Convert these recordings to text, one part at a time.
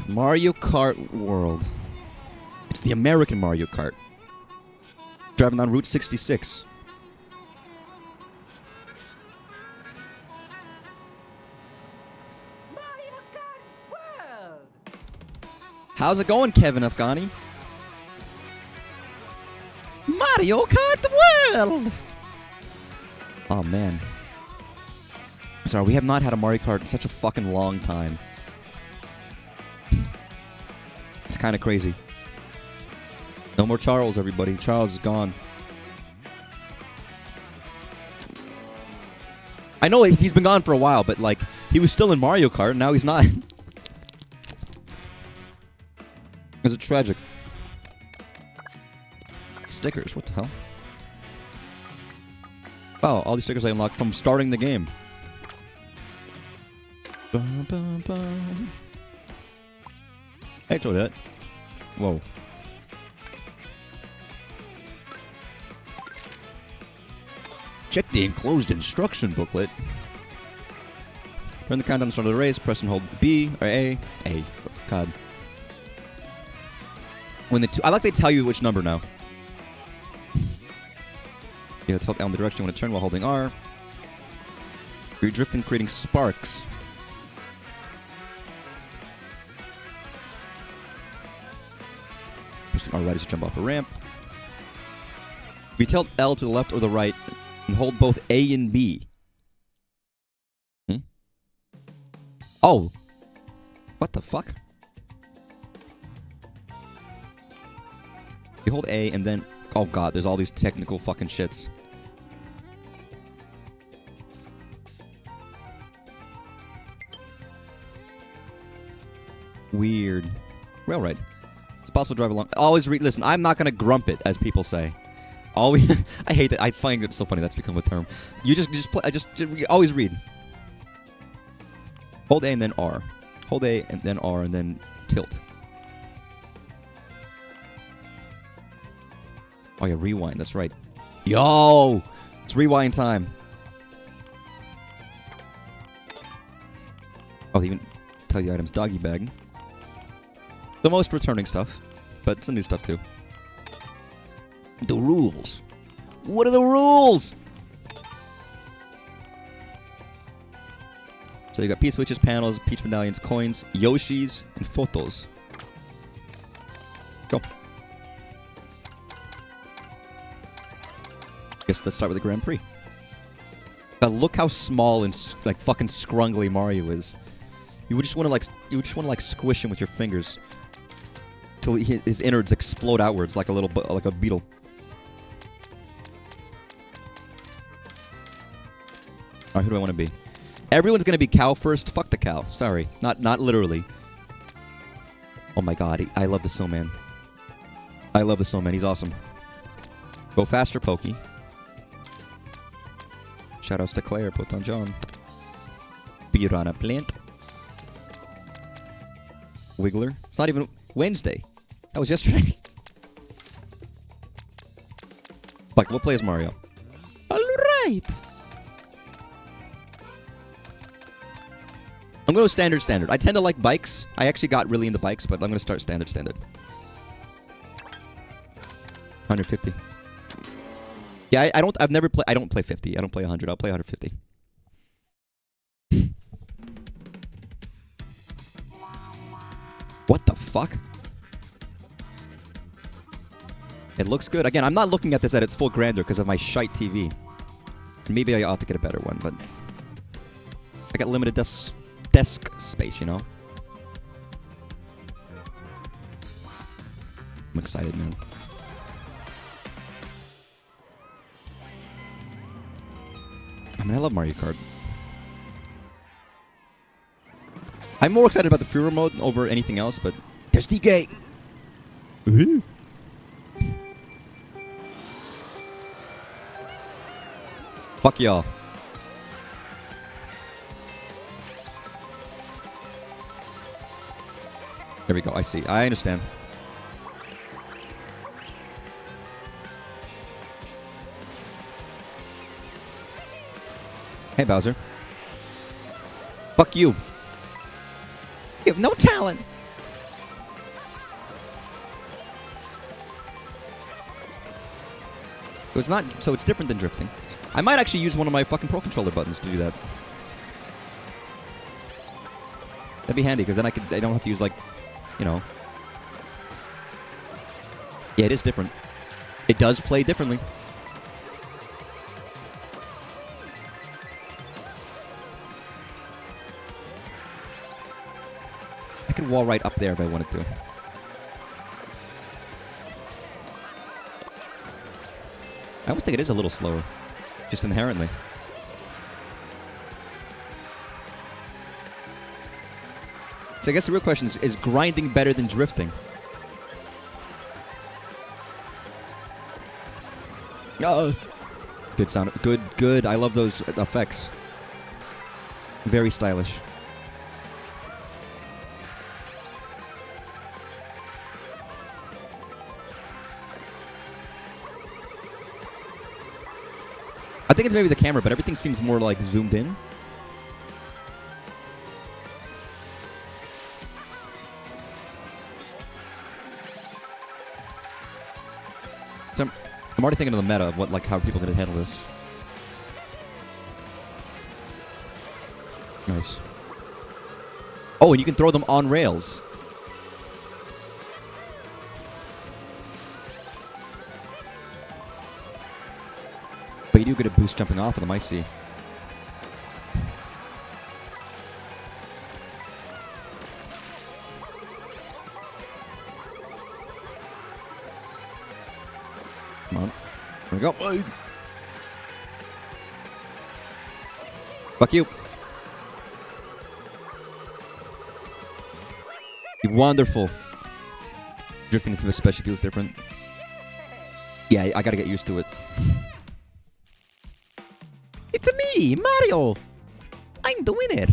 Mario Kart World. It's the American Mario Kart. Driving on Route 66. Mario Kart World. How's it going, Kevin Afghani? Mario Kart World! Oh, man. Sorry, we have not had a Mario Kart in such a fucking long time. It's kind of crazy. No more Charles, everybody. Charles is gone. I know he's been gone for a while, but, like, he was still in Mario Kart, and now he's not. Is it tragic? Stickers, what the hell? Oh, all these stickers I unlocked from starting the game. Bum, bum, bum. Hey, that. Whoa. Check the enclosed instruction booklet. Run the countdown to the start of the race. Press and hold B or A. A. God. I like they tell you which number now. Yeah, tilt L in the direction you want to turn while holding R. You're drifting, creating sparks. Pressing R right as you jump off a ramp. If you tilt L to the left or the right and hold both A and B. Oh! What the fuck? You hold A and then... Oh god, there's all these technical fucking shits. Weird. Railroad. It's possible to drive along. Always read. Listen, I'm not gonna grump it, as people say. Always. I hate that. I find it so funny. That's become a term. You just play. Always read. Hold A and then R. Hold A and then R and then tilt. Oh yeah, rewind. That's right. Yo, it's rewind time. Oh, they even tell you items. Doggy bag. The most returning stuff, but some new stuff too. The rules. What are the rules? So you got Peach switches, panels, Peach medallions, coins, Yoshis, and photos. Go. Guess let's start with the Grand Prix. Look how small and like fucking scrungly Mario is. You would just want to like squish him with your fingers till his innards explode outwards like a beetle. All right, who do I want to be? Everyone's gonna be cow first. Fuck the cow. Sorry, not literally. Oh my god, I love the snowman. I love the snowman. He's awesome. Go faster, Pokey. Shoutouts to Claire, Poton John. Piranha Plant. Wiggler. It's not even Wednesday. That was yesterday. Like, we'll play as Mario. Alright! I'm going to standard. I tend to like bikes. I actually got really into bikes, but I'm going to start standard. 150. Yeah, I don't play 50. I don't play 100. I'll play 150. What the fuck? It looks good. Again, I'm not looking at this at its full grandeur because of my shite TV. And maybe I ought to get a better one, but I got limited desk space, you know? I'm excited, man. I mean, I love Mario Kart. I'm more excited about the Furor mode over anything else, but there's DK! Woohoo! Fuck y'all. There we go, I see. I understand. Hey, Bowser. Fuck you. You have no talent. So it's not. So it's different than drifting. I might actually use one of my fucking Pro Controller buttons to do that. That'd be handy because then I don't have to use like, you know. Yeah, it is different. It does play differently. I could wall right up there if I wanted to. I almost think it is a little slower, just inherently. So I guess the real question is grinding better than drifting? Good sound. Good. I love those effects. Very stylish. I think it's maybe the camera, but everything seems more like zoomed in. So I'm already thinking of the meta of what, like, how people are gonna handle this. Nice. Oh, and you can throw them on rails. But you do get a boost jumping off of them, I see. Come on. Here we go. Fuck you. Wonderful. Drifting especially feels different. Yeah, I gotta get used to it. It's me, Mario! I'm the winner!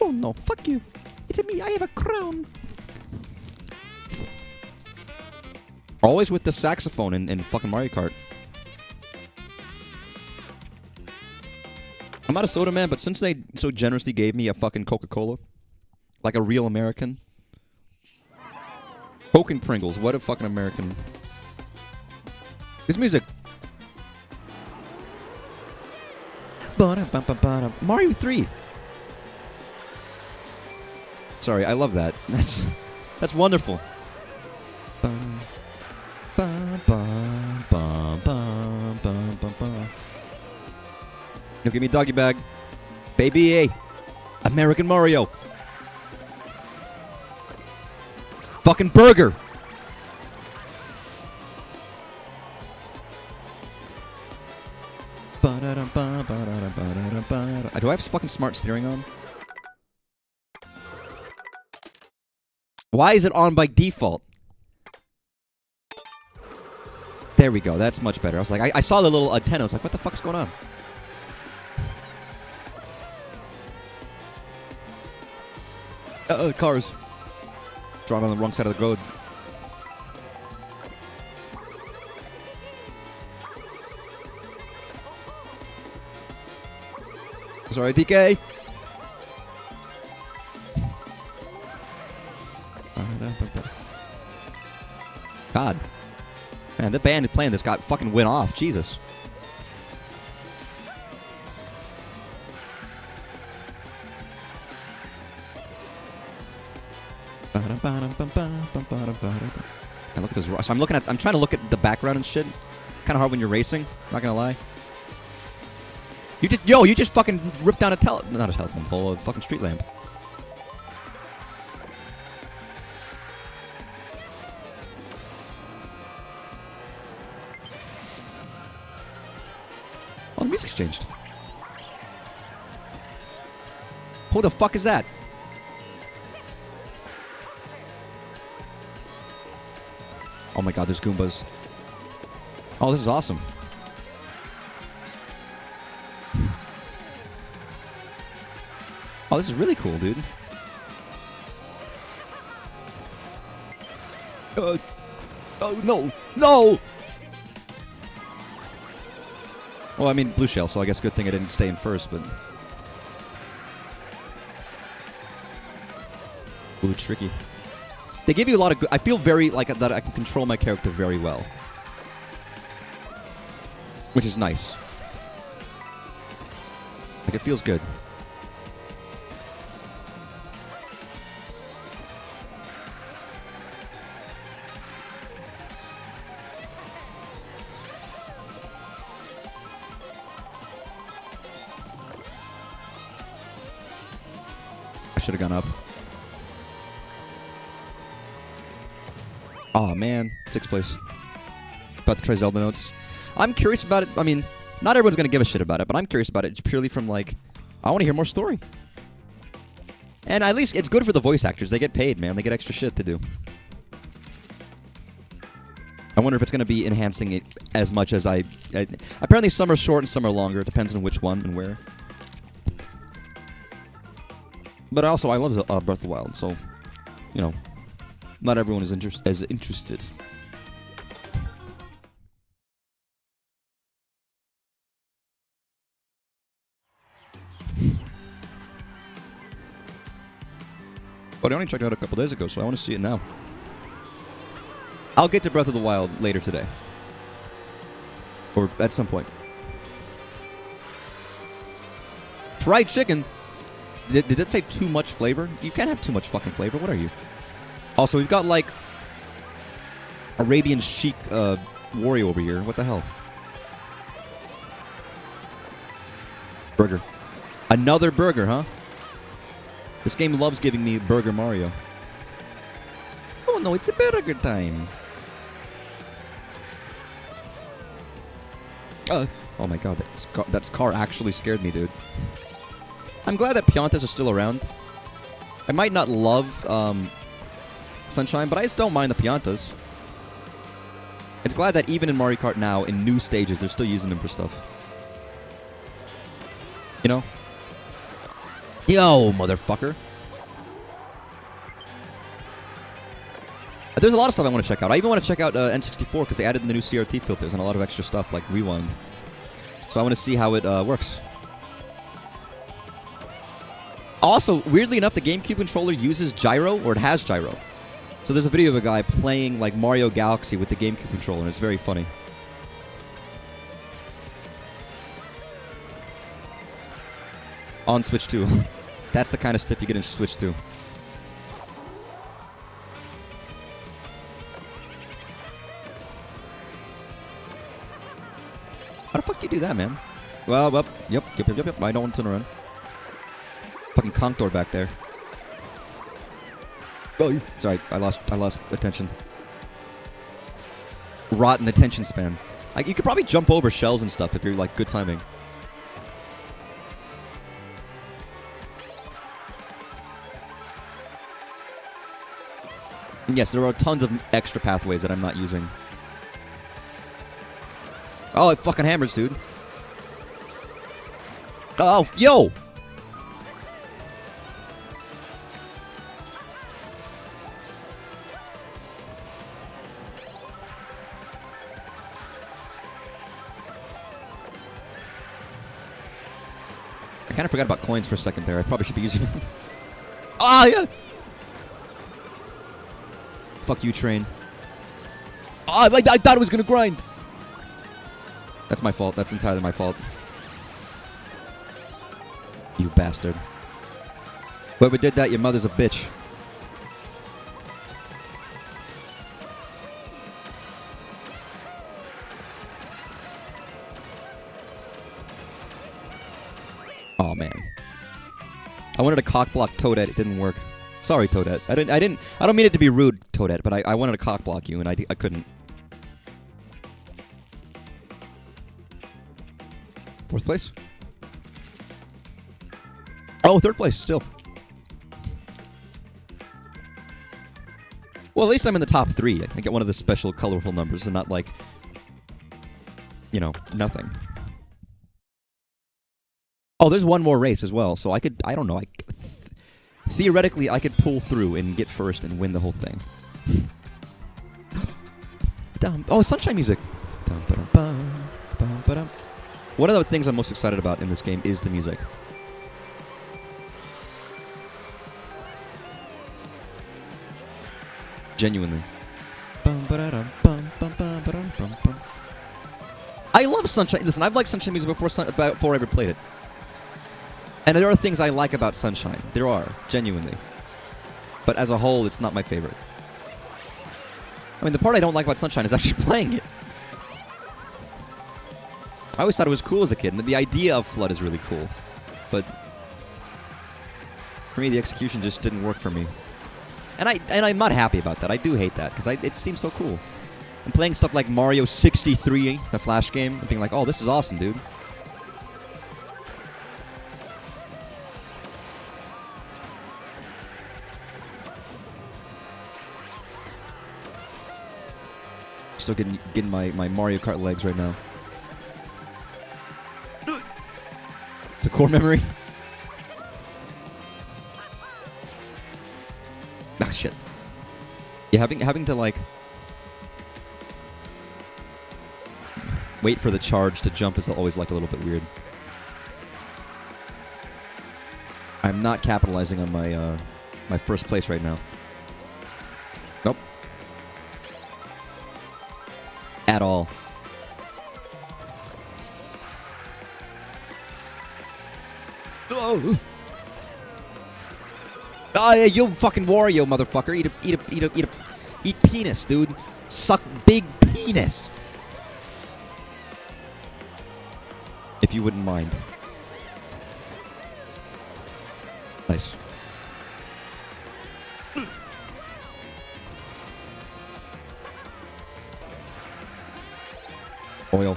Oh no, fuck you. It's me, I have a crown. Always with the saxophone in fucking Mario Kart. I'm not a soda man, but since they so generously gave me a fucking Coca-Cola, like a real American. Coke and Pringles, what a fucking American. This music. Mario 3. Sorry, I love that. That's wonderful. Now give me a doggy bag. Baby, American Mario. Fucking burger. Do I have fucking smart steering on? Why is it on by default? There we go. That's much better. I was like, I saw the little antenna. I was like, what the fuck's going on? Cars. Driving on the wrong side of the road. Sorry, DK. God. Man, the band playing this got fucking went off. Jesus. And look at this. So I'm trying to look at the background and shit. Kind of hard when you're racing. Not gonna lie. You just fucking ripped down not a telephone pole, a fucking street lamp. Oh, the music's changed. Who the fuck is that? Oh my god, there's Goombas. Oh, this is awesome. Oh, this is really cool, dude. Oh, no. No! Well, I mean, blue shell, so I guess good thing I didn't stay in first, but... Ooh, tricky. They give you a lot of... I feel very, like, that I can control my character very well. which is nice. Like, it feels good. I should have gone up. Oh man, 6th place. About to try Zelda Notes. I'm curious about it. I mean, not everyone's gonna give a shit about it, but I'm curious about it purely from like, I want to hear more story. And at least it's good for the voice actors. They get paid, man. They get extra shit to do. I wonder if it's gonna be enhancing it as much as I apparently some are short and some are longer. It depends on which one and where. But also, I love Breath of the Wild, so you know, not everyone is interested. But I only checked it out a couple days ago, so I want to see it now. I'll get to Breath of the Wild later today. Or at some point. Fried chicken? Did it say too much flavor? You can't have too much fucking flavor. What are you? Also, we've got, like, Arabian Sheik Wario over here. What the hell? Burger. Another burger, huh? This game loves giving me Burger Mario. Oh no, it's a burger time. Oh my god, that car actually scared me, dude. I'm glad that Piantas are still around. I might not love Sunshine, but I just don't mind the Piantas. It's glad that even in Mario Kart now, in new stages, they're still using them for stuff. You know? Yo, motherfucker. There's a lot of stuff I want to check out. I even want to check out N64 because they added in the new CRT filters and a lot of extra stuff like Rewind. So I want to see how it works. Also, weirdly enough, the GameCube controller uses gyro, or it has gyro. So there's a video of a guy playing like Mario Galaxy with the GameCube controller, and it's very funny. On Switch 2. That's the kind of stuff you get in Switch 2. How the fuck do you do that, man? Well, yep. I don't want to turn around. Fucking conch door back there. Oh, sorry, I lost attention. Rotten attention span. Like, you could probably jump over shells and stuff if you're like good timing. And yes, there are tons of extra pathways that I'm not using. Oh, it fucking hammers, dude. Oh, yo! I kind of forgot about coins for a second there. I probably should be using them. Ah, yeah! Fuck you, train. Oh, I thought it was gonna grind! That's my fault. That's entirely my fault. You bastard. Whoever did that, your mother's a bitch. Oh man. I wanted to cockblock Toadette. It didn't work. Sorry, Toadette. I don't mean it to be rude, Toadette, but I wanted to cockblock you and I couldn't. 4th place? Oh, 3rd place, still. Well, at least I'm in the top 3. I get one of the special colorful numbers and not like, you know, nothing. Oh, there's one more race as well, so I don't know, theoretically, I could pull through and get first and win the whole thing. Oh, sunshine music. One of the things I'm most excited about in this game is the music. Genuinely. I love love Sunshine. Listen, I've liked Sunshine music before I ever played it. And there are things I like about Sunshine. There are, genuinely. But as a whole, it's not my favorite. I mean, the part I don't like about Sunshine is actually playing it. I always thought it was cool as a kid, and the idea of Flood is really cool. But for me, the execution just didn't work for me. And I'm not happy about that. I do hate that, because it seems so cool. And playing stuff like Mario 63, the Flash game, and being like, oh, this is awesome, dude. Still getting my Mario Kart legs right now. It's a core memory. Ah, shit. Yeah, having to, like, wait for the charge to jump is always, like, a little bit weird. I'm not capitalizing on my, my first place right now. Nope. At all. Oh! Oh, yeah, you fucking Wario, motherfucker. Eat penis, dude. Suck big penis. If you wouldn't mind. Nice. Oil.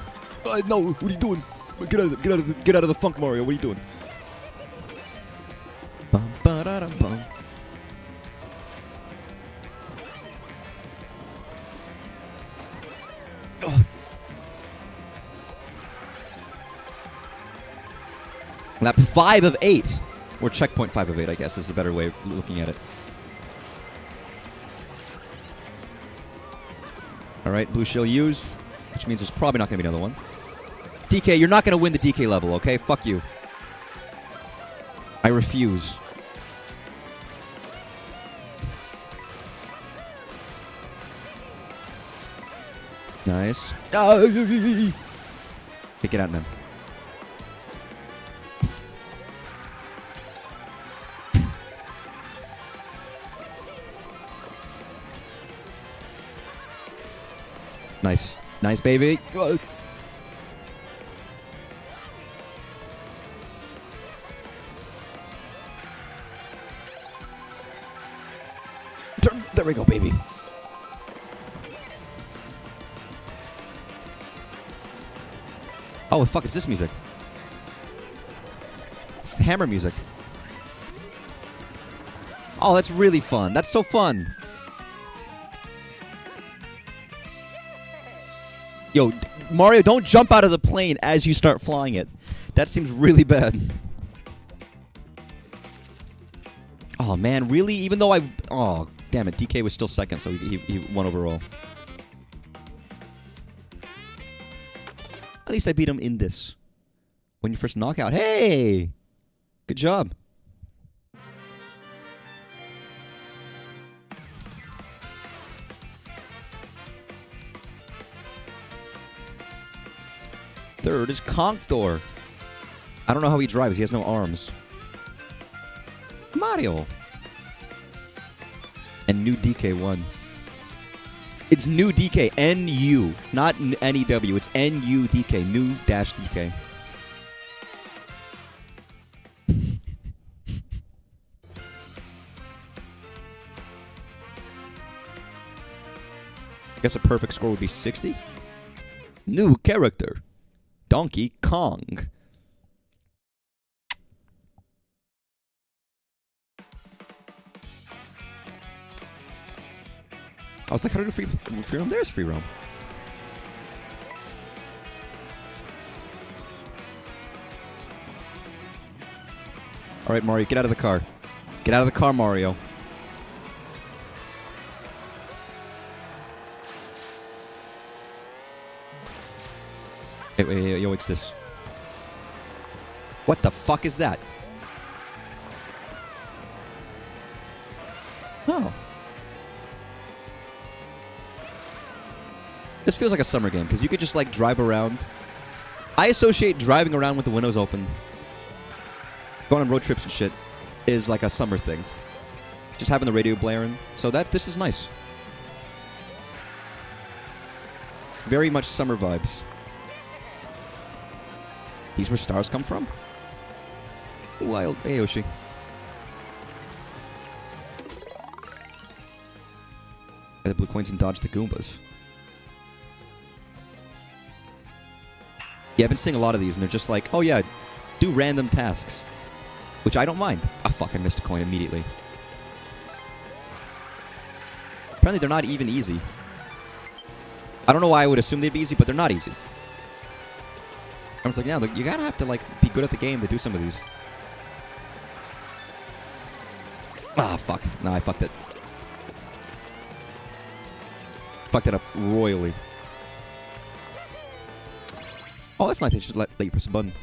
No, what are you doing? Get out of the funk, Mario. What are you doing? Bum, ba-da-dum, bum. Oh. Lap 5 of 8. Or checkpoint 5 of 8, I guess, is a better way of looking at it. Alright, blue shell used. Which means there's probably not going to be another one. DK, you're not going to win the DK level, okay? Fuck you. I refuse. Nice. Okay, get out, man. Nice. Nice, baby. There we go, baby. Oh, fuck, it's this music. It's hammer music. Oh, that's really fun. That's so fun. Yo, Mario, don't jump out of the plane as you start flying it. That seems really bad. Oh, man, really? Even though I... Oh, damn it. DK was still second, so he won overall. At least I beat him in this. When you first knockout. Hey! Good job. Third is Conk-Thor. I don't know how he drives. He has no arms. Mario. And new DK won. It's new DK. N-U. Not N-E-W. It's N-U-D-K. New dash DK. I guess a perfect score would be 60. New character. Donkey Kong. I was like, how do you do free roam? There's free roam. All right, Mario, get out of the car. Get out of the car, Mario. Wait, yo, it's this. What the fuck is that? Oh. This feels like a summer game, because you could just, like, drive around I associate driving around with the windows open, going on road trips and shit, is like a summer thing. Just having the radio blaring. So this is nice. Very much summer vibes. These where stars come from? Wild. Hey, Yoshi. The blue coins and dodge the Goombas. Yeah, I've been seeing a lot of these, and they're just like, oh yeah, do random tasks. Which I don't mind. Ah, fuck, I missed a coin immediately. Apparently they're not even easy. I don't know why I would assume they'd be easy, but they're not easy. I was like, yeah, look, you gotta have to, like, be good at the game to do some of these. Ah, fuck. Nah, I fucked it. Fucked it up royally. Oh, that's nice. They just let you press a button.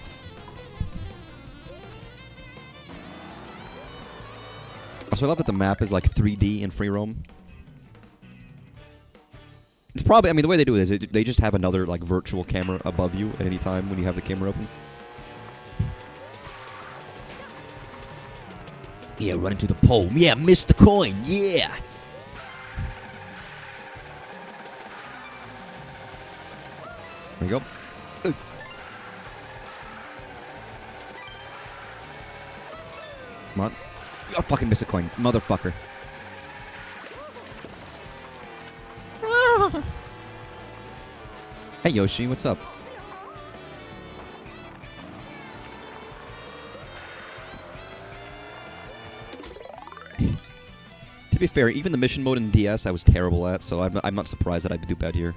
Also, I love that the map is like 3D in free roam. It's probably, I mean, the way they do it is they just have another like virtual camera above you at any time when you have the camera open. Yeah, run into the pole. Yeah, miss the coin. Yeah. There you go. Come on. Oh, fucking miss a coin. Motherfucker. Hey, Yoshi, what's up? To be fair, even the mission mode in DS I was terrible at, so I'm not surprised that I'd do bad here.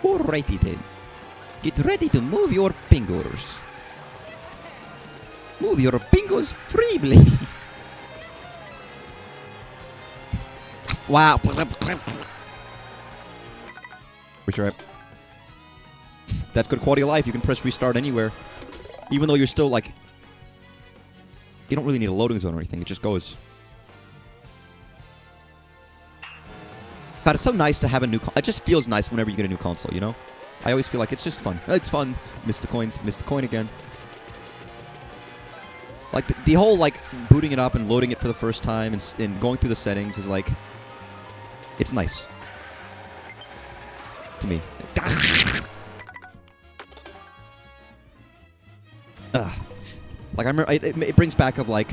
Alrighty then. Get ready to move your fingers. Move your fingers freely. Wow. Retry. That's good quality of life. You can press restart anywhere. Even though you're still like... You don't really need a loading zone or anything. It just goes. God, it's so nice to have a new... It just feels nice whenever you get a new console, you know? I always feel like it's just fun. It's fun. Missed the coins. Missed the coin again. Like, the whole, like, booting it up and loading it for the first time and going through the settings is, like... It's nice. To me. Ugh. Like, I remember... It brings back of, like...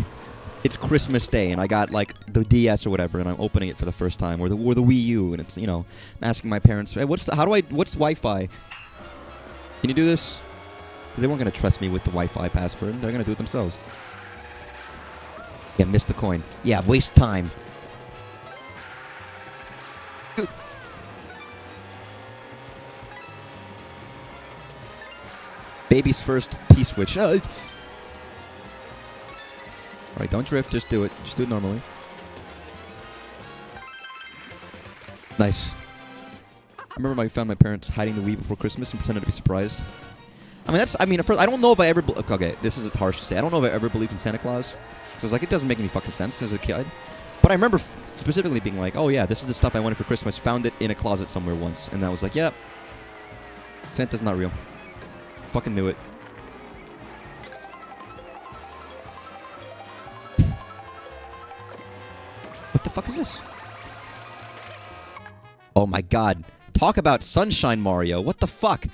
It's Christmas Day, and I got, like, the DS or whatever, and I'm opening it for the first time, or the Wii U, and it's, you know, asking my parents, hey, what's Wi-Fi? Can you do this? Because they weren't going to trust me with the Wi-Fi password. They're going to do it themselves. Yeah, missed the coin. Yeah, waste time. Baby's first P-switch. Alright, don't drift. Just do it. Just do it normally. Nice. I remember I found my parents hiding the Wii before Christmas and pretended to be surprised. I mean, at first, I don't know if I ever... Okay, this is harsh to say. I don't know if I ever believed in Santa Claus. Because I was like, it doesn't make any fucking sense as a kid. But I remember specifically being like, oh yeah, this is the stuff I wanted for Christmas. Found it in a closet somewhere once. And I was like, yep. Santa's not real. Fucking knew it. What the fuck is this? Oh my god. Talk about Sunshine Mario. What the fuck?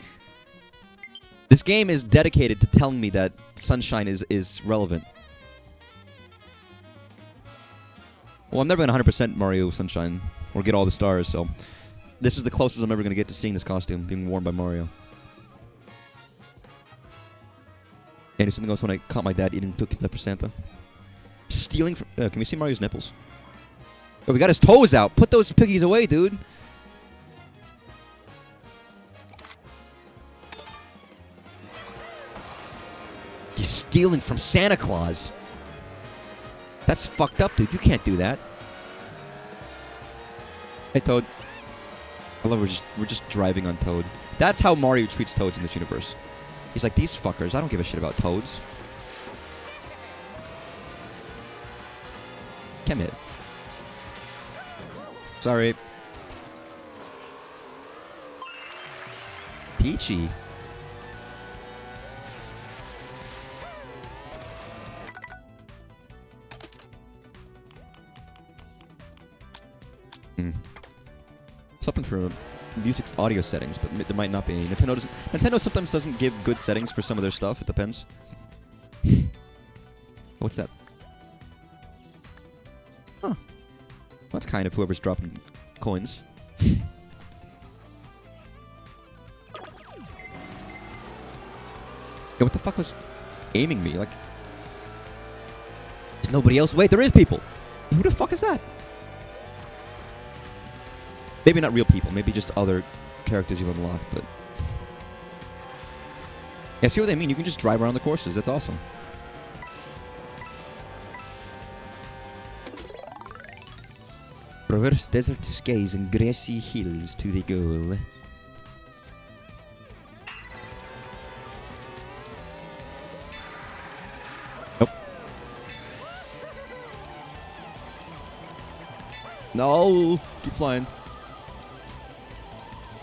This game is dedicated to telling me that Sunshine is relevant. Well, I'm never going to 100% Mario Sunshine or get all the stars, so this is the closest I'm ever going to get to seeing this costume being worn by Mario. And something else when I caught my dad eating cookies for Santa. Stealing from... can we see Mario's nipples? Oh, we got his toes out. Put those piggies away, dude. He's stealing from Santa Claus. That's fucked up, dude. You can't do that. Hey, Toad. I love we're just driving on Toad. That's how Mario treats Toads in this universe. He's like, these fuckers, I don't give a shit about Toads. Come here. Peachy. Something for music's audio settings, but there might not be. Nintendo sometimes doesn't give good settings for some of their stuff. It depends. What's that? Huh. That's kind of whoever's dropping coins. Yo, what the fuck was aiming me? Like, there's nobody else. Wait, there is people. Who the fuck is that? Maybe not real people. Maybe just other characters you've unlocked, but... Yeah, see what they mean? You can just drive around the courses. That's awesome. Traverse desert skies and grassy hills to the goal. Nope. No! Keep flying.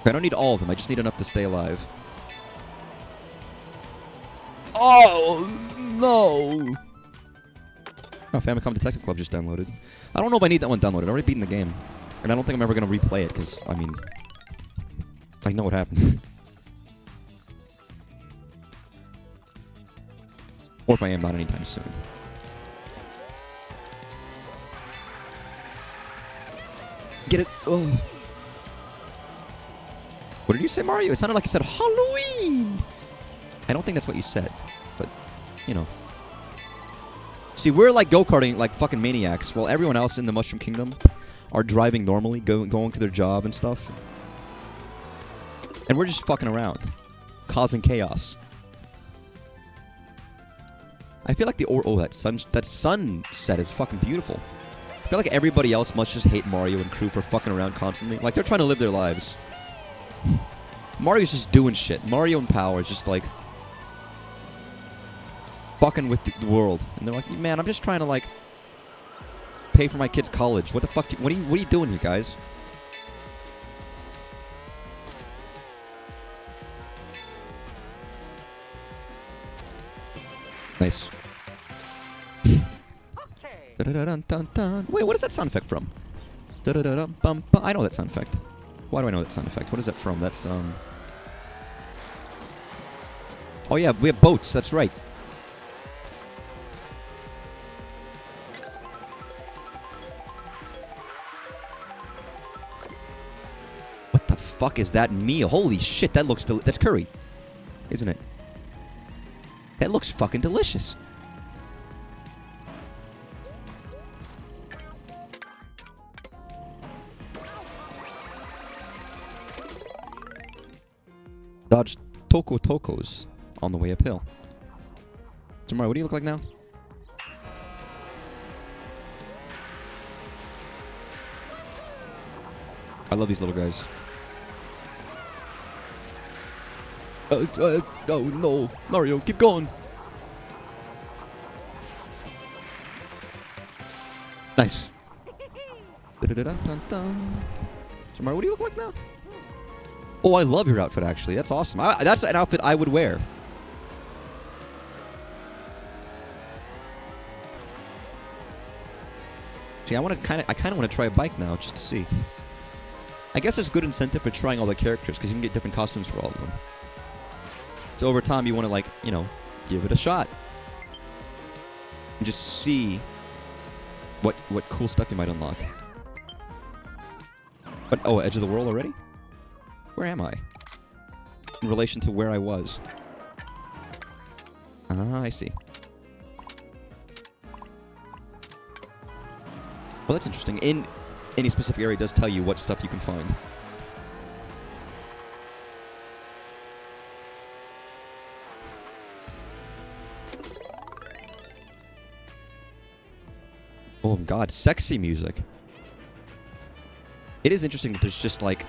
I don't need all of them. I just need enough to stay alive. Oh, no! Oh, Famicom Detective Club just downloaded. I don't know if I need that one downloaded. I've already beaten the game. And I don't think I'm ever going to replay it, because, I mean... I know what happened. Or if I am, not anytime soon. Get it! Oh. What did you say, Mario? It sounded like you said Halloween! I don't think that's what you said, but, you know. See, we're like go-karting like fucking maniacs, while everyone else in the Mushroom Kingdom are driving normally, going to their job and stuff. And we're just fucking around, causing chaos. I feel like that sunset is fucking beautiful. I feel like everybody else must just hate Mario and crew for fucking around constantly. Like, they're trying to live their lives. Mario's just doing shit. Mario and Pow are just like fucking with the world, and they're like, man, I'm just trying to like pay for my kid's college. What the fuck? What are you doing, you guys? Nice. Okay. Wait, what is that sound effect from? I know that sound effect. Why do I know that sound effect? What is that from? That's oh yeah, we have boats. That's right. What the fuck is that meal? Holy shit, that looks that's curry, isn't it? That looks fucking delicious. Dodge Tokos on the way uphill. So Mario, what do you look like now? I love these little guys. Oh no, Mario, keep going. Nice. So Mario, what do you look like now? Oh, I love your outfit, actually. That's awesome. That's an outfit I would wear. See, I kind of want to try a bike now, just to see. I guess there's good incentive for trying all the characters, because you can get different costumes for all of them. So over time, you want to, like, you know, give it a shot. And just see what cool stuff you might unlock. But, oh, Edge of the World already? Where am I? In relation to where I was. Ah, I see. Well, that's interesting. In any specific area, it does tell you what stuff you can find. Oh, God. Sexy music. It is interesting that there's just, like,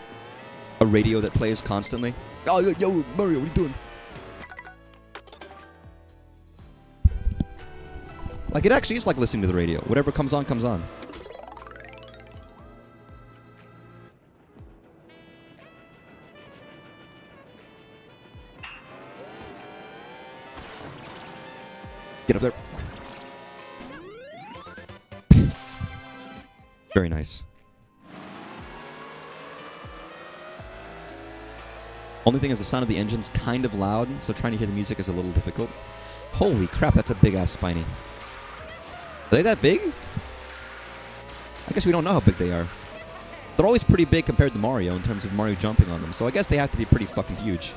a radio that plays constantly. Oh, yo, Mario, what are you doing? Like, it actually is like listening to the radio. Whatever comes on, comes on. Get up there. Very nice. Only thing is the sound of the engine's kind of loud, so trying to hear the music is a little difficult. Holy crap, that's a big-ass Spiny. Are they that big? I guess we don't know how big they are. They're always pretty big compared to Mario in terms of Mario jumping on them, so I guess they have to be pretty fucking huge.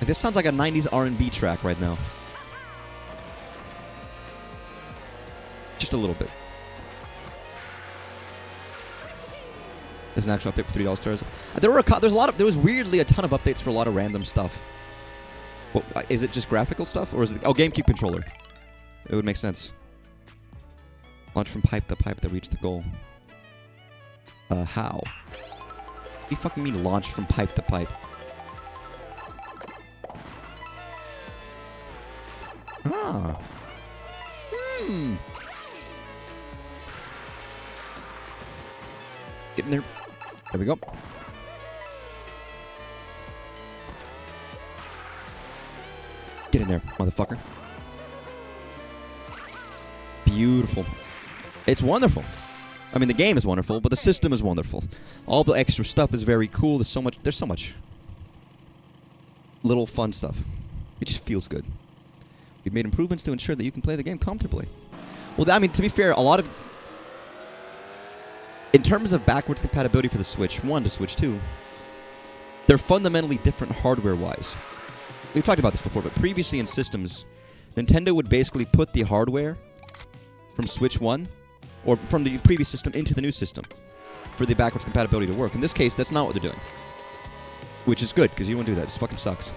Like, this sounds like a 90s R&B track right now. Just a little bit. There's an actual update for $3 stars. There was weirdly a ton of updates for a lot of random stuff. Well, is it just graphical stuff, or is it? Oh, GameCube controller. It would make sense. Launch from pipe to reach the goal. How? What do you fucking mean launch from pipe to pipe? Ah. Get in there. There we go. Get in there, motherfucker. Beautiful. It's wonderful. I mean, the game is wonderful, but the system is wonderful. All the extra stuff is very cool. There's so much little fun stuff. It just feels good. We've made improvements to ensure that you can play the game comfortably. Well, I mean, to be fair, a lot of... In terms of backwards compatibility for the Switch 1 to Switch 2, they're fundamentally different hardware-wise. We've talked about this before, but previously in systems, Nintendo would basically put the hardware from Switch 1, or from the previous system into the new system, for the backwards compatibility to work. In this case, that's not what they're doing. Which is good, because you don't do that. It fucking sucks.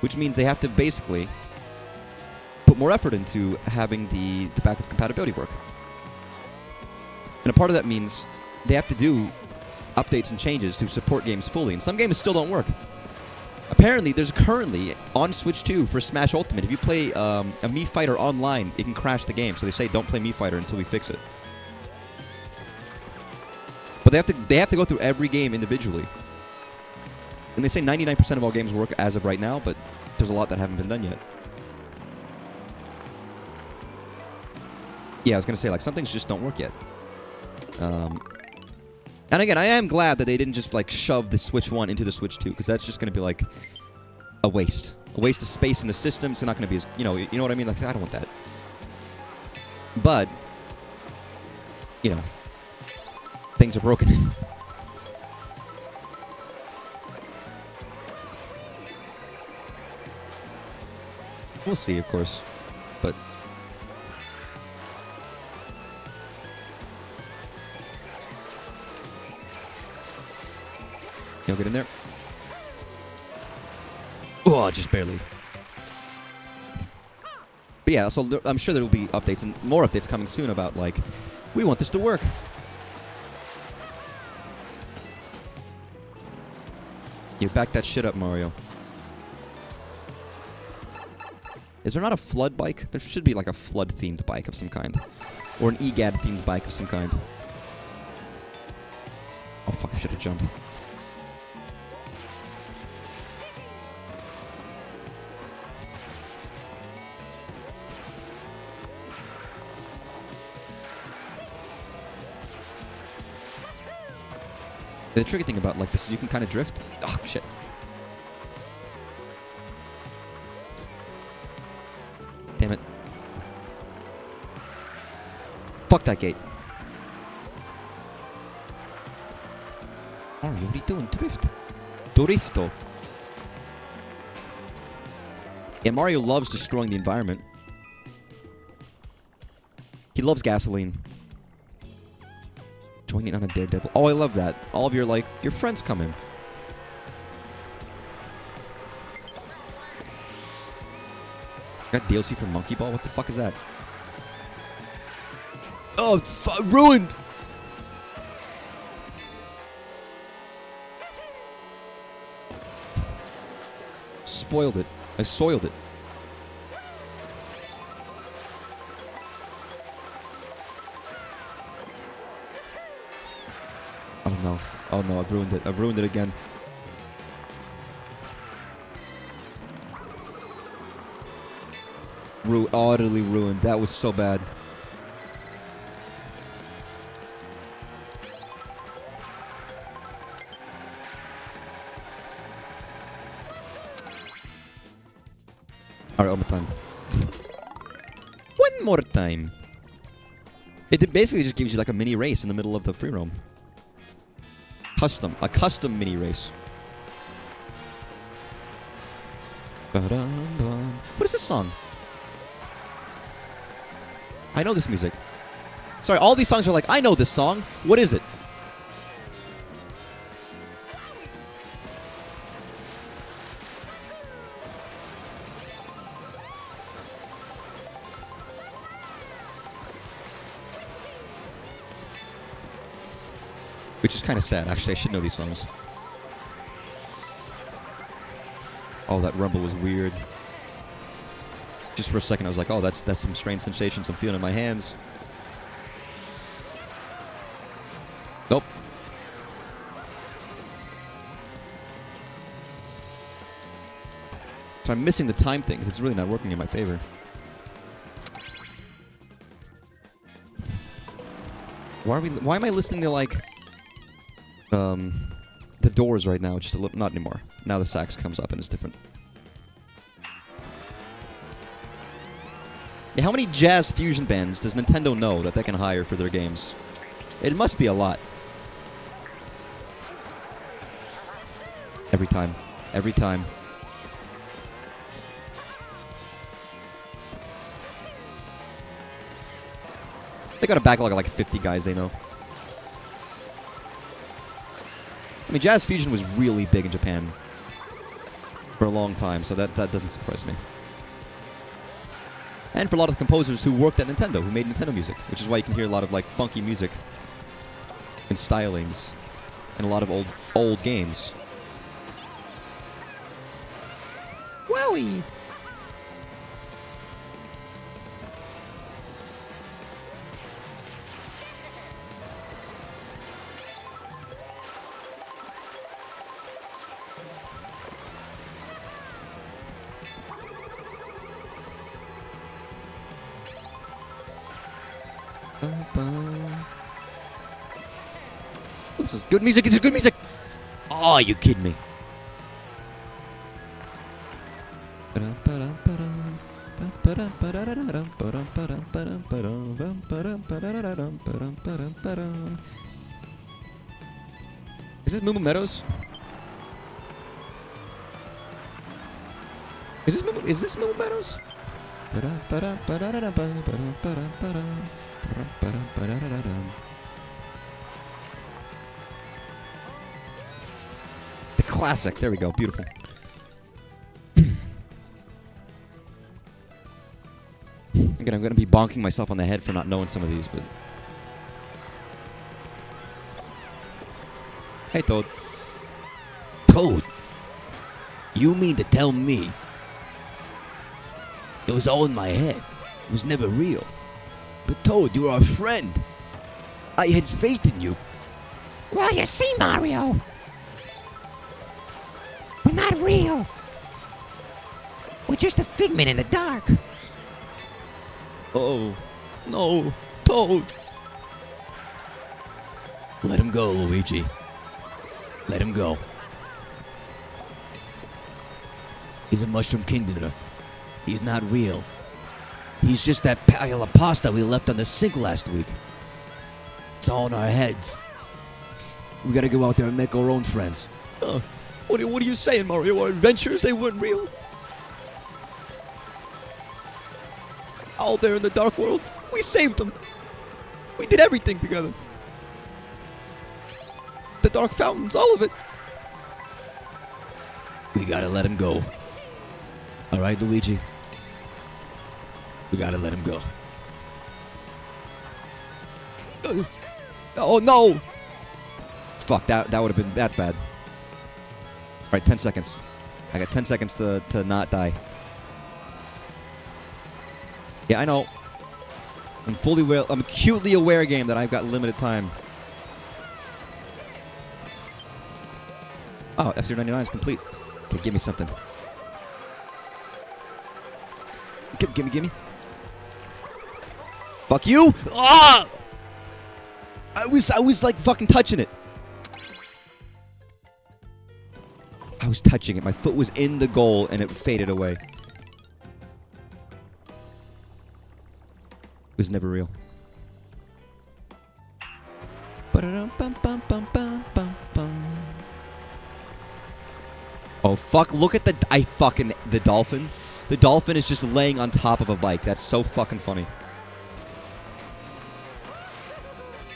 Which means they have to basically put more effort into having the backwards compatibility work. And a part of that means they have to do updates and changes to support games fully. And some games still don't work. Apparently, there's currently, on Switch 2 for Smash Ultimate, if you play a Mii Fighter online, it can crash the game. So they say don't play Mii Fighter until we fix it. But they have to go through every game individually. And they say 99% of all games work as of right now, but there's a lot that haven't been done yet. Yeah, I was going to say, like, some things just don't work yet. And again, I am glad that they didn't just, like, shove the Switch 1 into the Switch 2, because that's just going to be, like, a waste. A waste of space in the system. It's not going to be as, you know what I mean? Like, I don't want that. But, you know, things are broken. We'll see, of course. But... You'll get in there. Oh, just barely. But yeah, so I'm sure there will be updates and more updates coming soon about, like, we want this to work. You back that shit up, Mario. Is there not a flood bike? There should be, like, a flood-themed bike of some kind. Or an EGAD-themed bike of some kind. Oh, fuck, I should have jumped. The tricky thing about, like, this is you can kind of drift. Oh, shit. Damn it. Fuck that gate. Mario, what are you doing? Drift. Drifto. Yeah, Mario loves destroying the environment. He loves gasoline. Joining on a Daredevil. Oh, I love that. All of your, like, your friends come in. Got DLC for Monkey Ball? What the fuck is that? Oh, ruined! Spoiled it. I soiled it. Oh no. Oh no, I've ruined it. I've ruined it again. Utterly ruined. That was so bad. Alright, one more time. One more time. It basically just gives you like a mini race in the middle of the free roam. A custom mini race. Ba-dum-bum. What is this song? I know this music. Sorry, all these songs are like, I know this song. What is it? Which is kind of sad, actually. I should know these songs. Oh, that rumble was weird. Just for a second, I was like, oh, that's some strange sensations I'm feeling in my hands. Nope. So I'm missing the time things. It's really not working in my favor. Why am I listening to, like, The Doors right now? Just a little, not anymore. Now the sax comes up and it's different. Yeah, how many jazz fusion bands does Nintendo know that they can hire for their games? It must be a lot. Every time. Every time. They got a backlog of like 50 guys they know. I mean, jazz fusion was really big in Japan for a long time, so that doesn't surprise me. And for a lot of the composers who worked at Nintendo, who made Nintendo music, which is why you can hear a lot of like funky music and stylings and a lot of old games. Wowie! This is good music. This is good music. Oh, you kidding me? Is this Moo Moo Meadows? Is this Moo Moo Meadows? The classic. There we go. Beautiful. Again, I'm going to be bonking myself on the head for not knowing some of these, but... Hey, Toad. Toad? You mean to tell me it was all in my head? It was never real? But Toad, you're our friend. I had faith in you. Well, you see, Mario, we're not real. We're just a figment in the dark. Oh, no. Toad. Let him go, Luigi. Let him go. He's a Mushroom Kingdomer. He's not real. He's just that pile of pasta we left on the sink last week. It's all in our heads. We gotta go out there and make our own friends. What are you saying, Mario? Our adventures, they weren't real? Out there in the dark world, we saved them. We did everything together. The dark fountains, all of it. We gotta let him go. Alright, Luigi? We gotta let him go. Oh, no! Fuck, that would have been... That's bad. Alright, 10 seconds. I got 10 seconds to not die. Yeah, I know. I'm acutely aware, game, that I've got limited time. Oh, F-099 is complete. Okay, give me something. Gimme. Fuck you! Ah! I was like fucking touching it. I was touching it. My foot was in the goal and it faded away. It was never real. Oh fuck, look at the the dolphin. The dolphin is just laying on top of a bike. That's so fucking funny.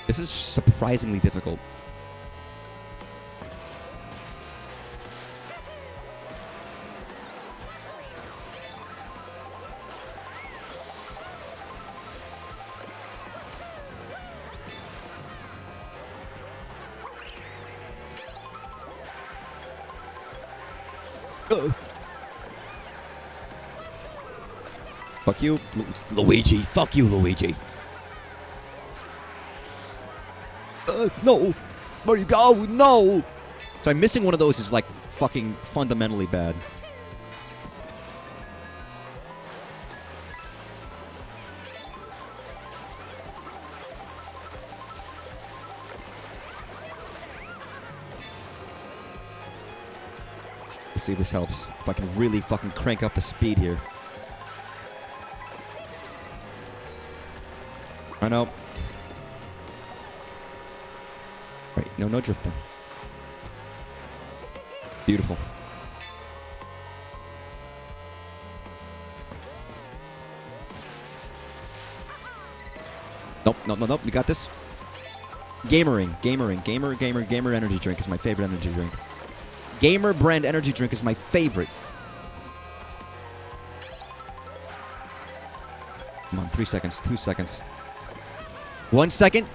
This is surprisingly difficult. Fuck you, Luigi. Fuck you, Luigi. No. Where you go? No. So I'm missing one of those is like fucking fundamentally bad. Let's see if this helps. If I can really fucking crank up the speed here. I know. Right, no drifting. Beautiful. Nope. We got this. Gamer energy drink is my favorite energy drink. Gamer brand energy drink is my favorite. Come on, 3 seconds, 2 seconds. 1 second.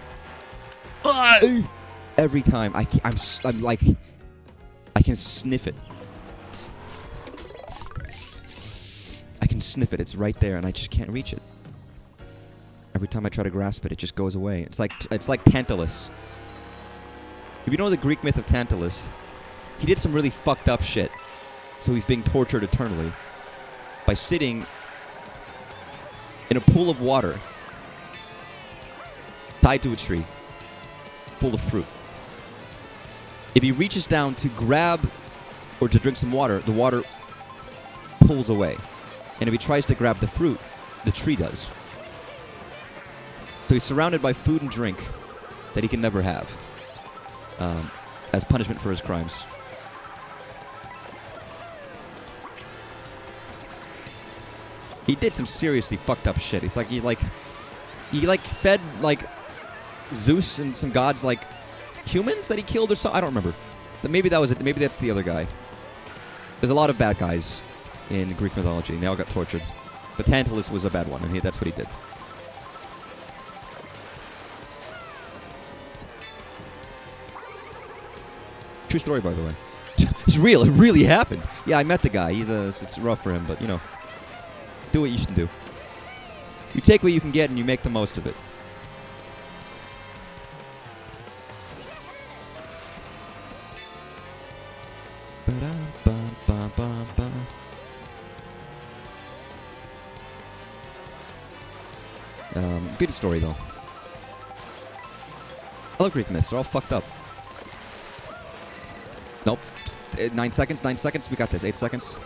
Every time I'm like, I can sniff it. I can sniff it. It's right there, and I just can't reach it. Every time I try to grasp it, it just goes away. It's like Tantalus. If you know the Greek myth of Tantalus, he did some really fucked up shit. So he's being tortured eternally by sitting in a pool of water tied to a tree full of fruit. If he reaches down to grab or to drink some water, the water pulls away. And if he tries to grab the fruit, the tree does. So he's surrounded by food and drink that he can never have as punishment for his crimes. He did some seriously fucked up shit. He's like he fed like Zeus and some gods like humans that he killed or something. I don't remember. Maybe that was it. Maybe that's the other guy. There's a lot of bad guys in Greek mythology, and they all got tortured. But Tantalus was a bad one, and that's what he did. True story, by the way. It's real. It really happened. Yeah, I met the guy. It's rough for him, but you know, do what you should do. You take what you can get, and you make the most of it. Good story though. I love Greek myths. They're all fucked up. Nope. 9 seconds. 9 seconds. We got this. 8 seconds.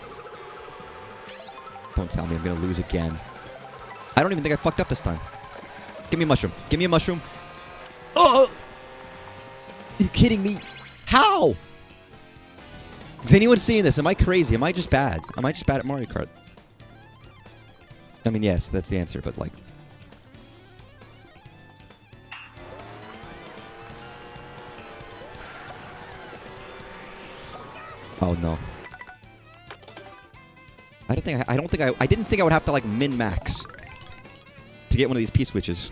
Don't tell me I'm gonna lose again. I don't even think I fucked up this time. Give me a mushroom. Give me a mushroom. Oh! Are you kidding me? How? Is anyone seeing this? Am I crazy? Am I just bad? Am I just bad at Mario Kart? I mean, yes, that's the answer, but like... Oh no. I didn't think I would have to like min-max to get one of these P-switches.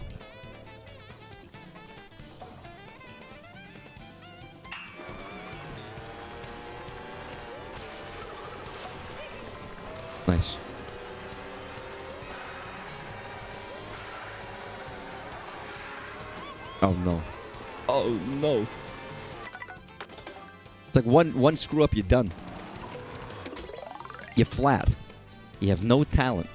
Nice. Oh no. Oh no. It's like one screw up, you're done. You're flat. You have no talent.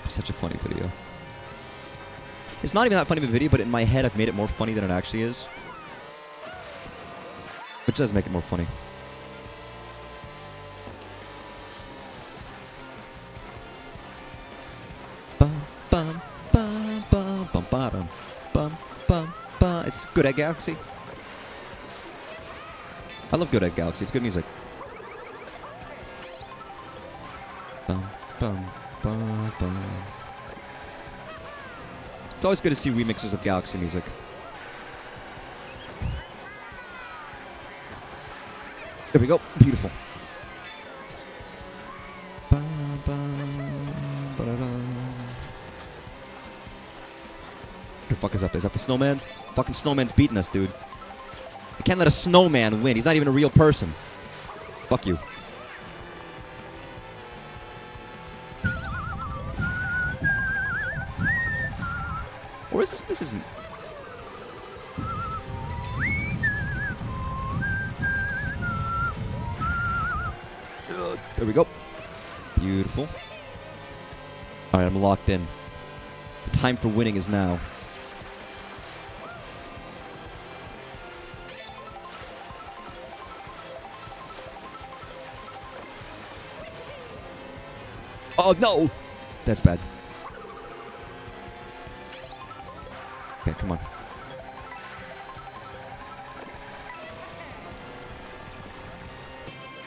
Such a funny video. It's not even that funny of a video, but in my head I've made it more funny than it actually is. Which does make it more funny. Bum, bum, bum, bum, bum, bum, bum, bum, bum. It's Good Egg Galaxy. I love Good Egg Galaxy. It's good music. Bum, bum, bum, bum. It's always good to see remixes of Galaxy music. There we go. Beautiful. What the fuck is up there? Is that the snowman? Fucking snowman's beating us, dude. I can't let a snowman win. He's not even a real person. Fuck you. Or is this... This isn't... There we go. Beautiful. Alright, I'm locked in. The time for winning is now. Oh, no! That's bad. Okay, come on.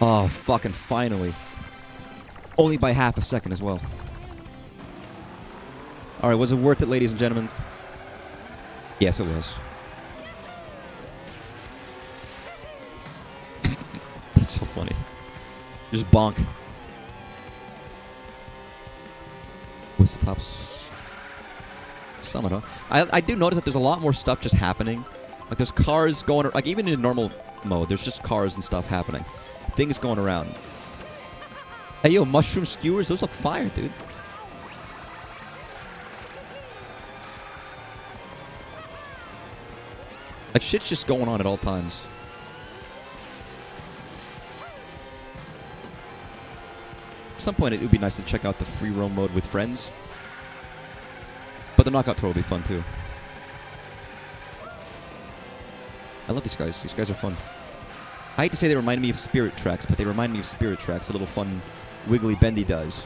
Oh, fucking finally. Only by half a second as well. Alright, was it worth it, ladies and gentlemen? Yes, it was. That's so funny. Just bonk. What's the top summit, huh? I do notice that there's a lot more stuff just happening. Like, there's cars going... Like, even in normal mode, there's just cars and stuff happening. Things going around. Hey, yo, mushroom skewers? Those look fire, dude. Like, shit's just going on at all times. At some point, it would be nice to check out the free roam mode with friends. But the knockout tour will be fun, too. I love these guys. These guys are fun. I hate to say they remind me of Spirit Tracks, but they remind me of Spirit Tracks. A little fun, wiggly bendy does.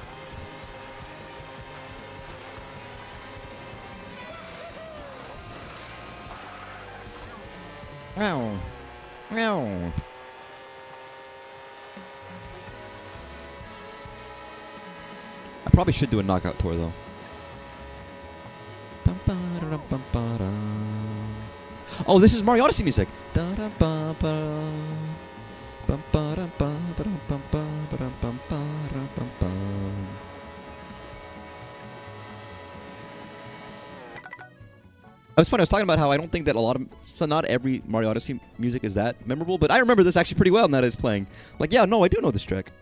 Meow. Meow. I probably should do a knockout tour, though. Oh, this is Mario Odyssey music. It was funny. I was talking about how I don't think that a lot of... So not every Mario Odyssey music is that memorable, but I remember this actually pretty well now that it's playing. Like, yeah, no, I do know this track.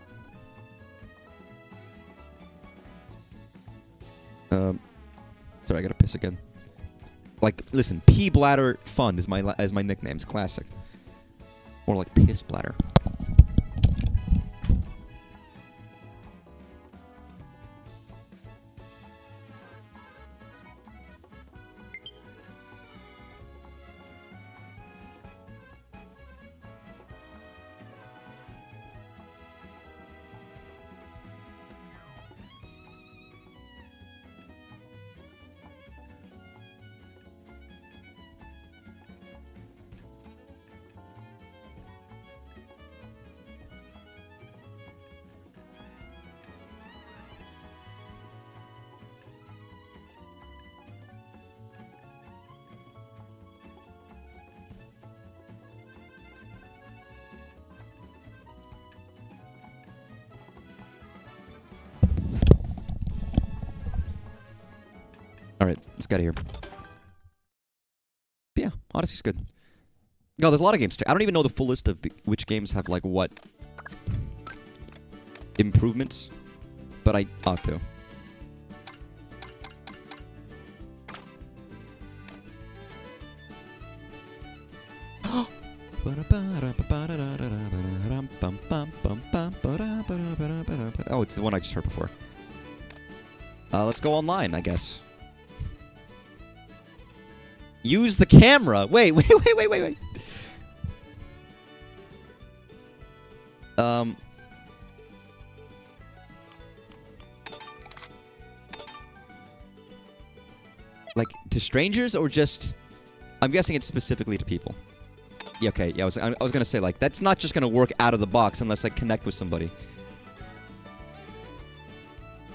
Sorry, I gotta piss again. Like, listen, Pee Bladder Fun is my nickname. It's classic. More like Piss Bladder. Alright, let's get out of here. But yeah, Odyssey's good. No, there's a lot of games. I don't even know the full list of which games have, like, what improvements, but I ought to. Oh, it's the one I just heard before. Let's go online, I guess. Use the camera. Wait. Like to strangers or just? I'm guessing it's specifically to people. Yeah, okay. Yeah, I was gonna say like that's not just gonna work out of the box unless I connect with somebody.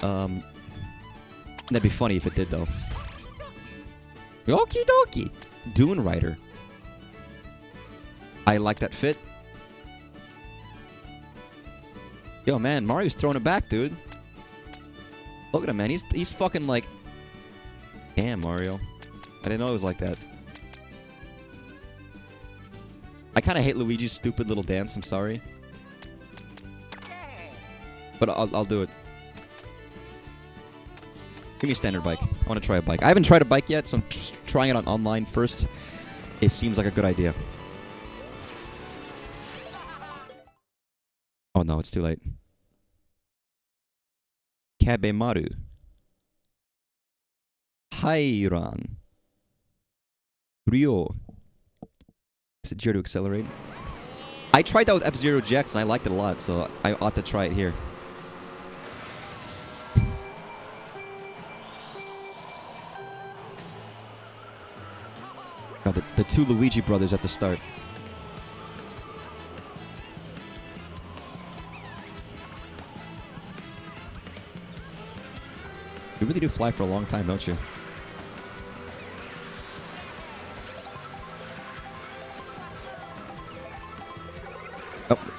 That'd be funny if it did though. Okie dokie. Dune Rider. I like that fit. Yo, man, Mario's throwing it back, dude. Look at him, man. He's fucking like... Damn, Mario. I didn't know it was like that. I kind of hate Luigi's stupid little dance. I'm sorry. But I'll do it. Give me a standard bike. I want to try a bike. I haven't tried a bike yet, so I'm just trying it on online first. It seems like a good idea. Oh no, it's too late. Kabemaru. Hairan. Ryo. Is it G to accelerate? I tried that with F-Zero GX and I liked it a lot, so I ought to try it here. Oh, the two Luigi brothers at the start. You really do fly for a long time, don't you?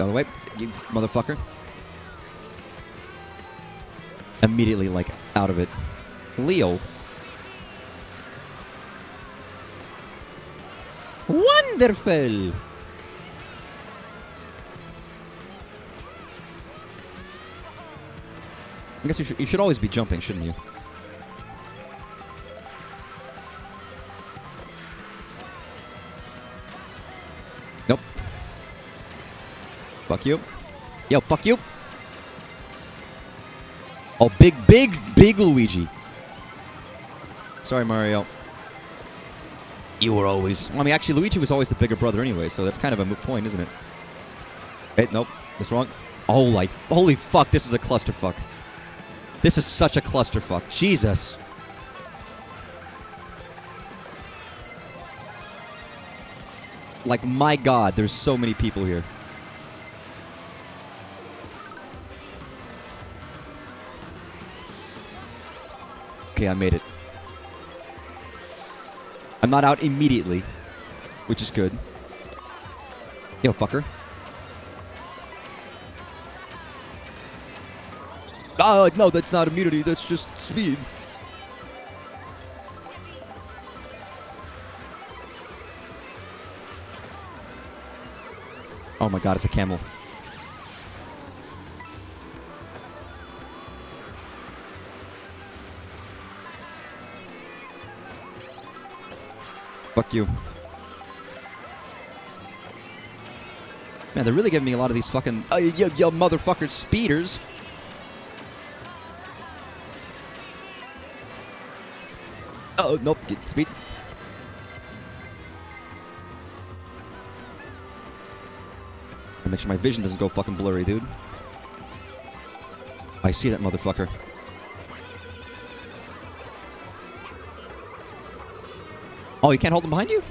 Oh, wait, you motherfucker. Immediately, like, out of it. Leo. Wonderful! I guess you should always be jumping, shouldn't you? Nope. Fuck you. Yo, fuck you. Oh, big Luigi. Sorry, Mario. You were always... Well, I mean, actually, Luigi was always the bigger brother anyway, so that's kind of a moot point, isn't it? Hey, nope. That's wrong. Oh, like... Holy fuck, this is a clusterfuck. This is such a clusterfuck. Jesus. Like, my god, there's so many people here. Okay, I made it. I'm not out immediately, which is good. Yo, fucker. Oh, no, that's not immunity. That's just speed. Oh my god, it's a camel. Fuck you. Man, they're really giving me a lot of these fucking... yo, motherfucker speeders. Oh, nope. Get speed. Make sure my vision doesn't go fucking blurry, dude. I see that motherfucker. Oh, you can't hold him behind you?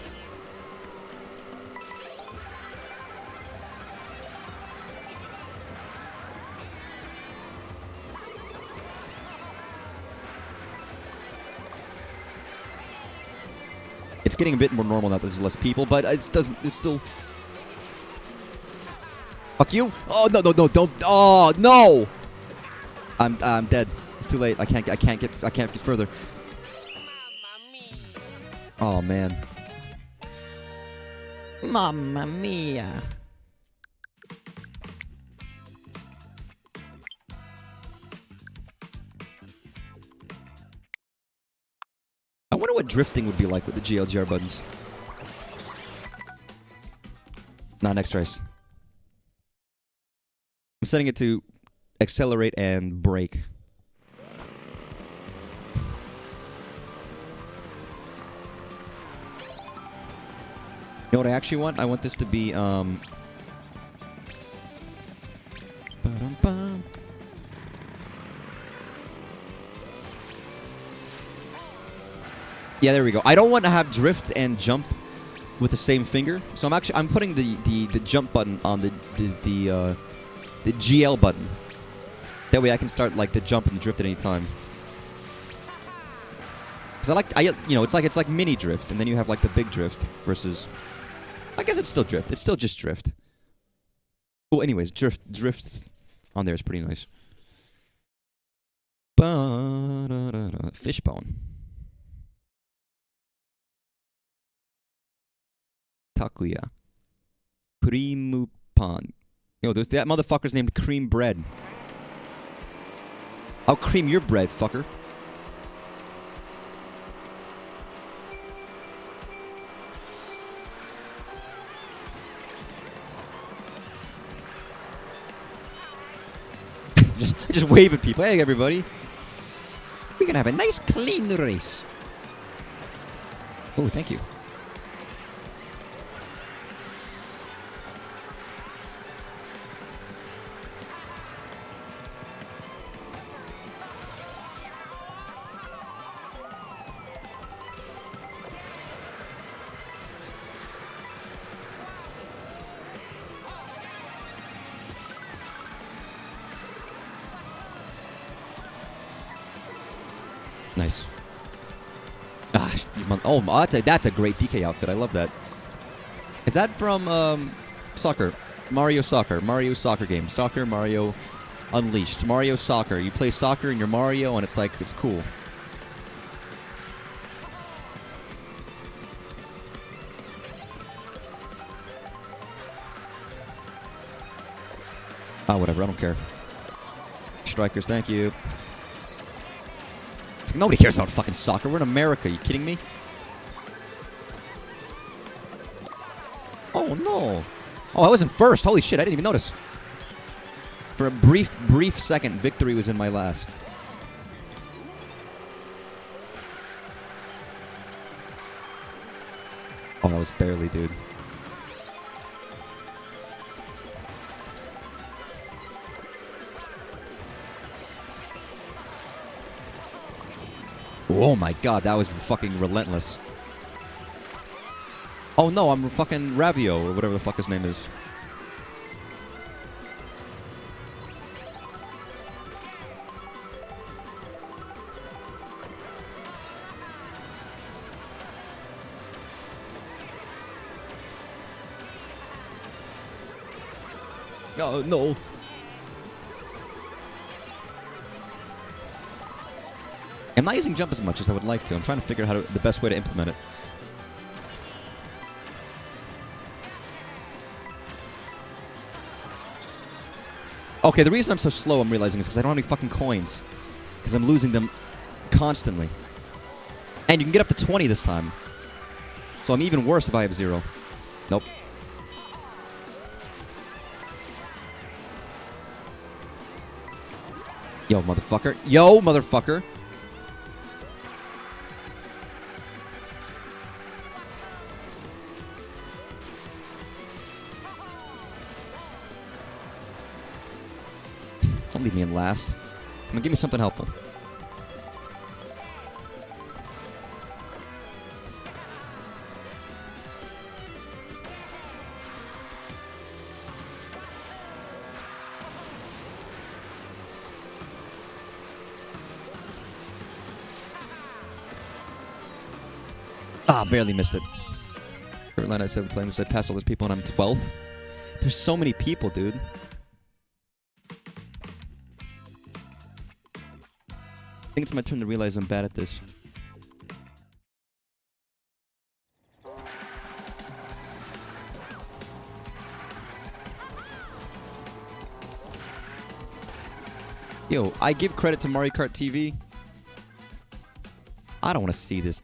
It's getting a bit more normal now that there's less people, but it's still... Fuck you! Oh, no, don't... Oh, no! I'm dead. It's too late. I can't get further. Oh, man. Mamma mia. I wonder what drifting would be like with the GLGR buttons. Not next race. I'm setting it to accelerate and brake. You know what I actually want? I want this to be, ba-dum-bum. Yeah, there we go. I don't want to have drift and jump with the same finger, so I'm putting the jump button on the GL button. That way I can start like the jump and the drift at any time. Cause it's like mini drift, and then you have like the big drift versus. I guess it's still drift. It's still just drift. Well, anyways, drift on there is pretty nice. Fishbone. Takuya. Cream pan. Yo, that motherfucker's named Cream Bread. I'll cream your bread, fucker. just wave at people. Hey, everybody. We're gonna have a nice, clean race. Oh, thank you. Nice. That's a great DK outfit. I love that. Is that from soccer? Mario Soccer. Mario Soccer game. Soccer Mario Unleashed. Mario Soccer. You play soccer and you're Mario, and it's cool. Ah, whatever. I don't care. Strikers, thank you. Nobody cares about fucking soccer. We're in America. You kidding me? Oh, no. Oh, I wasn't first. Holy shit, I didn't even notice. For a brief second, victory was in my last. Oh, that was barely, dude. Oh my god, that was fucking relentless. Oh no, I'm fucking Ravio, or whatever the fuck his name is. Oh no. I'm not using jump as much as I would like to. I'm trying to figure out the best way to implement it. Okay, the reason I'm so slow, I'm realizing, is because I don't have any fucking coins. Because I'm losing them constantly. And you can get up to 20 this time. So I'm even worse if I have 0. Nope. Yo, motherfucker. Yo, motherfucker. Don't leave me in last. Come on, give me something helpful. Ah, barely missed it. Line I said playing this, I passed all those people and I'm 12th. There's so many people, dude. I think it's my turn to realize I'm bad at this. Yo, I give credit to Mario Kart TV. I don't want to see this.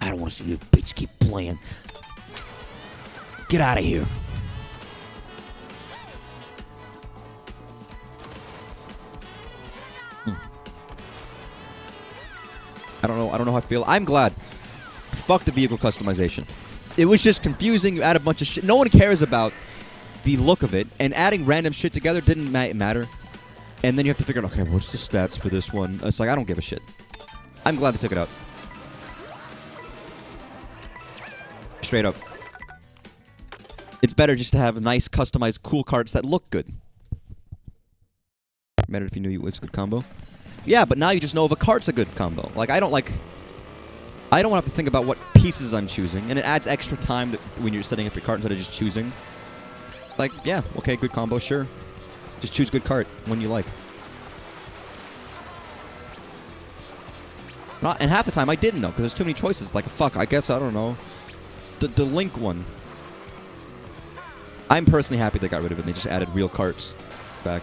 I don't want to see this bitch keep playing. get out of here. I don't know how I feel. I'm glad. Fuck the vehicle customization. It was just confusing. You add a bunch of shit. No one cares about the look of it, and adding random shit together didn't matter. And then you have to figure out, okay, what's the stats for this one? It's like, I don't give a shit. I'm glad they took it out. Straight up. It's better just to have nice, customized, cool carts that look good. Matter if you knew it was a good combo. Yeah, but now you just know if a cart's a good combo. Like, I don't have to think about what pieces I'm choosing, and it adds extra time when you're setting up your cart instead of just choosing. Like, yeah, okay, good combo, sure. Just choose good cart when you like. And half the time I didn't know, because there's too many choices. Like, fuck, I guess, I don't know. The Link one. I'm personally happy they got rid of it and they just added real carts back.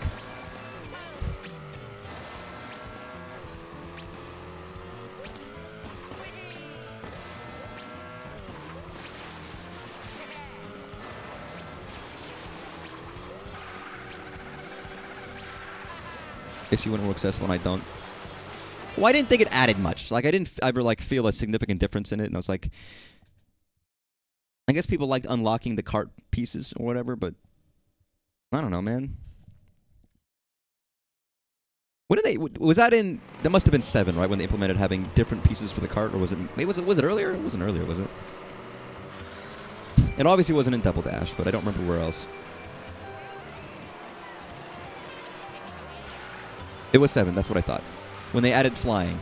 Guess you wouldn't work accessible when I don't. Well, I didn't think it added much. Like, I didn't ever, like, feel a significant difference in it, and I was like... I guess people liked unlocking the cart pieces or whatever, but... I don't know, man. What did they... Was that in... That must have been 7, right? When they implemented having different pieces for the cart, or was it... Maybe was it earlier? It wasn't earlier, was it? It obviously wasn't in Double Dash, but I don't remember where else. It was 7, that's what I thought. When they added flying.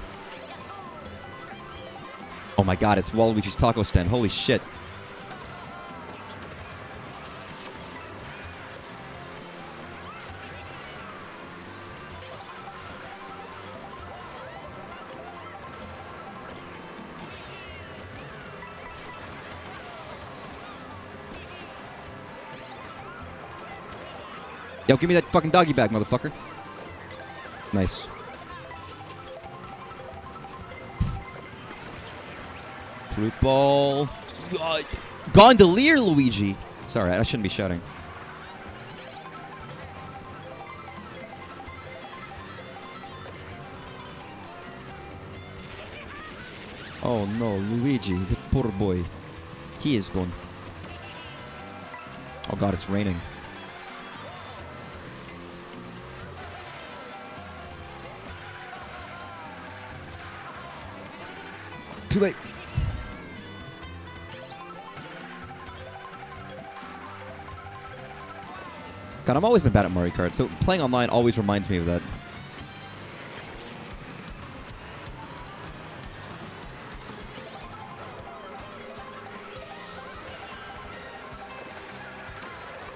Oh my god, it's Waluigi's taco stand. Holy shit. Yo, give me that fucking doggy bag, motherfucker. Nice. Fruit ball. Gondolier Luigi. Sorry, I shouldn't be shouting. Oh no, Luigi, the poor boy. He is gone. Oh god, it's raining. Too late. God, I've always been bad at Mario Kart, so playing online always reminds me of that.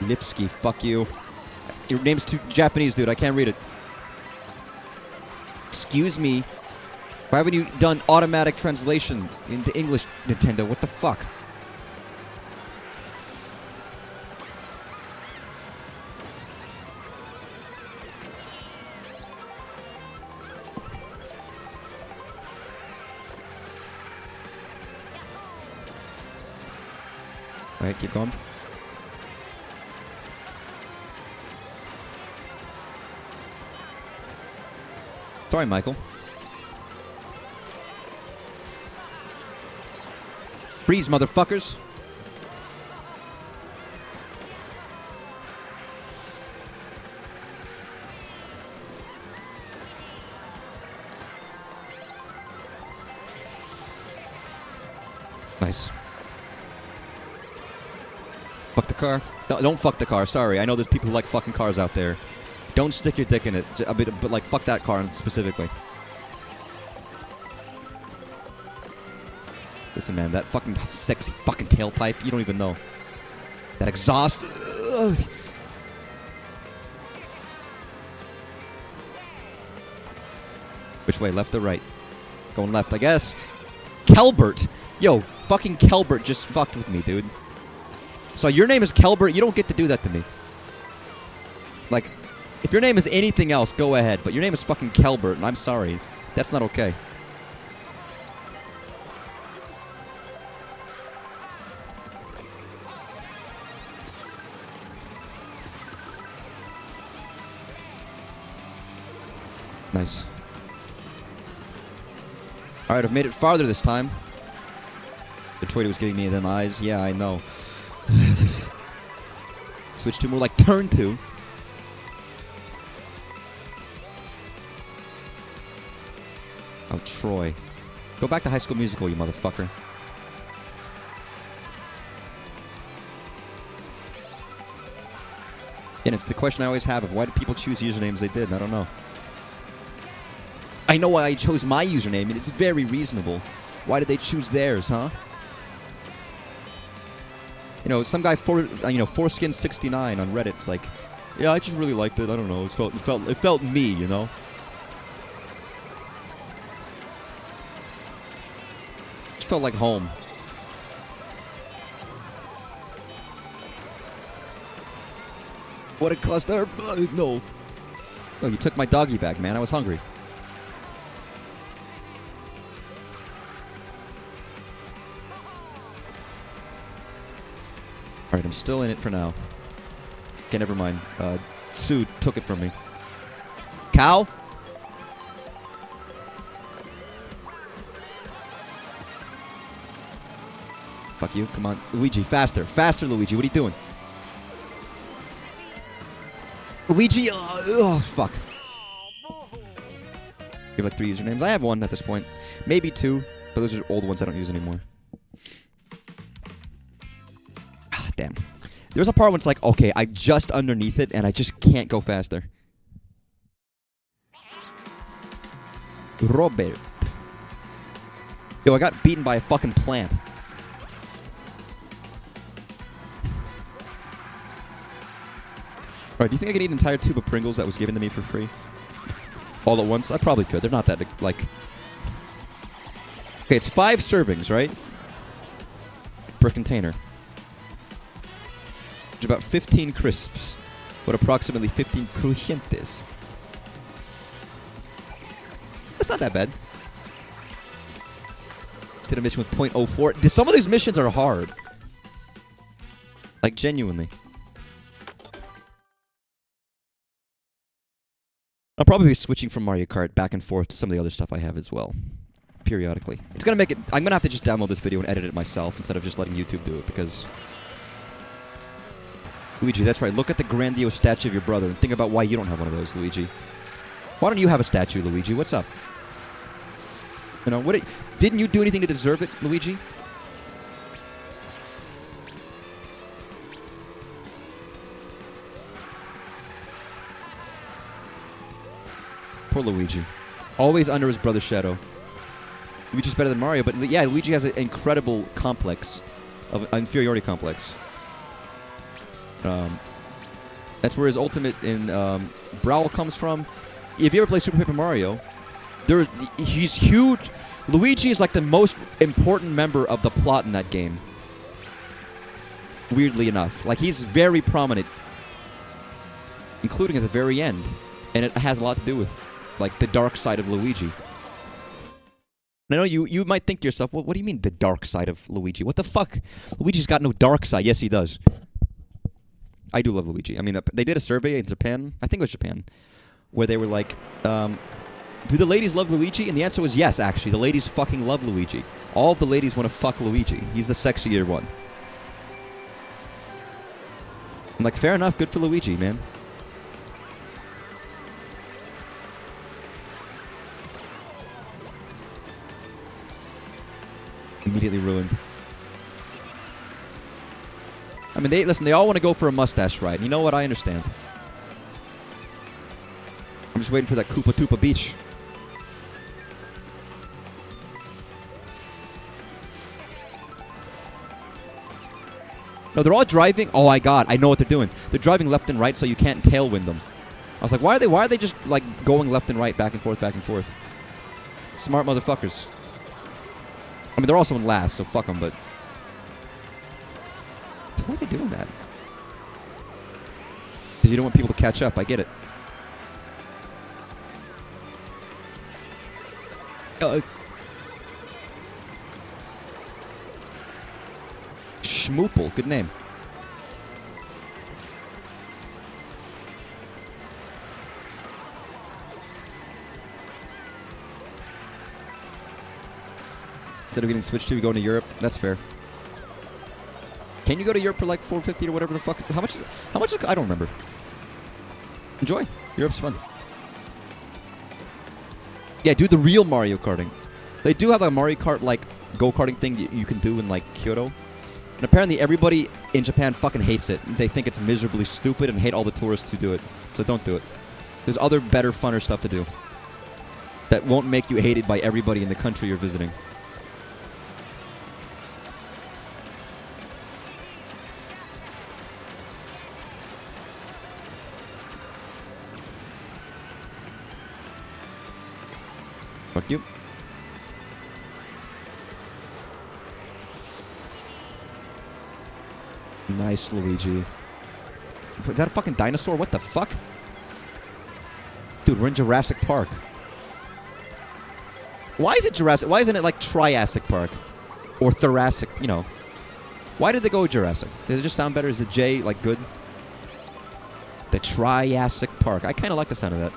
Lipsky, fuck you. Your name's too Japanese, dude. I can't read it. Excuse me. Why haven't you done automatic translation into English, Nintendo? What the fuck? Alright, keep going. Sorry, Michael. Freeze, motherfuckers. Nice. Fuck the car. Don't fuck the car. Sorry. I know there's people who like fucking cars out there. Don't stick your dick in it. But like, fuck that car specifically. Listen, man, that fucking sexy fucking tailpipe, you don't even know. That exhaust. Ugh. Which way, left or right? Going left, I guess. Kelbert. Yo, fucking Kelbert just fucked with me, dude. So your name is Kelbert, you don't get to do that to me. Like, if your name is anything else, go ahead. But your name is fucking Kelbert, and I'm sorry. That's not okay. Nice. Alright, I've made it farther this time. The toilet was giving me them eyes. Yeah, I know. Switch to more like turn 2. Oh, Troy. Go back to High School Musical, you motherfucker. And it's the question I always have of why did people choose usernames they did, and I don't know. I know why I chose my username, and it's very reasonable. Why did they choose theirs, huh? You know, some guy Foreskin69 on Reddit. It's like, yeah, I just really liked it. I don't know. It felt me, you know. It felt like home. What a cluster! No. Oh, you took my doggy bag, man. I was hungry. Alright, I'm still in it for now. Okay, never mind. Sue took it from me. Cow? Fuck you. Come on. Luigi, faster. Faster, Luigi. What are you doing? Luigi! Oh, fuck. You have like 3 usernames? I have 1 at this point. Maybe 2, but those are old ones I don't use anymore. Ah, damn. There's a part when it's like, okay, I'm just underneath it, and I just can't go faster. Robert. Yo, I got beaten by a fucking plant. Alright, do you think I could eat an entire tube of Pringles that was given to me for free? All at once? I probably could. They're not that, like... Okay, it's 5 servings, right? Per container. Which is about 15 crisps. With approximately 15 crujientes. That's not that bad. Just did a mission with .04. Some of these missions are hard. Like, genuinely. I'll probably be switching from Mario Kart back and forth to some of the other stuff I have as well. Periodically. It's gonna make it... I'm gonna have to just download this video and edit it myself instead of just letting YouTube do it, because... Luigi, that's right. Look at the grandiose statue of your brother and think about why you don't have one of those, Luigi. Why don't you have a statue, Luigi? What's up? You know, what... Didn't you do anything to deserve it, Luigi? Poor Luigi. Always under his brother's shadow. Luigi's better than Mario, but yeah, Luigi has an incredible complex. Inferiority complex. That's where his ultimate in Brawl comes from. If you ever play Super Paper Mario, he's huge. Luigi is like the most important member of the plot in that game. Weirdly enough. Like, he's very prominent. Including at the very end. And it has a lot to do with... like, the dark side of Luigi. I know you might think to yourself, well, what do you mean, the dark side of Luigi? What the fuck? Luigi's got no dark side. Yes, he does. I do love Luigi. I mean, they did a survey in Japan, I think it was Japan, where they were like, do the ladies love Luigi? And the answer was yes, actually. The ladies fucking love Luigi. All of the ladies want to fuck Luigi. He's the sexier one. I'm like, fair enough. Good for Luigi, man. Immediately ruined. I mean, they all want to go for a mustache ride. You know what? I understand. I'm just waiting for that Koopa Toopa Beach. No, they're all driving. Oh my god, I know what they're doing. They're driving left and right so you can't tailwind them. I was like, why are they just like going left and right, back and forth, back and forth? Smart motherfuckers. I mean, they're also in last, so fuck them, but... So why are they doing that? Because you don't want people to catch up, I get it. Schmoople, good name. Instead of getting Switch 2, we go to Europe. That's fair. Can you go to Europe for like $450 or whatever the fuck? How much is it? How much is it? I don't remember. Enjoy. Europe's fun. Yeah, do the real Mario Karting. They do have a Mario Kart like go-karting thing you can do in like Kyoto. And apparently everybody in Japan fucking hates it. They think it's miserably stupid and hate all the tourists who do it. So don't do it. There's other better, funner stuff to do that won't make you hated by everybody in the country you're visiting. Fuck you. Nice, Luigi. Is that a fucking dinosaur? What the fuck? Dude, we're in Jurassic Park. Why is it Jurassic? Why isn't it like Triassic Park? Or Thoracic, you know. Why did they go Jurassic? Does it just sound better? Is the J like good? The Triassic Park. I kind of like the sound of that.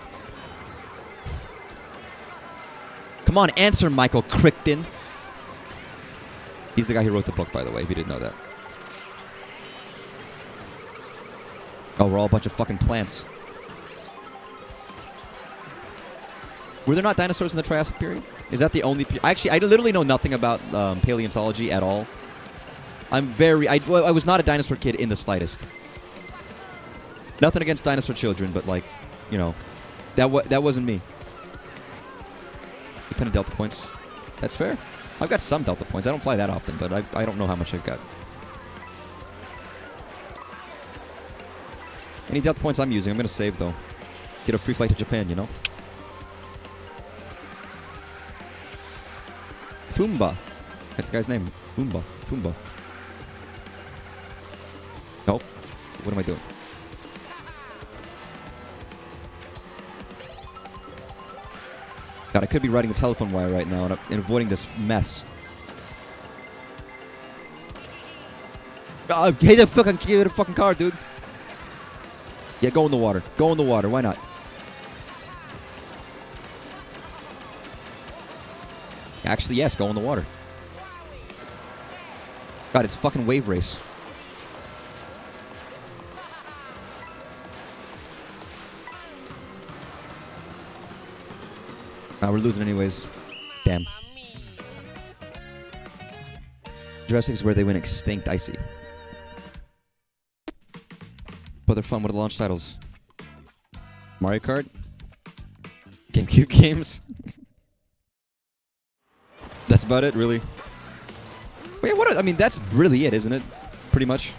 Come on, answer Michael Crichton. He's the guy who wrote the book, by the way, if you didn't know that. Oh, we're all a bunch of fucking plants. Were there not dinosaurs in the Triassic period? Is that the only... Actually, I literally know nothing about paleontology at all. I was not a dinosaur kid in the slightest. Nothing against dinosaur children, but like, you know, that wasn't me. 10 Delta points. That's fair. I've got some Delta points. I don't fly that often, but I don't know how much I've got. Any Delta points I'm using, I'm going to save, though. Get a free flight to Japan, you know? Fumba. That's the guy's name. Fumba. Fumba. Nope. What am I doing? God, I could be riding a telephone wire right now and avoiding this mess. Hey, the fucking car, dude. Yeah, go in the water. Go in the water. Why not? Actually, yes, go in the water. God, it's a fucking wave race. We're losing anyways. Damn. Jurassic's where they went extinct, I see. But they're fun. What are the launch titles? Mario Kart? GameCube games? That's about it, really? Wait, what? I mean, that's really it, isn't it? Pretty much.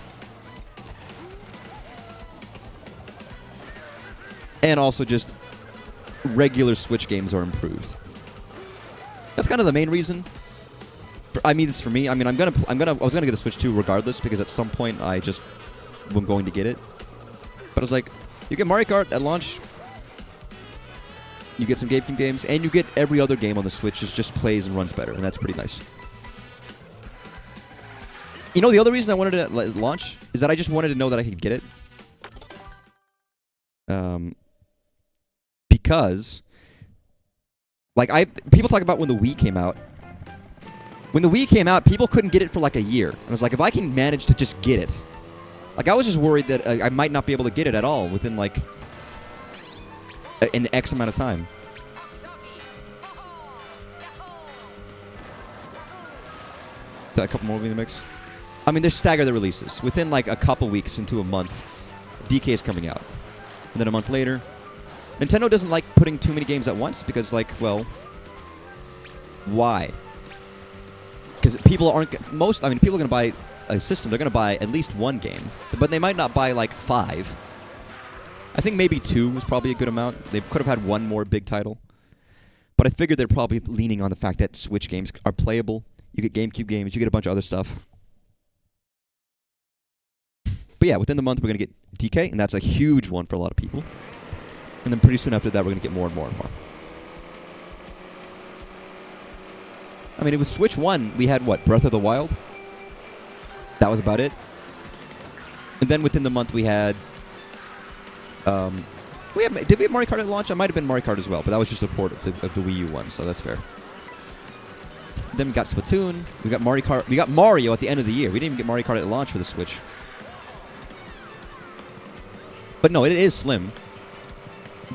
And also just regular Switch games are improved. That's kind of the main reason. I mean, it's for me. I mean, I was gonna get the Switch 2 regardless because at some point I just am going to get it. But I was like, you get Mario Kart at launch, you get some GameCube games, and you get every other game on the Switch just plays and runs better, and that's pretty nice. You know, the other reason I wanted to launch is that I just wanted to know that I could get it. Because, like, people talk about when the Wii came out. When the Wii came out, people couldn't get it for like a year. And I was like, if I can manage to just get it. Like, I was just worried that I might not be able to get it at all within, like, an X amount of time. Got a couple more in the mix. I mean, they're staggered the releases. Within, like, a couple weeks into a month, DK is coming out. And then a month later... Nintendo doesn't like putting too many games at once because, like, well... Why? Because people aren't... people are going to buy a system. They're going to buy at least one game. But they might not buy, like, 5. I think maybe 2 was probably a good amount. They could have had one more big title. But I figured they're probably leaning on the fact that Switch games are playable. You get GameCube games. You get a bunch of other stuff. But yeah, within the month, we're going to get DK, and that's a huge one for a lot of people. And then pretty soon after that, we're going to get more and more and more. I mean, it was Switch 1. We had, what, Breath of the Wild? That was about it. And then within the month, we had... did we have Mario Kart at launch? I might have been Mario Kart as well, but that was just a port of the Wii U one, so that's fair. then we got Splatoon. We got Mario Kart. We got Mario at the end of the year. We didn't even get Mario Kart at launch for the Switch. But no, it is slim.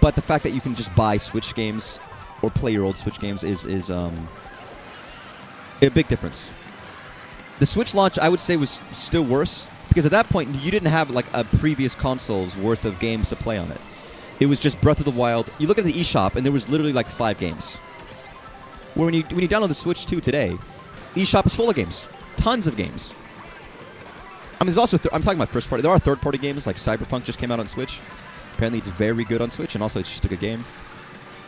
But the fact that you can just buy Switch games or play your old Switch games is a big difference. The Switch launch, I would say, was still worse because at that point you didn't have like a previous console's worth of games to play on it. It was just Breath of the Wild. You look at the eShop and there was literally like 5 games. Where when you download the Switch 2 today, eShop is full of games, tons of games. I mean, there's also I'm talking about first party. There are third party games like Cyberpunk just came out on Switch. Apparently, it's very good on Switch, and also it's just a good game.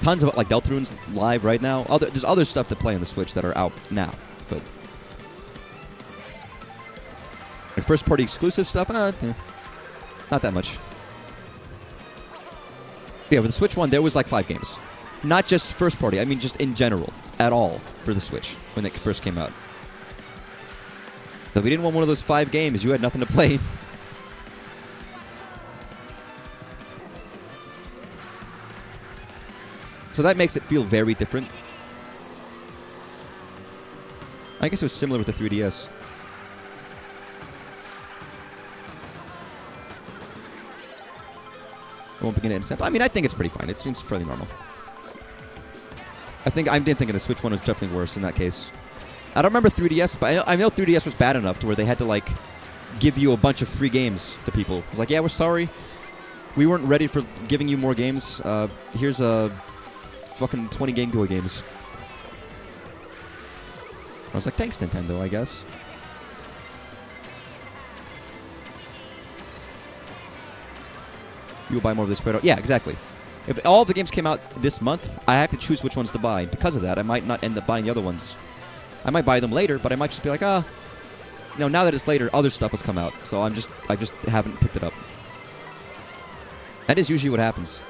Tons of like Deltarune's live right now. There's other stuff to play on the Switch that are out now, but like first party exclusive stuff, not that much. Yeah, with the Switch one, there was like 5 games. Not just first party, I mean just in general, at all, for the Switch, when it first came out. So if you didn't want one of those 5 games, you had nothing to play. So that makes it feel very different. I guess it was similar with the 3DS. I won't begin to example. I mean, I think it's pretty fine. It seems fairly normal. I did think the Switch one was definitely worse in that case. I don't remember 3DS, but I know 3DS was bad enough to where they had to like give you a bunch of free games to people. It was like, yeah, we're sorry. We weren't ready for giving you more games. Here's a fucking 20 Game Boy games. I was like, thanks, Nintendo, I guess. You'll buy more of this spread out. Yeah, exactly. If all the games came out this month, I have to choose which ones to buy. Because of that, I might not end up buying the other ones. I might buy them later, but I might just be like, now that it's later, other stuff has come out. So I just haven't picked it up. That is usually what happens.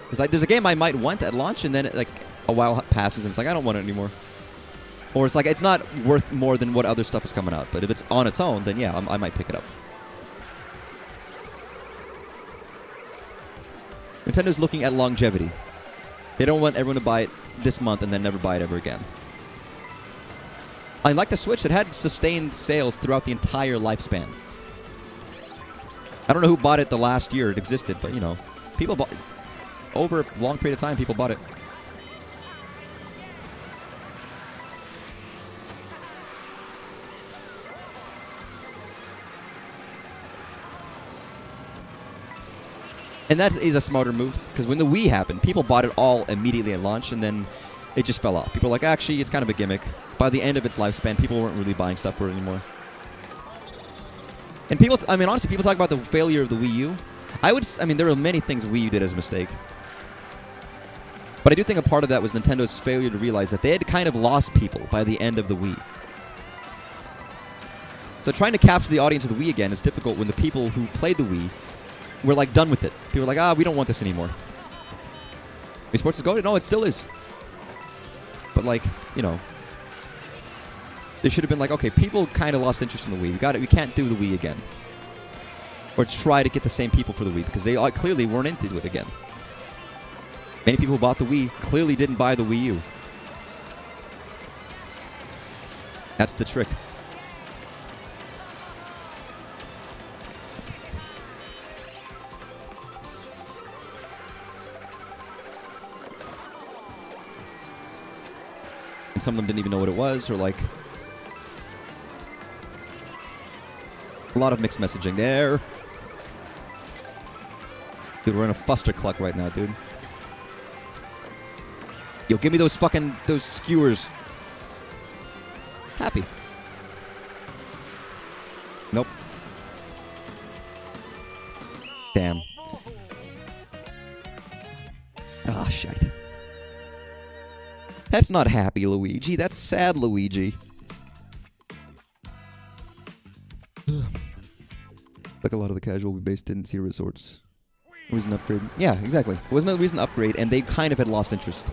It's like there's a game I might want at launch, and then like a while passes, and it's like I don't want it anymore. Or it's like it's not worth more than what other stuff is coming out. But if it's on its own, then yeah, I might pick it up. Nintendo's looking at longevity. They don't want everyone to buy it this month and then never buy it ever again. Unlike the Switch, it had sustained sales throughout the entire lifespan. I don't know who bought it the last year it existed, but you know, people bought it. Over a long period of time, people bought it. And that is a smarter move, because when the Wii happened, people bought it all immediately at launch, and then it just fell off. People were like, actually, it's kind of a gimmick. By the end of its lifespan, people weren't really buying stuff for it anymore. And people, I mean, honestly, people talk about the failure of the Wii U. There were many things Wii U did as a mistake. But I do think a part of that was Nintendo's failure to realize that they had kind of lost people by the end of the Wii. So trying to capture the audience of the Wii again is difficult when the people who played the Wii were like done with it. People were like, we don't want this anymore. Wii Sports is going? No, it still is. But like, you know, they should have been like, okay, people kind of lost interest in the Wii. We got it. We can't do the Wii again. Or try to get the same people for the Wii, because they clearly weren't into it again. Many people who bought the Wii clearly didn't buy the Wii U. That's the trick. And some of them didn't even know what it was, or like a lot of mixed messaging there. Dude, we're in a fustercluck right now, dude. Yo, give me those skewers. Happy. Nope. Damn. Ah, shit. That's not happy, Luigi. That's sad, Luigi. Like a lot of the casual base didn't see resorts. Reason upgrade. Yeah, exactly. It wasn't a reason to upgrade, and they kind of had lost interest.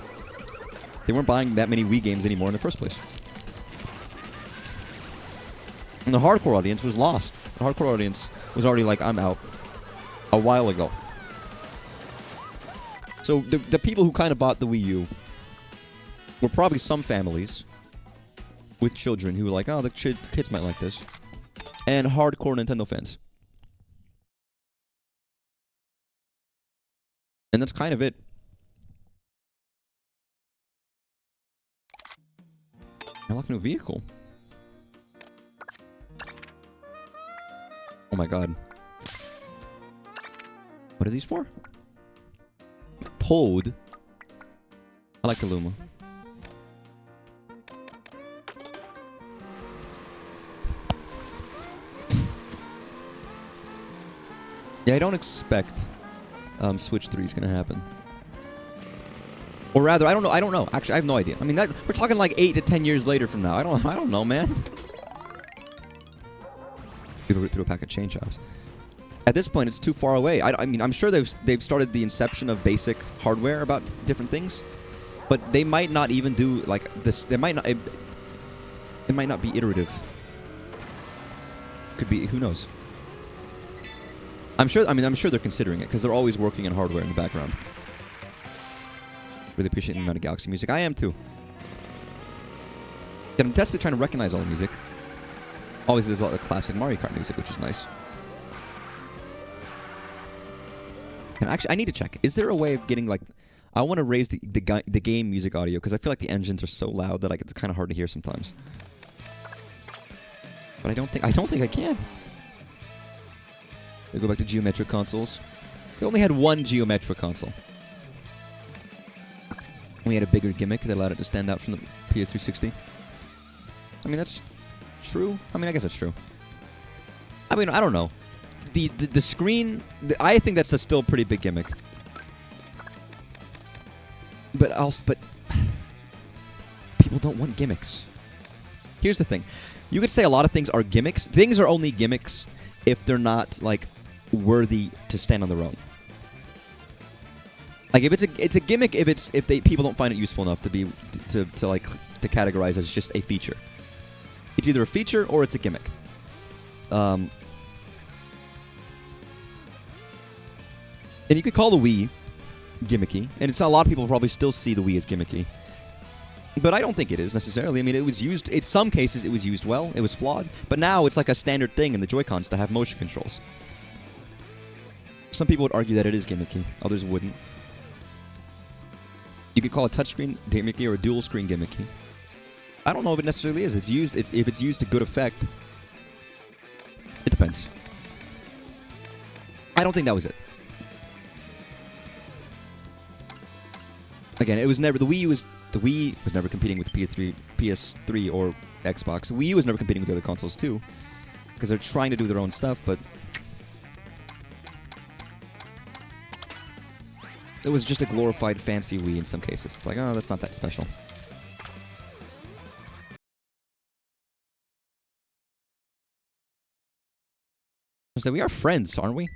They weren't buying that many Wii games anymore in the first place. And the hardcore audience was lost. The hardcore audience was already like, I'm out. A while ago. So the people who kind of bought the Wii U were probably some families with children who are like, oh, the kids might like this, and hardcore Nintendo fans. And that's kind of it. Unlock new vehicle. Oh my god. What are these for? Toad. I like the Luma. Yeah, I don't expect Switch 3 is gonna happen. Or rather, I don't know. Actually, I have no idea. I mean, we're talking like 8 to 10 years later from now. I don't know, man. People threw a pack of chain chops. At this point, it's too far away. I mean, I'm sure they've started the inception of basic hardware about different things, but they might not even do like this. They might not. It might not be iterative. Could be. Who knows? I'm sure. I mean, I'm sure they're considering it because they're always working on hardware in the background. Really appreciate the amount of Galaxy music. I am too. I'm desperately trying to recognize all the music. Always there's a lot of classic Mario Kart music, which is nice. And actually, I need to check. Is there a way of getting like... I want to raise the game music audio, because I feel like the engines are so loud that it's kind of hard to hear sometimes. But I don't think I can. They go back to geometric consoles. They only had one geometric console. We had a bigger gimmick that allowed it to stand out from the PS360. I mean, that's true. I mean, I guess that's true. I mean, I don't know. The screen... I think that's still a pretty big gimmick. But people don't want gimmicks. Here's the thing. You could say a lot of things are gimmicks. Things are only gimmicks if they're not, like, worthy to stand on their own. Like, if it's a gimmick if people don't find it useful enough to categorize as just a feature. It's either a feature or it's a gimmick. And you could call the Wii gimmicky, and it's a lot of people probably still see the Wii as gimmicky. But I don't think it is necessarily. I mean, it was used in some cases. It was used well. It was flawed, but now it's like a standard thing in the Joy-Cons to have motion controls. Some people would argue that it is gimmicky. Others wouldn't. You could call a touchscreen gimmicky or a dual screen gimmicky. I don't know if it necessarily is. If it's used to good effect. It depends. I don't think that was it. Again, it was never the Wii was never competing with PS3 or Xbox. The Wii U was never competing with the other consoles too, because they're trying to do their own stuff, but it was just a glorified fancy Wii in some cases. It's like, oh, that's not that special. So we are friends, aren't we?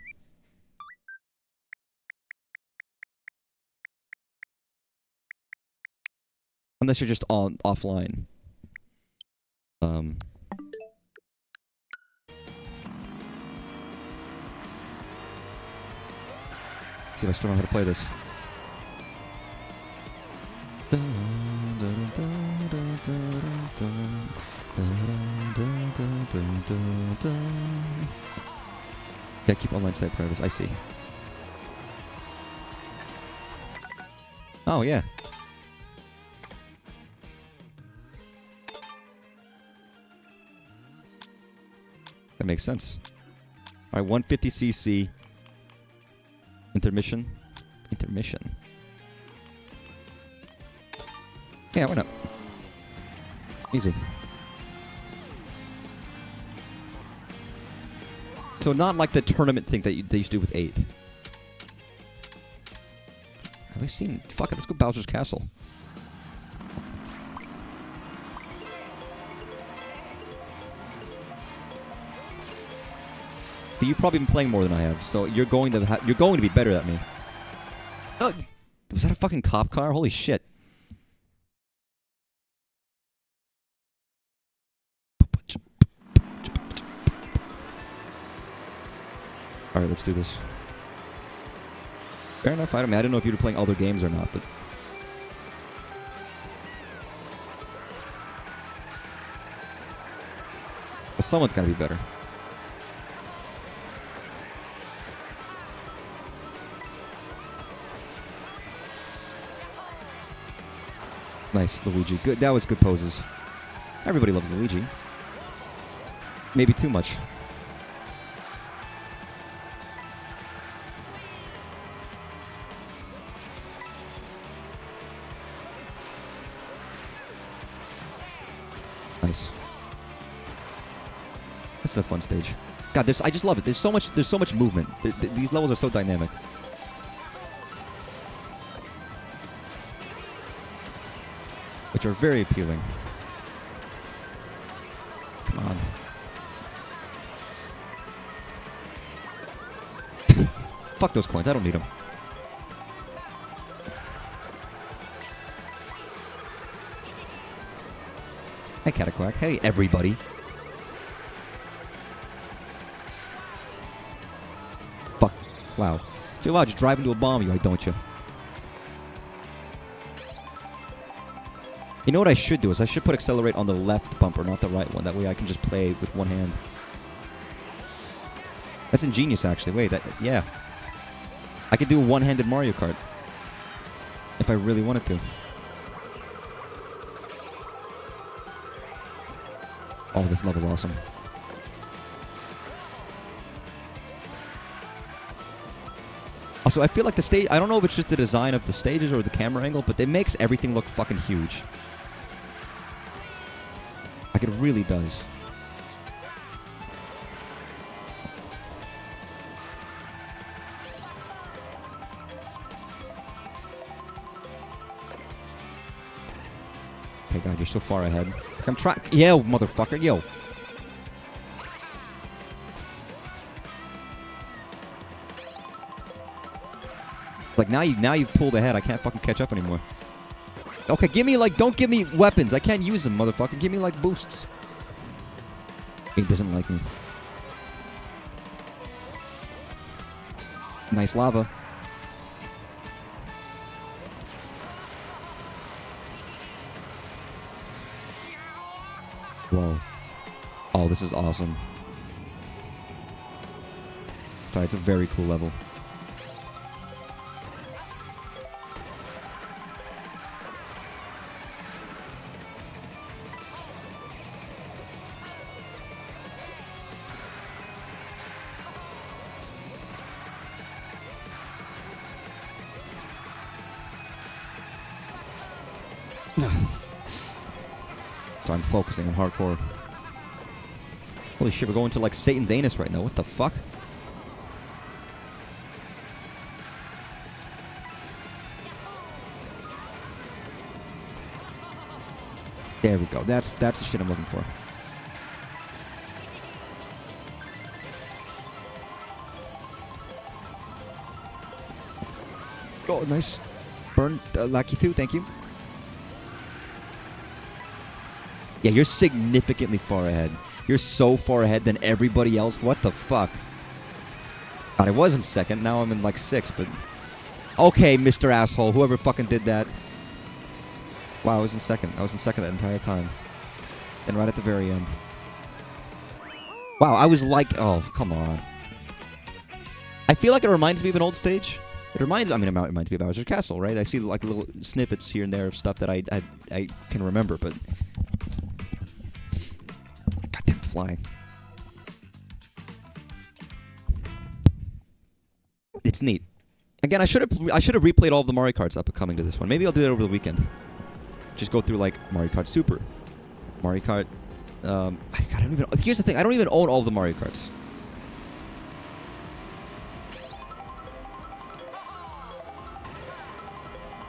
Unless you're just offline. Let's see if I still know how to play this. Yeah, keep online site private. I see. Oh, yeah. That makes sense. All right, 150cc. Intermission. Yeah, why not? Easy. So not like the tournament thing that they used to do with 8. Have I seen... Fuck it, let's go Bowser's Castle. So you've probably been playing more than I have, so you're going to be better than me. Was that a fucking cop car? Holy shit. Alright, let's do this. Fair enough. I don't know if you were playing other games or not, but... someone's gotta be better. Nice, Luigi. Good. That was good poses. Everybody loves Luigi. Maybe too much. Nice. This is a fun stage. God, I just love it. There's so much movement. These levels are so dynamic. Which are very appealing. Come on. Fuck those coins. I don't need them. Hey, Cataquack. Hey, everybody. Fuck. Wow. Feel out, just drive into a bomb, you, don't you? You know what I should do is I should put accelerate on the left bumper, not the right one. That way I can just play with one hand. That's ingenious, actually. Wait, yeah. I could do a one-handed Mario Kart. If I really wanted to. Oh, this level's awesome. Also, I feel like the stage... I don't know if it's just the design of the stages or the camera angle, but it makes everything look fucking huge. Like, it really does. Okay, God, you're so far ahead. I'm trying... Yo, motherfucker, yo. Like, now you've pulled ahead. I can't fucking catch up anymore. Okay, give me, like... Don't give me weapons. I can't use them, motherfucker. Give me, like, boosts. He doesn't like me. Nice lava. Whoa. Oh, this is awesome. Sorry, it's a very cool level. So I'm focusing on hardcore. Holy shit, we're going to like Satan's anus right now. What the fuck? There we go. That's the shit I'm looking for. Oh, nice. Burn Lucky 2, thank you. Yeah, you're significantly far ahead. You're so far ahead than everybody else. What the fuck? God, I was in second. Now I'm in like 6th, but... Okay, Mr. Asshole. Whoever fucking did that. Wow, I was in second. I was in second that entire time. And right at the very end. Wow, I was like... Oh, come on. I feel like it reminds me of an old stage. It reminds... I mean, it reminds me of Bowser's Castle, right? I see like little snippets here and there of stuff that I can remember, but... Goddamn flying. It's neat. Again, I should have replayed all of the Mario Karts up coming to this one. Maybe I'll do that over the weekend. Just go through like Mario Kart Super, Mario Kart. I don't even. Here's the thing: I don't even own all of the Mario Karts.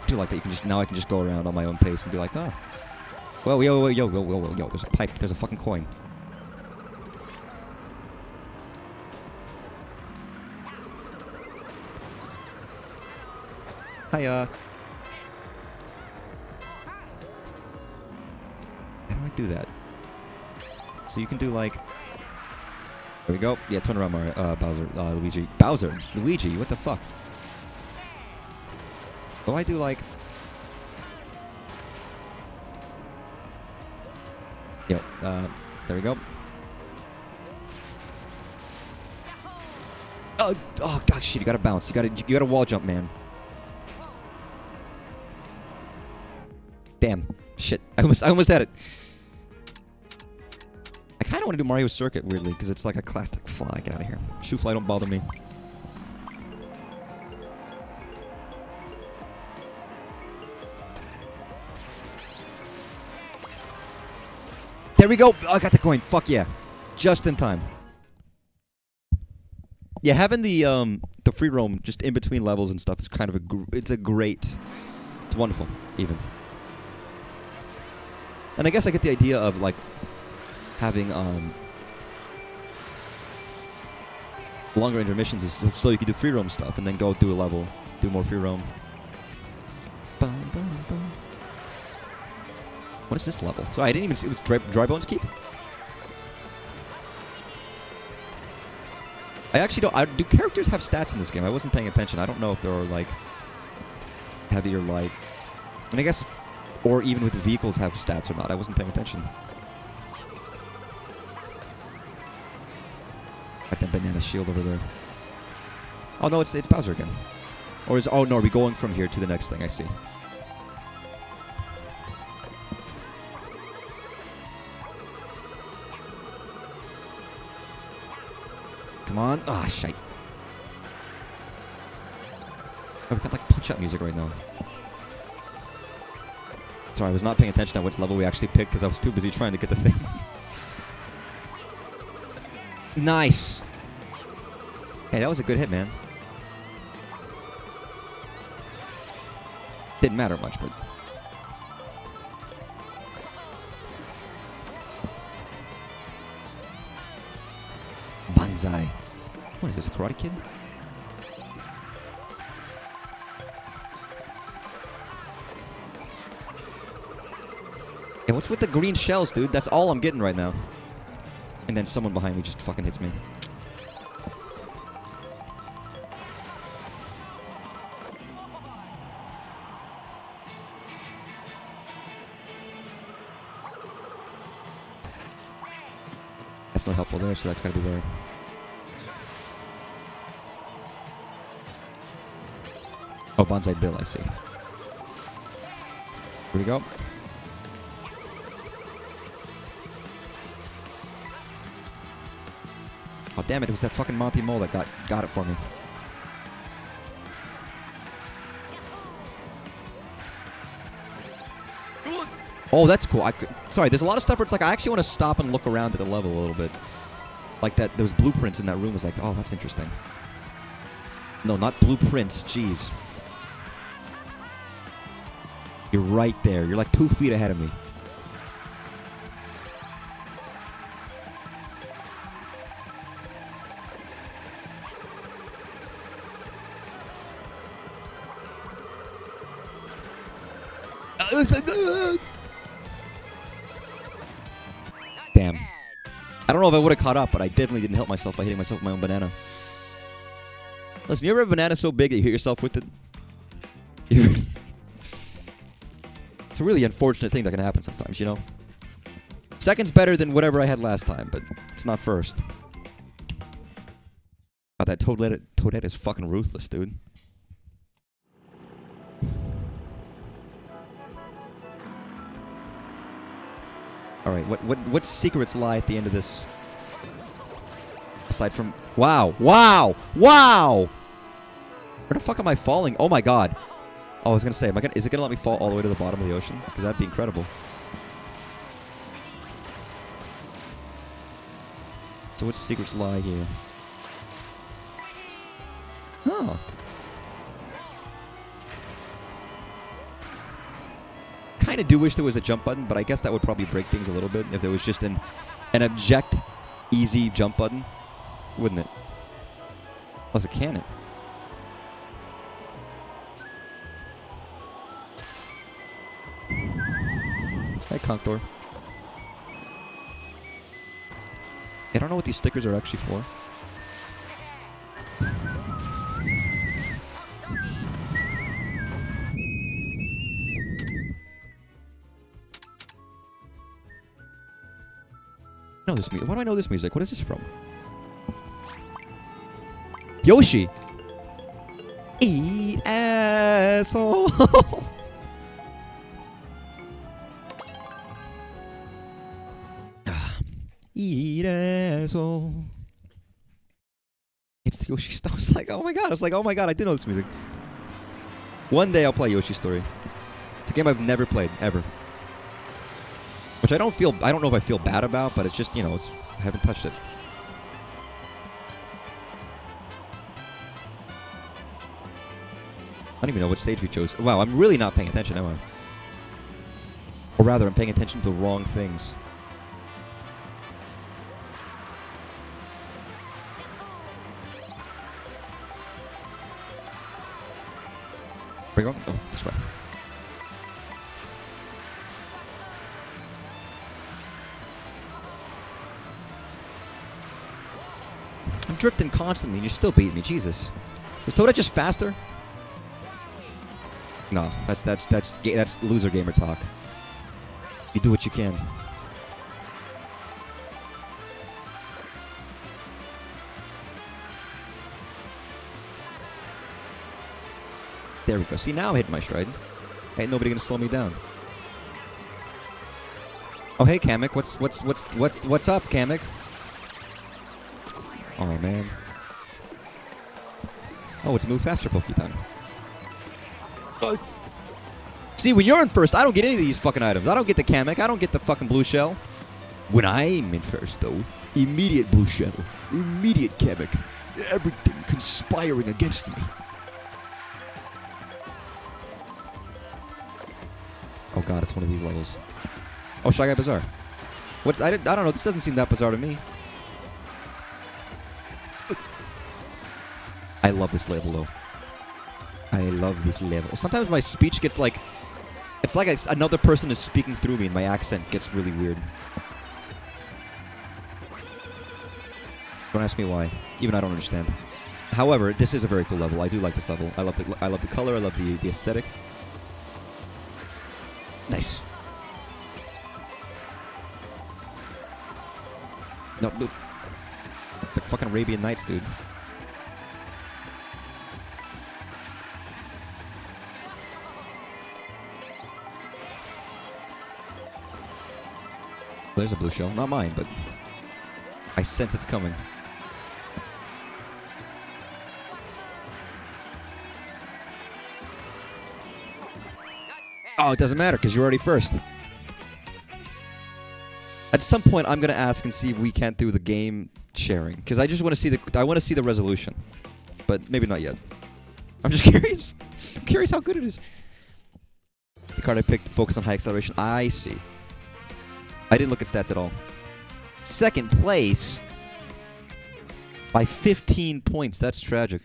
I do like that. You can just now I can just go around on my own pace and be like, oh, well, yo, there's a pipe. There's a fucking coin. Hiya. How do I do that? So you can do like... There we go. Yeah, turn around, Mario. Bowser. Luigi. Bowser? Luigi? What the fuck? What do I do like... Yo, there we go. Oh god, shit! You gotta bounce. You gotta wall jump, man. Damn, shit! I almost had it. I kind of want to do Mario Circuit weirdly because it's like a classic fly. Get out of here. Shoe fly, don't bother me. There we go. Oh, I got the coin. Fuck yeah. Just in time. Yeah, having the free roam just in between levels and stuff is kind of it's wonderful, even. And I guess I get the idea of, like, having longer intermissions is so you can do free roam stuff and then go do a level, do more free roam. Bum, bum, bum. What is this level? Sorry, I didn't even see. It was Dry Bones Keep? I actually don't. Do characters have stats in this game? I wasn't paying attention. I don't know if there are, like, heavy or light. I mean, I guess, or even with the vehicles have stats or not. I wasn't paying attention. Got that banana shield over there. Oh no, it's Bowser again. Or is oh no, are we going from here to the next thing? I see. Come on. Ah, shite. Oh, we got like punch-out music right now. Sorry, I was not paying attention to which level we actually picked because I was too busy trying to get the thing. Nice. Hey, that was a good hit, man. Didn't matter much, but... Banzai. What is this, Karate Kid? Yeah, what's with the green shells, dude? That's all I'm getting right now. And then someone behind me just fucking hits me. That's not helpful there, so that's gotta be there. Oh, Banzai Bill, I see. Here we go. Oh, damn it, it was that fucking Monty Mole that got it for me. Oh, that's cool. Sorry, there's a lot of stuff where it's like I actually want to stop and look around at the level a little bit. Like that, those blueprints in that room was like, oh, that's interesting. No, not blueprints, jeez. You're right there. You're like 2 feet ahead of me. Damn. I don't know if I would have caught up, but I definitely didn't help myself by hitting myself with my own banana. Listen, you ever have a banana so big that you hit yourself with it? It's a really unfortunate thing that can happen sometimes, you know? Second's better than whatever I had last time, but it's not first. God, that Toadette is fucking ruthless, dude. Alright, what secrets lie at the end of this? Aside from... Wow! Wow! Wow! Where the fuck am I falling? Oh my god. Oh, I was gonna say, is it gonna let me fall all the way to the bottom of the ocean? Because that'd be incredible. So what secrets lie here? Oh. Kind of do wish there was a jump button, but I guess that would probably break things a little bit if there was just an object easy jump button, wouldn't it? Oh, it's a cannon. Hi, Conctor. I don't know what these stickers are actually for. Know this music. Why do I know this music? What is this from? Yoshi! Eat asshole! Eat asshole. It's Yoshi stuff. I was like, oh my god. I was like, oh my god, I did know this music. One day I'll play Yoshi Story. It's a game I've never played, ever. Which I don't know if I feel bad about, but it's just, you know, I haven't touched it. I don't even know what stage we chose. Wow, I'm really not paying attention, am I? Or rather, I'm paying attention to the wrong things. Where are we going? Oh, this way. I'm drifting constantly and you're still beating me, Jesus. Is Toad just faster? No, that's loser gamer talk. You do what you can. There we go. See, now I hit my stride. Ain't nobody gonna slow me down. Oh, hey, Kamek. What's up, Kamek? Oh man. Oh, it's move faster Poke time. See, when you're in first, I don't get any of these fucking items. I don't get the Kamek. I don't get the fucking blue shell. When I'm in first, though, immediate blue shell, immediate Kamek, everything conspiring against me. Oh god, it's one of these levels. Oh, Shy Guy Bazaar. I don't know. This doesn't seem that bizarre to me. I love this level, though. I love this level. Sometimes my speech gets like... It's like another person is speaking through me and my accent gets really weird. Don't ask me why. Even I don't understand. However, this is a very cool level. I do like this level. I love the color. I love the aesthetic. Nice. No, it's like fucking Arabian Nights, dude. There's a blue shell. Not mine, but I sense it's coming. Oh, it doesn't matter because you're already first. At some point, I'm gonna ask and see if we can't do the game sharing because I just want to see the resolution, but maybe not yet. I'm just curious. I'm curious how good it is. The card I picked focused on high acceleration. I see. I didn't look at stats at all. Second place by 15 points. That's tragic.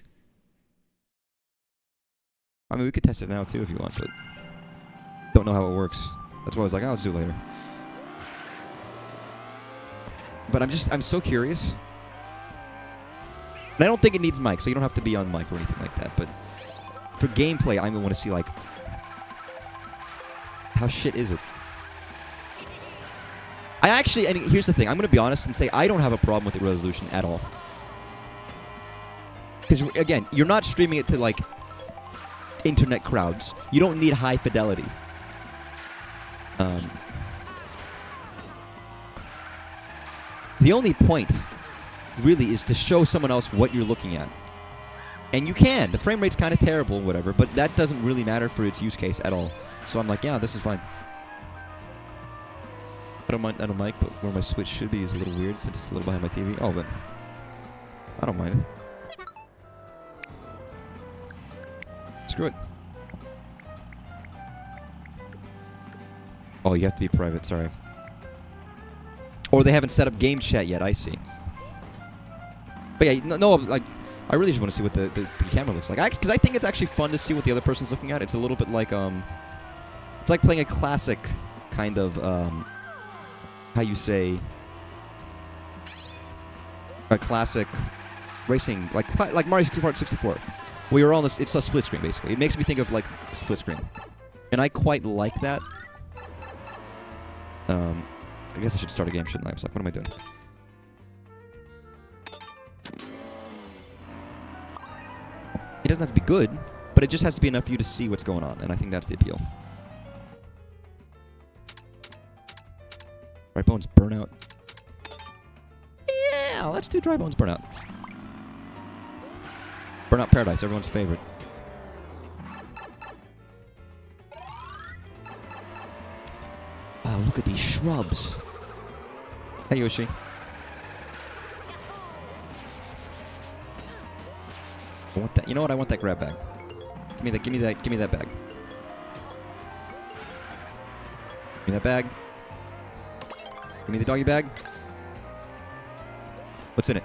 I mean, we could test it now too if you want, but don't know how it works. That's why I was like, I'll just do it later. But I'm so curious. And I don't think it needs mic, so you don't have to be on mic or anything like that. But for gameplay, I want to see like how shit is it. I mean, here's the thing. I'm going to be honest and say I don't have a problem with the resolution at all. Because, again, you're not streaming it to, like, internet crowds. You don't need high fidelity. The only point, really, is to show someone else what you're looking at. And you can. The frame rate's kind of terrible, whatever, but that doesn't really matter for its use case at all. So I'm like, yeah, this is fine. I don't mind, but where my Switch should be is a little weird since it's a little behind my TV. Oh, but I don't mind it. Screw it. Oh, you have to be private, sorry. Or they haven't set up game chat yet, I see. But yeah, no, like, I really just want to see what the camera looks like. Because I think it's actually fun to see what the other person's looking at. It's a little bit like, it's like playing a classic kind of, how you say, a classic racing, like Mario Kart 64, where you're on this. It's a split screen basically. It makes me think of like a split screen, and I quite like that. I guess I should start a game, shouldn't I? I was like, what am I doing? doesn't have to be good, but it just has to be enough for you to see what's going on, and I think that's the appeal. Dry Bones Burnout. Yeah, let's do Dry Bones Burnout. Burnout Paradise, everyone's favorite. Wow, look at these shrubs. Hey, Yoshi. I want that. You know what? I want that grab bag. Give me that. Give me that. Give me that bag. Give me that bag. Give me the doggy bag. What's in it?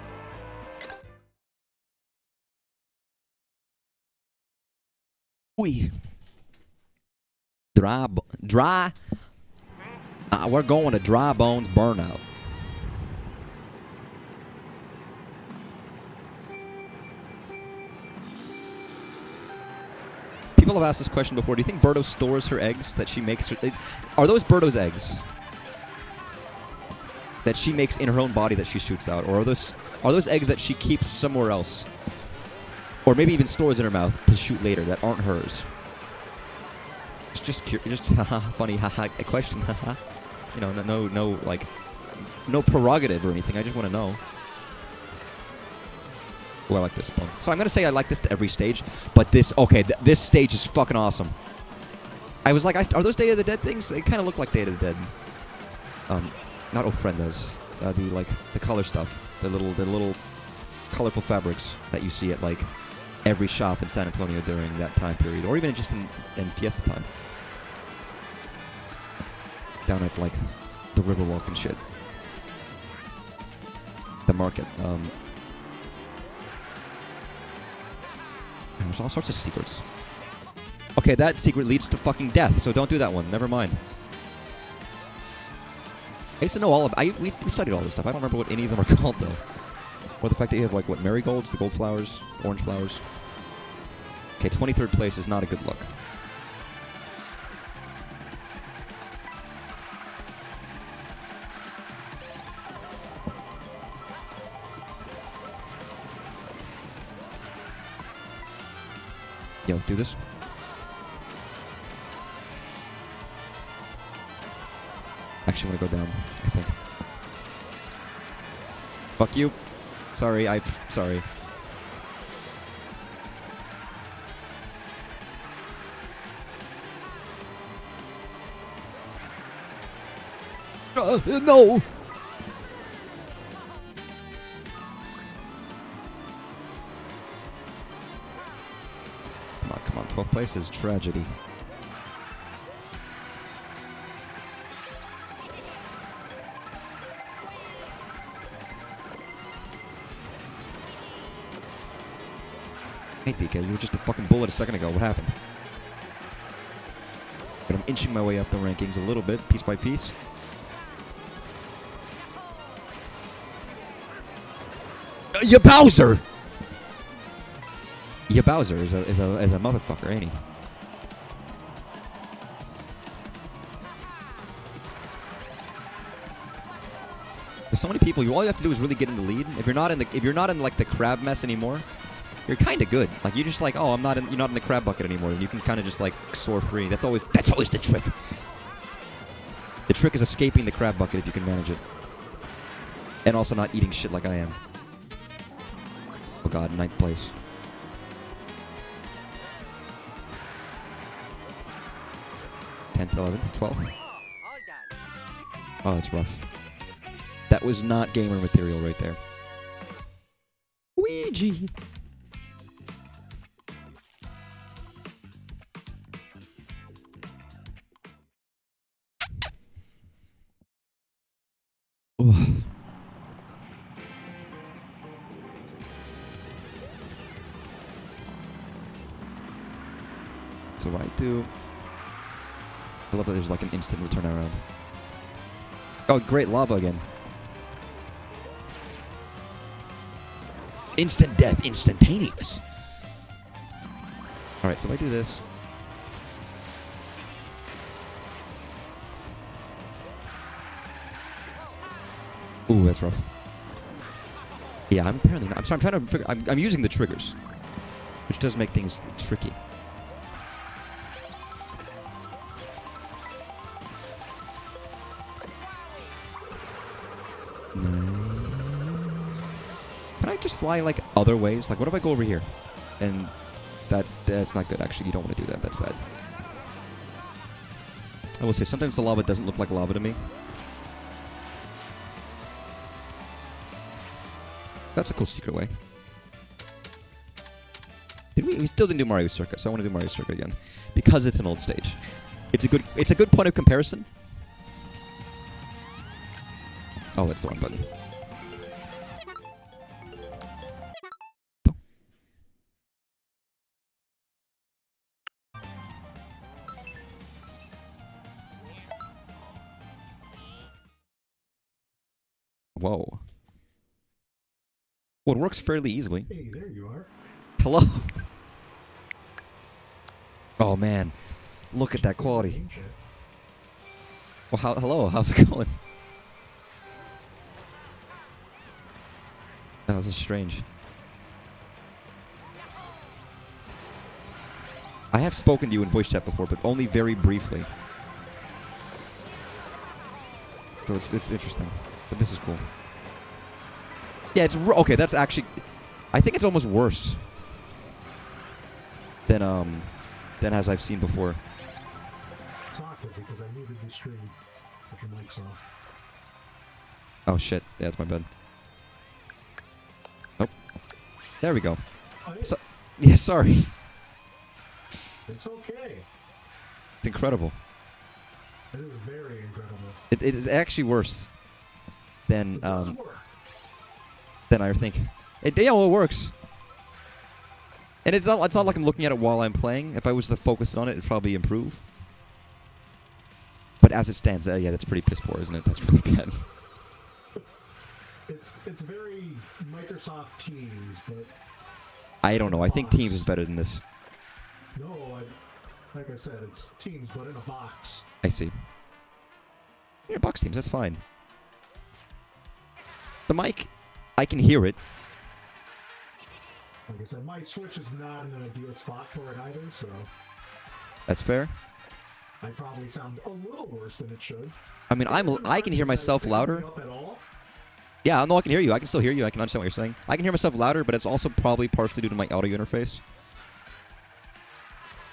Wee. Dry. We're going to Dry Bones Burnout. People have asked this question before. Do you think Birdo stores her eggs that she makes? Are those Birdo's eggs that she makes in her own body that she shoots out, or are those eggs that she keeps somewhere else, or maybe even stores in her mouth to shoot later that aren't hers? It's just funny, haha, a question, haha. You know, no prerogative or anything. I just want to know. Oh, I like this one. So I'm going to say I like this to every stage, but this this stage is fucking awesome. I was like, are those Day of the Dead things? They kind of look like Day of the Dead. Not ofrendas. The color stuff. The little colorful fabrics that you see at like every shop in San Antonio during that time period, or even just in Fiesta time. Down at like the Riverwalk and shit. The market. There's all sorts of secrets. Okay, that secret leads to fucking death, so don't do that one. Never mind. I used to know all of... we studied all this stuff. I don't remember what any of them are called, though. Or the fact that you have, like, what, marigolds, the gold flowers, orange flowers. Okay, 23rd place is not a good look. Yo, do this. Actually, want to go down, I think. Fuck you. Sorry, sorry. No! Come on, 12th place is tragedy. Hey, DK, you were just a fucking bullet a second ago. What happened? But I'm inching my way up the rankings a little bit, piece by piece. Ya Bowser! Ya Bowser is a motherfucker, ain't he? There's so many people. All you have to do is really get in the lead. If you're not in like the crab mess anymore, you're kind of good. Like you're just like, oh, you're not in the crab bucket anymore. And you can kind of just like soar free. That's always the trick. The trick is escaping the crab bucket if you can manage it, and also not eating shit like I am. Oh god, 9th place. th, 11th, 12th. Oh, that's rough. That was not gamer material right there. Ouija. Oh. So what I do... I love that there's like an instant return around. Oh, great, lava again. Instant death, instantaneous. Alright, so if I do this... Ooh, that's rough. Yeah, I'm apparently not. I'm trying to figure... I'm using the triggers. which does make things tricky. Can I just fly like other ways? Like, what if I go over here? And that's not good, actually. You don't want to do that. That's bad. I will say, sometimes the lava doesn't look like lava to me. That's a cool secret way. We still didn't do Mario Circuit, so I want to do Mario Circuit again. Because it's an old stage. It's a good point of comparison. Oh, that's the wrong button. Whoa. Well, it works fairly easily. Hey, there you are. Hello. Oh man, look at that quality. Well, hello. How's it going? Oh, this is strange. I have spoken to you in voice chat before, but only very briefly. So it's interesting, but this is cool. Yeah, it's okay. That's actually, I think it's almost worse than as I've seen before. It's awkward because I muted the stream with your mics off. Oh shit! Yeah, that's my bad. Oh, there we go. Oh, So, yeah, sorry. it's okay. It's incredible. It is very incredible. It is actually worse than It does work. than I think. It works. And it's not like I'm looking at it while I'm playing. If I was to focus on it, it'd probably improve. But as it stands, yeah, that's pretty piss poor, isn't it? That's really bad. It's very Microsoft Teams, but I don't know. I think Teams is better than this. no, like I said, it's Teams, but in a box. I see. Yeah, box Teams, that's fine. The mic, I can hear it. Like I said, my Switch is not in an ideal spot for it either, so That's fair. I probably sound a little worse than it should. I mean, I can hear myself louder. Up at all. Yeah, no, I can hear you. I can still hear you. I can understand what you're saying. I can hear myself louder, but it's also probably partially due to my audio interface.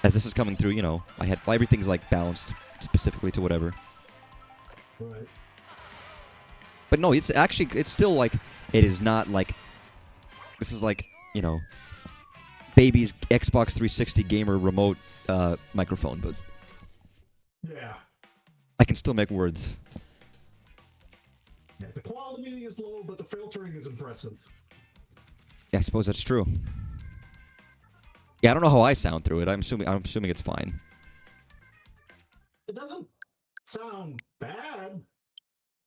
As this is coming through, you know, everything's like balanced specifically to whatever. Right. But no, it's still like, it is not like, this is like, you know, baby's Xbox 360 gamer remote microphone, but Yeah. I can still make words. Yeah. The quality is low, but the filtering is impressive. Yeah, I suppose that's true. Yeah, I don't know how I sound through it. I'm assuming it's fine. It doesn't sound bad,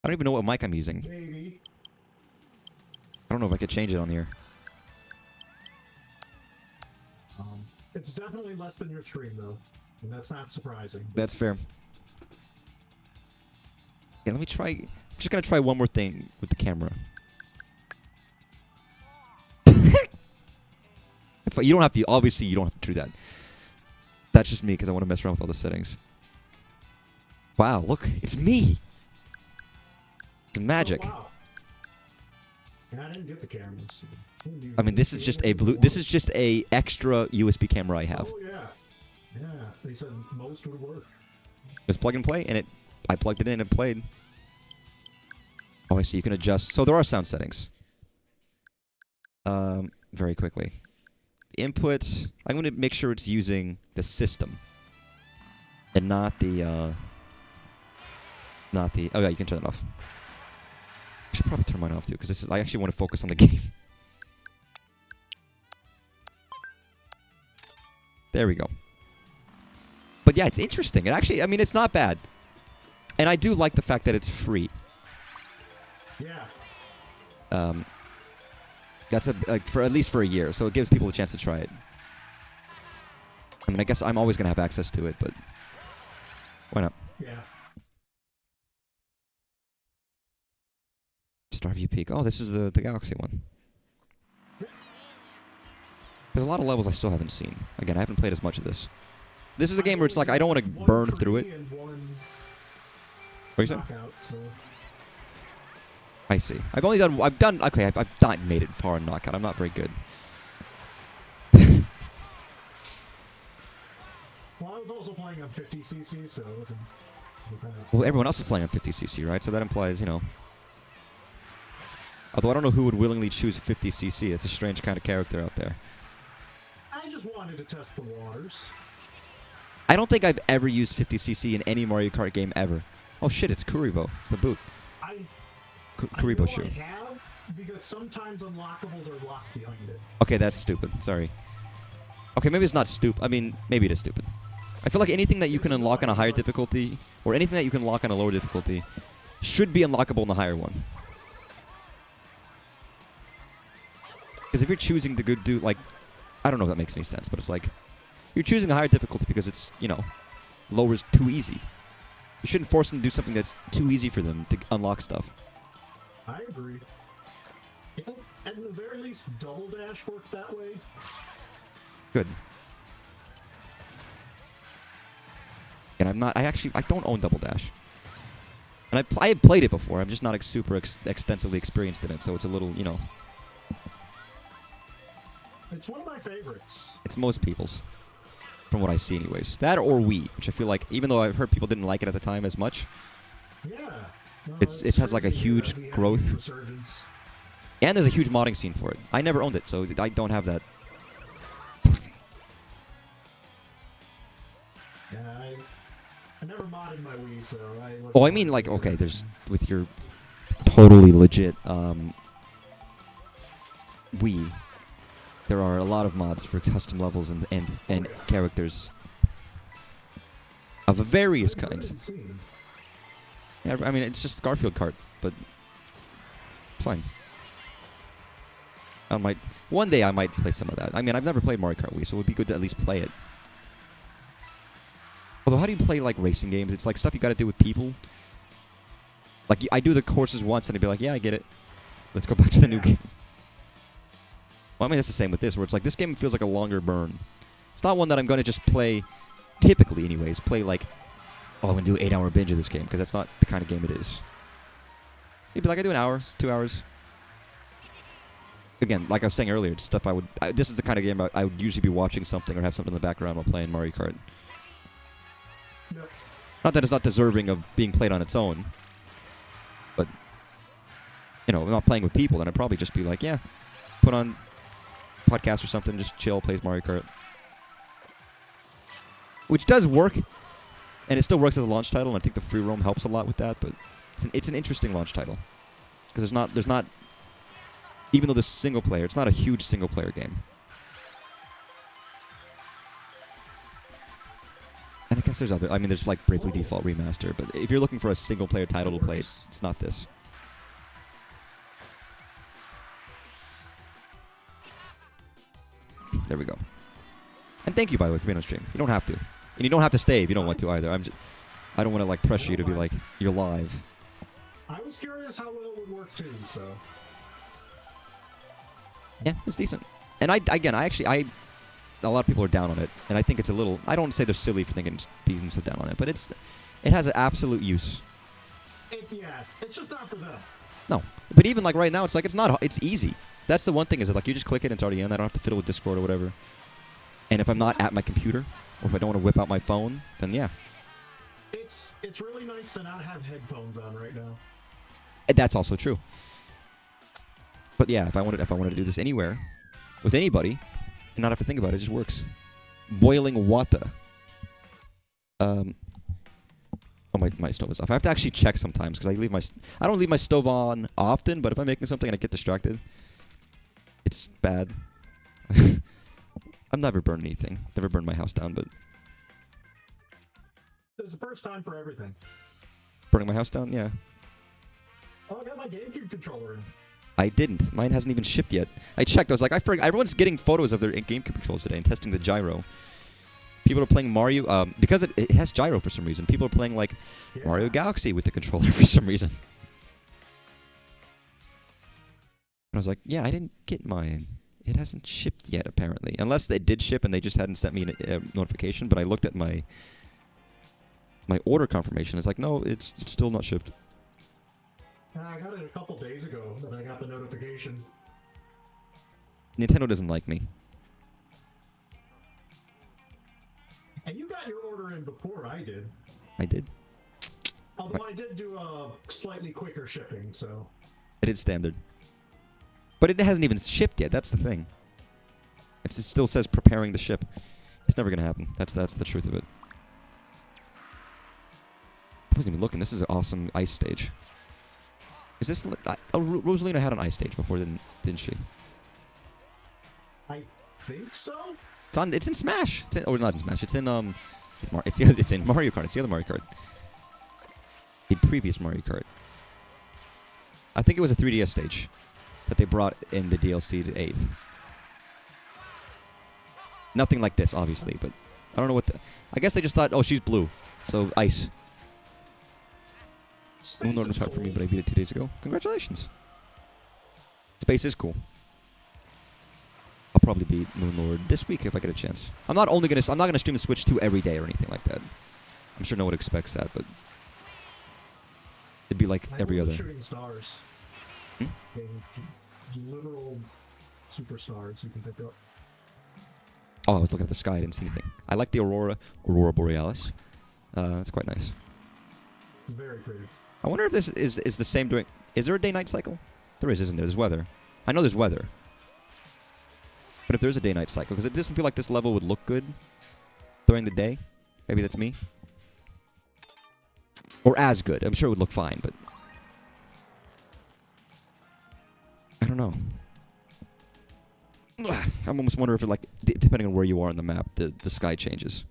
I don't even know what mic I'm using. maybe. I don't know if I could change it on here. It's definitely less than your stream, though, and that's not surprising. That's fair. Yeah, let me try. I'm just gonna try one more thing with the camera. That's fine. You don't have to. Obviously, you don't have to do that. That's just me because I want to mess around with all the settings. Wow! Look, it's me. It's magic. Oh, wow. Yeah, I didn't get the cameras. I mean, this is just a blue. This is just a extra USB camera I have. Oh yeah, yeah. They said most would work. Just plug and play, and I plugged it in and played. Oh, I see. You can adjust. So there are sound settings. Very quickly. The input. I'm going to make sure it's using the system, and not the. Oh yeah, you can turn it off. I should probably turn mine off too, because I actually want to focus on the game. There we go. But yeah, it's interesting. It actually, I mean, it's not bad. And I do like the fact that it's free. Yeah. That's for at least for a year, so it gives people a chance to try it. I mean, I guess I'm always gonna have access to it, but why not? Yeah. Starview Peak. Oh, this is the Galaxy one. There's a lot of levels I still haven't seen. Again, I haven't played as much of this. This is a game where it's like I don't want to burn through it. What are you saying? Knockout, so. I see. I've not made it far in knockout. I'm not very good. Well, I was also playing on 50cc, so it wasn't. Well, everyone else is playing on 50cc, right? So that implies, you know. Although I don't know who would willingly choose 50cc. It's a strange kind of character out there. I just wanted to test the waters. I don't think I've ever used 50cc in any Mario Kart game ever. Oh shit, it's Kuribo. It's the boot. Kuribo shoe. I have, because sometimes unlockables are locked behind it. Okay, that's stupid. Sorry. Okay, maybe it's not stupid. I mean, maybe it is stupid. I feel like anything that you can unlock on a higher difficulty, or anything that you can lock on a lower difficulty, should be unlockable in the higher one. Because if you're choosing the good dude, like, I don't know if that makes any sense, but it's like, you're choosing a higher difficulty because it's, you know, lower is too easy. You shouldn't force them to do something that's too easy for them to unlock stuff. I agree. I think at the very least, Double Dash worked that way. Good. And I don't own Double Dash. And I have played it before, I'm just not super extensively experienced in it, so it's a little, you know. It's one of my favorites. It's most people's, from what I see anyways. That or Wii, which I feel like, even though I've heard people didn't like it at the time as much, Yeah. No, it has like a huge growth. Resurgence. And there's a huge modding scene for it. I never owned it, so I don't have that. Yeah, I never modded my Wii, so I... Oh, I mean, like, okay, there's, with your totally legit Wii, there are a lot of mods for custom levels and characters of various kinds. Yeah, I mean, it's just Garfield Kart, but it's fine. One day I might play some of that. I mean, I've never played Mario Kart Wii, so it would be good to at least play it. Although, how do you play, like, racing games? It's like stuff you gotta do with people. Like, I do the courses once, and I'd be like, yeah, I get it. Let's go back to the new game. Well, I mean, that's the same with this, where it's like, this game feels like a longer burn. It's not one that I'm gonna just play, typically anyways, like, oh, I'm gonna do an 8-hour binge of this game, because that's not the kind of game it is. It'd be like, I do an hour, 2 hours. Again, like I was saying earlier, it's stuff this is the kind of game I would usually be watching something or have something in the background while playing Mario Kart. Yep. Not that it's not deserving of being played on its own, but, you know, I'm not playing with people, then I'd probably just be like, yeah, put on podcast or something, just chill, plays Mario Kart. Which does work, and it still works as a launch title, and I think the free roam helps a lot with that, but it's an interesting launch title. Because there's not, even though this is single player, it's not a huge single player game. And I guess there's there's like Bravely Default Remaster, but if you're looking for a single player title to play, it's not this. There we go. And thank you, by the way, for being on stream. You don't have to. And you don't have to stay if you don't want to either. I don't want to like pressure you to be like, you're live. I was curious how well it would work too, so... Yeah, it's decent. And a lot of people are down on it, and I think it's a little, I don't say they're silly for being so down on it, but it has an absolute use. Yeah, it's just not for them. No. But even like right now, it's easy. That's the one thing, is that like you just click it and it's already in. I don't have to fiddle with Discord or whatever. And if I'm not at my computer, or if I don't want to whip out my phone, then yeah. It's really nice to not have headphones on right now. And that's also true. But yeah, if I wanted to do this anywhere, with anybody, and not have to think about it, it just works. Boiling water. Oh, my stove is off. I have to actually check sometimes, because I don't leave my stove on often, but if I'm making something and I get distracted, it's bad. I've never burned anything. Never burned my house down, but... There's a first time for everything. Burning my house down? Yeah. Oh, I got my GameCube controller in. I didn't. Mine hasn't even shipped yet. I checked. I was like, I forgot. Everyone's getting photos of their GameCube controls today and testing the gyro. People are playing Mario... because it has gyro for some reason. People are playing, like, Mario Galaxy with the controller for some reason. And I was like, yeah, I didn't get mine. It hasn't shipped yet, apparently. Unless they did ship and they just hadn't sent me a notification. But I looked at my order confirmation. It's like, no, it's still not shipped. I got it a couple days ago, but I got the notification. Nintendo doesn't like me. And you got your order in before I did. I did. Although I did do a slightly quicker shipping, so... I did standard. But it hasn't even shipped yet. That's the thing. It still says preparing to ship. It's never gonna happen. That's the truth of it. I wasn't even looking. This is an awesome ice stage. Is this... Rosalina had an ice stage before, didn't she? I think so? It's in Smash. Or not in Smash. It's in it's in Mario Kart. It's the other Mario Kart. The previous Mario Kart. I think it was a 3DS stage that they brought in the DLC to 8th. Nothing like this, obviously, but I don't know what I guess they just thought, oh, she's blue, so ice. Moon Lord was hard for me, but I beat it 2 days ago. Congratulations. Space is cool. I'll probably beat Moon Lord this week if I get a chance. I'm not gonna stream the Switch 2 every day or anything like that. I'm sure no one expects that, but it'd be like every other. Shooting stars. Literal superstars you can pick up. Oh, I was looking at the sky. I didn't see anything. I like the Aurora Borealis. That's quite nice. Very pretty. I wonder if this is the same during... Is there a day-night cycle? There is, isn't there? There's weather. I know there's weather. But if there's a day-night cycle, because it doesn't feel like this level would look good during the day. Maybe that's me. Or as good. I'm sure it would look fine, but... I don't know. I almost wonder if it, like, depending on where you are on the map, the sky changes.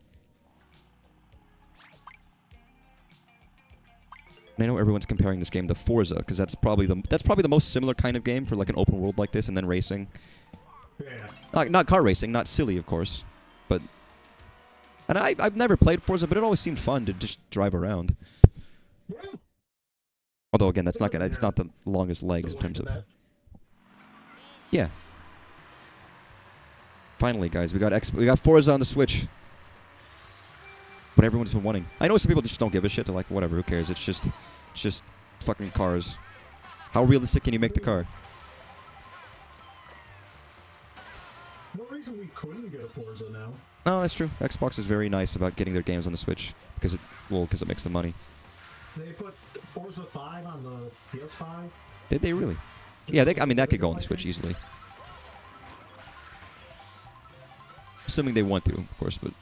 And I know everyone's comparing this game to Forza, because that's probably the most similar kind of game for like an open world like this, and then racing. Yeah. Not car racing, not silly, of course, but. And I've never played Forza, but it always seemed fun to just drive around. Yeah. Although again, it's not the longest legs in terms of. Yeah. Finally, guys, we got Forza on the Switch. What everyone's been wanting. I know some people just don't give a shit. They're like, whatever, who cares? It's just fucking cars. How realistic can you make the car? No reason we couldn't get a Forza now. Oh, that's true. Xbox is very nice about getting their games on the Switch because it makes the money. They put Forza 5 on the PS5. Did they really? Yeah, I mean that could go on the Switch easily. Assuming they want to, of course, but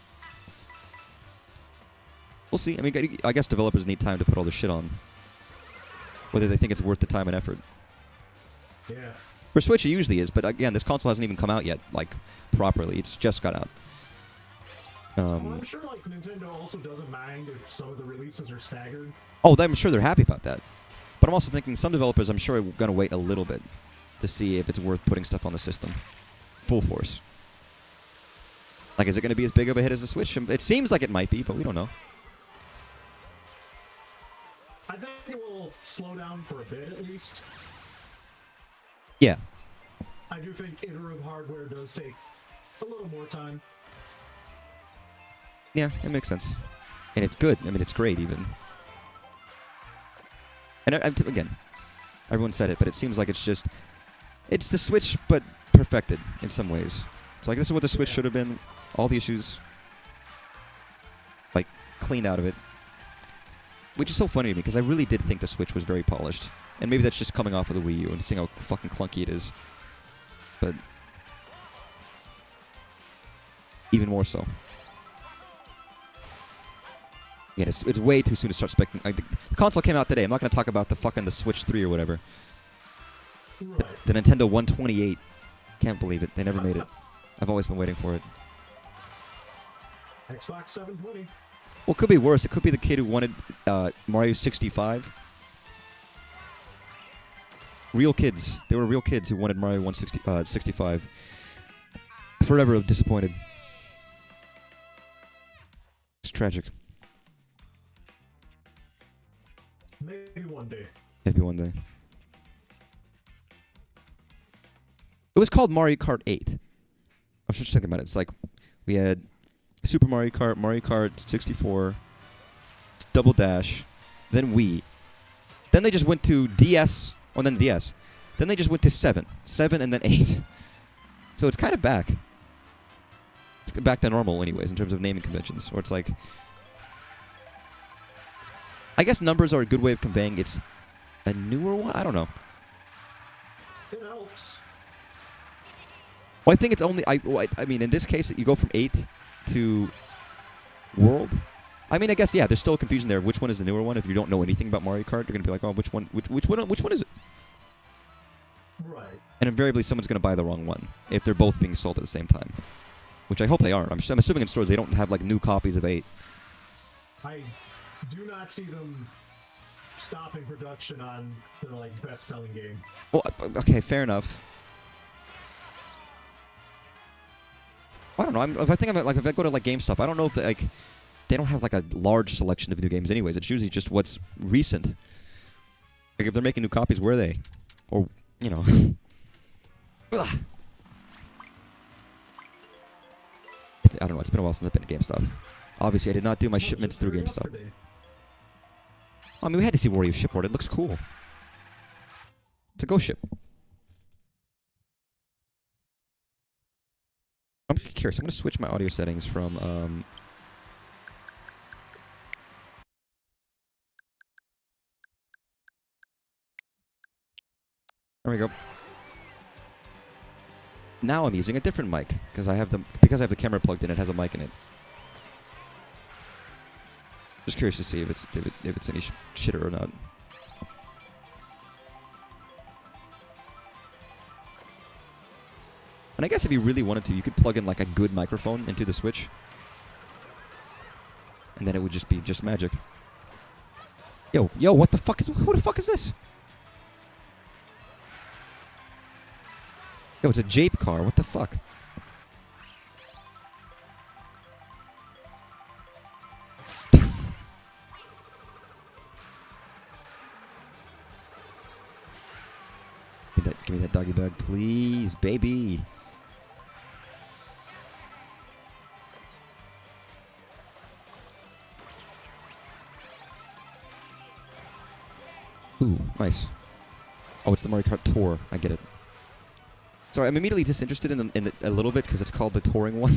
we'll see. I mean, I guess developers need time to put all this shit on. Whether they think it's worth the time and effort. Yeah. For Switch, it usually is, but again, this console hasn't even come out yet, like, properly. It's just got out. Well, I'm sure, like, Nintendo also doesn't mind if some of the releases are staggered. Oh, I'm sure they're happy about that. But I'm also thinking some developers, I'm sure, are going to wait a little bit to see if it's worth putting stuff on the system. Full force. Like, is it going to be as big of a hit as the Switch? It seems like it might be, but we don't know. I think it will slow down for a bit, at least. Yeah. I do think iterative hardware does take a little more time. Yeah, it makes sense. And it's good. I mean, it's great, even. And again, everyone said it, but it seems like it's the Switch, but perfected in some ways. It's like, this is what the Switch should have been. All the issues, like, cleaned out of it. Which is so funny to me, because I really did think the Switch was very polished. And maybe that's just coming off of the Wii U and seeing how fucking clunky it is. But even more so. Yeah, it's way too soon to start specking. Like, the console came out today. I'm not going to talk about the Switch 3 or whatever. Right. The Nintendo 128. Can't believe it. They never made it. I've always been waiting for it. Xbox 720. Well, it could be worse. It could be the kid who wanted Mario 65. Real kids. They were real kids who wanted Mario 65. Forever disappointed. It's tragic. Maybe one day. Maybe one day. It was called Mario Kart 8. I was just thinking about it. It's like we had Super Mario Kart 64, Double Dash, then Wii. Then they just went to DS, or then DS. Then they just went to 7, and then 8. So it's kind of back. It's back to normal anyways in terms of naming conventions. Or it's like, I guess numbers are a good way of conveying it's a newer one? I don't know. It helps. Well, I think it's only, I mean, in this case, you go from 8 to World. I mean, I guess, yeah, there's still a confusion there. Which one is the newer one? If you don't know anything about Mario Kart, you're going to be like, oh, which one is it? Right. And invariably, someone's going to buy the wrong one if they're both being sold at the same time. Which I hope they aren't. I'm assuming in stores they don't have, like, new copies of 8. I do not see them stopping production on their, like, best-selling game. Well, okay, fair enough. I don't know. If I go to, like, GameStop, I don't know if they don't have, like, a large selection of new games anyways. It's usually just what's recent. Like, if they're making new copies, where are they? Or, you know. Ugh. I don't know. It's been a while since I've been to GameStop. Obviously, I did not do my shipments through GameStop. I mean, we had to see Wario shipboard. It looks cool. It's a go ship. I'm curious. I'm going to switch my audio settings from... There we go. Now I'm using a different mic because I have the camera plugged in. It has a mic in it. Just curious to see if it's any shitter or not. And I guess if you really wanted to, you could plug in like a good microphone into the Switch, and then it would just be magic. Yo, what the fuck is? Who the fuck is this? Yo, it's a Jape car. What the fuck? Give me that doggy bag, please, baby. Ooh, nice. Oh, it's the Mario Kart Tour. I get it. Sorry, I'm immediately disinterested in it a little bit because it's called the touring one.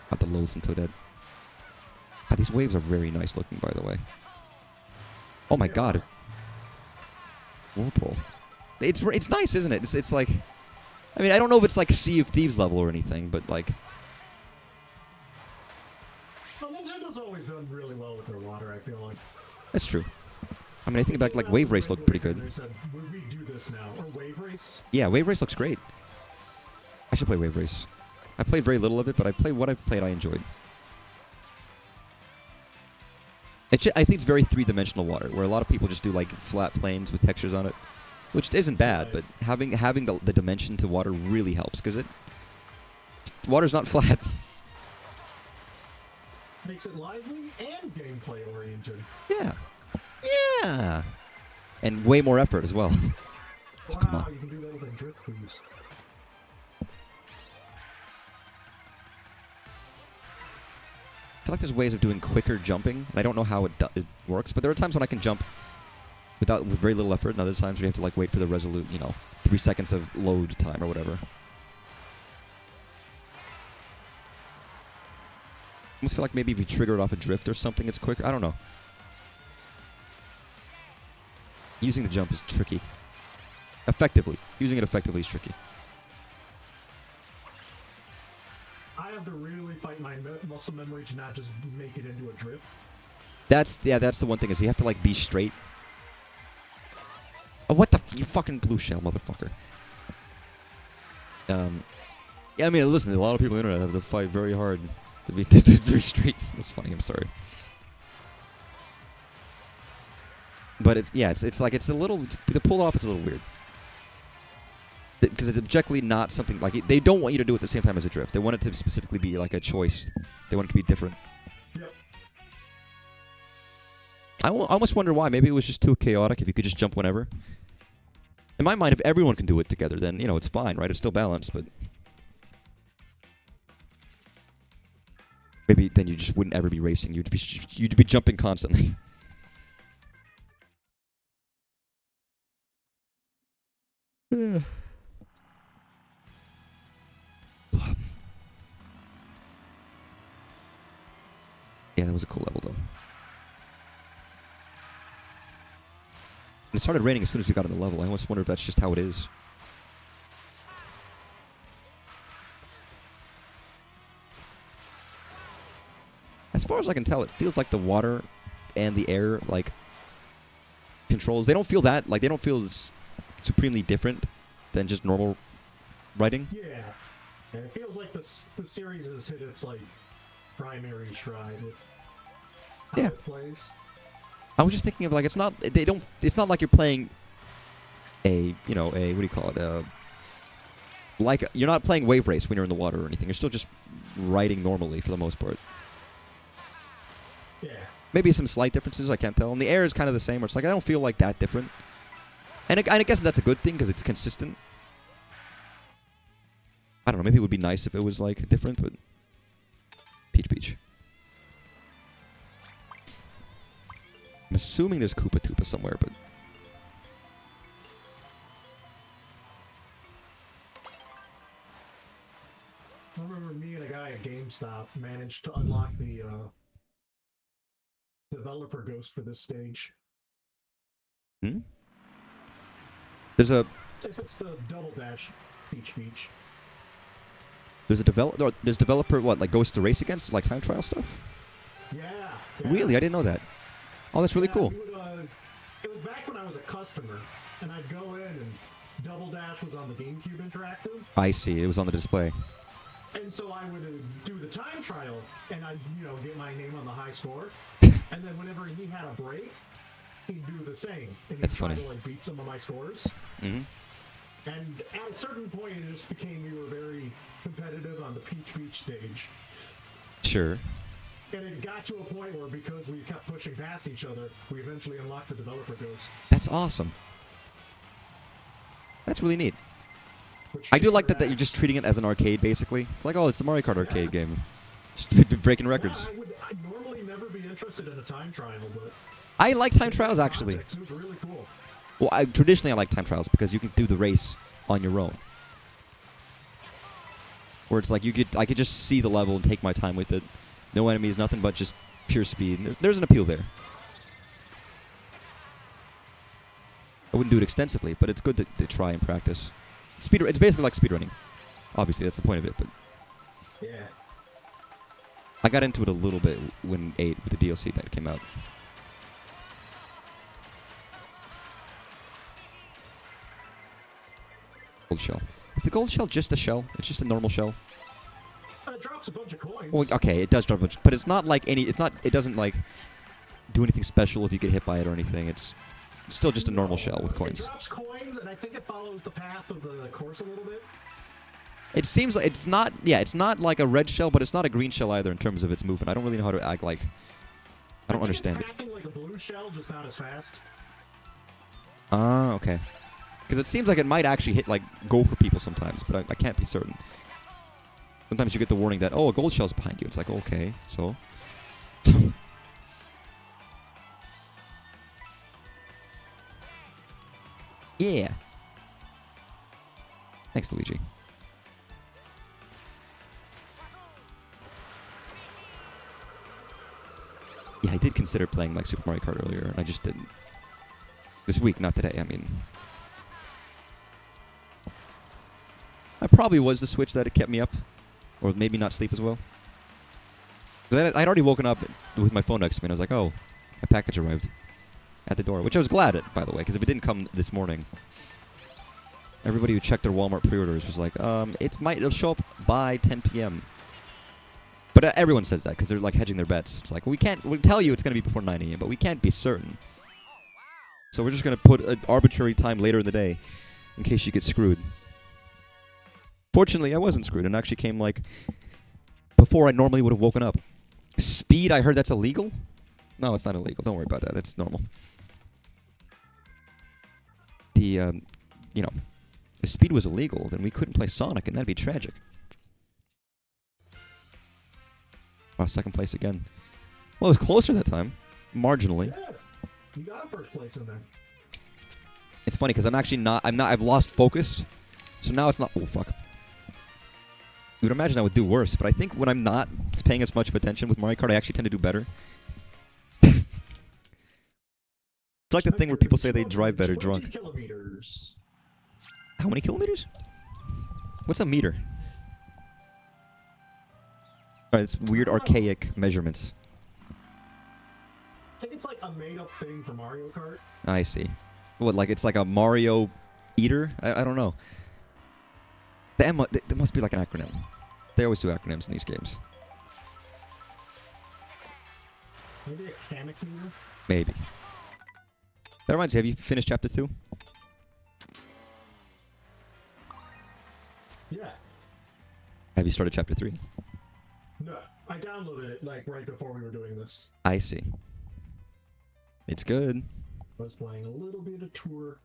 Got the loathsome Toadette. God, these waves are very nice looking, by the way. Oh my god. Whirlpool. It's nice, isn't it? It's like... I mean, I don't know if it's like Sea of Thieves level or anything, but like... Well, Nintendo's always done really well with their water, I feel like. That's true. I mean, I think about like Wave Race looked pretty good. They said, would we do this now? Or Wave Race? Yeah, Wave Race looks great. I should play Wave Race. I played very little of it, but what I've played I enjoyed. I think it's very three-dimensional water, where a lot of people just do like flat planes with textures on it, which isn't bad, but having the dimension to water really helps, because water's not flat. Makes it lively and gameplay-oriented. Yeah. Yeah! And way more effort as well. Oh, come on. You can do that with a drift boost. I feel like there's ways of doing quicker jumping, and I don't know how it works, but there are times when I can jump with very little effort, and other times where you have to like wait for the resolute, 3 seconds of load time or whatever. I almost feel like maybe if you trigger it off a drift or something, it's quicker. I don't know. Using the jump is tricky. Using it effectively is tricky. I have to really fight my muscle memory to not just make it into a drift. That's the one thing, is you have to like be straight. Oh, what the you fucking blue shell motherfucker. Yeah, I mean, listen, a lot of people on the internet have to fight very hard to be straight. That's funny. I'm sorry. But it's like it's a little to pull off. It's a little weird because it's objectively not something like they don't want you to do it at the same time as a drift. They want it to specifically be like a choice. They want it to be different. Yep. I almost wonder why. Maybe it was just too chaotic if you could just jump whenever. In my mind, if everyone can do it together, then, you know, it's fine, right? It's still balanced, but... Maybe then you just wouldn't ever be racing. You'd be jumping constantly. Yeah, that was a cool level, though. It started raining as soon as we got on the level. I almost wonder if that's just how it is. As far as I can tell, it feels like the water and the air, like, controls. They don't feel that, like, they don't feel supremely different than just normal riding. Yeah. And it feels like the series has hit its, like, primary stride with how it plays. I was just thinking of, like, it's not like you're playing a, you know, a, what do you call it, like, you're not playing Wave Race when you're in the water or anything. You're still just riding normally for the most part. Yeah. Maybe some slight differences, I can't tell. And the air is kind of the same, where it's like, I don't feel like that different. And I guess that's a good thing, because it's consistent. I don't know, maybe it would be nice if it was, like, different, but... Peach. I'm assuming there's Koopa Toopa somewhere, but... I remember me and a guy at GameStop managed to unlock the developer ghost for this stage. Hmm? There's a... If it's the Double Dash Beach. There's a developer, what, like, goes to race against, like, time trial stuff? Yeah. Really? I didn't know that. Oh, that's really cool. It was back when I was a customer, and I'd go in, and Double Dash was on the GameCube Interactive. I see. It was on the display. And so I would do the time trial, and I'd, you know, get my name on the high score. And then whenever he had a break, he'd do the same. And he'd try to, like, beat some of my scores. Mm-hmm. And at a certain point, it just became we were very competitive on the Peach Beach stage. Sure. And it got to a point where, because we kept pushing past each other, we eventually unlocked the developer ghost. That's awesome. That's really neat. I do like that you're just treating it as an arcade, basically. It's like, oh, it's the Mario Kart arcade game. Just breaking records. Yeah, I'd normally never be interested in a time trial, but... I like time trials, actually. It was really cool. Well, traditionally I like time trials because you can do the race on your own. Where it's like I could just see the level and take my time with it. No enemies, nothing but just pure speed. There's an appeal there. I wouldn't do it extensively, but it's good to try and practice. It's basically like speedrunning. Obviously, that's the point of it, but... Yeah. I got into it a little bit when 8 with the DLC that came out. Gold shell. Is the gold shell just a shell? It's just a normal shell? It drops a bunch of coins. Well, okay, it does drop a bunch, but it's not like it doesn't like do anything special if you get hit by it or anything. It's still just a normal shell with coins. It drops coins, and I think it follows the path of the course a little bit. It seems like it's not, it's not like a red shell, but it's not a green shell either in terms of its movement. I don't really know how to act like... I don't understand it. It's acting like a blue shell, just not as fast. Ah, okay. Because it seems like it might actually hit, like, go for people sometimes, but I can't be certain. Sometimes you get the warning that, oh, a gold shell's behind you. It's like, okay, so... yeah. Thanks, Luigi. Yeah, I did consider playing, like, Super Mario Kart earlier, and I just didn't. This week, not today, I mean. I probably was the switch that it kept me up. Or maybe not sleep as well. Because I'd already woken up with my phone next to me, and I was like, oh, my package arrived at the door. Which I was glad at, by the way, because if it didn't come this morning, everybody who checked their Walmart pre-orders was like, it'll show up by 10 p.m. But everyone says that, because they're, like, hedging their bets. It's like, we'll tell you it's going to be before 9 a.m., but we can't be certain. So we're just going to put an arbitrary time later in the day, in case you get screwed. Fortunately, I wasn't screwed, and actually came, like, before I normally would have woken up. Speed, I heard that's illegal? No, it's not illegal. Don't worry about that. It's normal. The, you know, if speed was illegal, then we couldn't play Sonic, and that'd be tragic. Oh, second place again. Well, it was closer that time. Marginally. Yeah, you got first place in there. It's funny, because I'm actually not... I've lost focus. So now it's not... Oh, fuck. You would imagine I would do worse, but I think when I'm not paying as much of attention with Mario Kart, I actually tend to do better. It's like the thing where people say they drive better drunk. Kilometers. How many kilometers? What's a meter? Alright, it's weird archaic measurements. I think it's like a made-up thing for Mario Kart. I see. What, like it's like a Mario eater? I don't know. There must be like an acronym. They always do acronyms in these games. Maybe a Kamek meter? Maybe. That reminds me, have you finished Chapter 2? Yeah. Have you started Chapter 3? No, I downloaded it like right before we were doing this. I see. It's good. I was playing a little bit of Tour.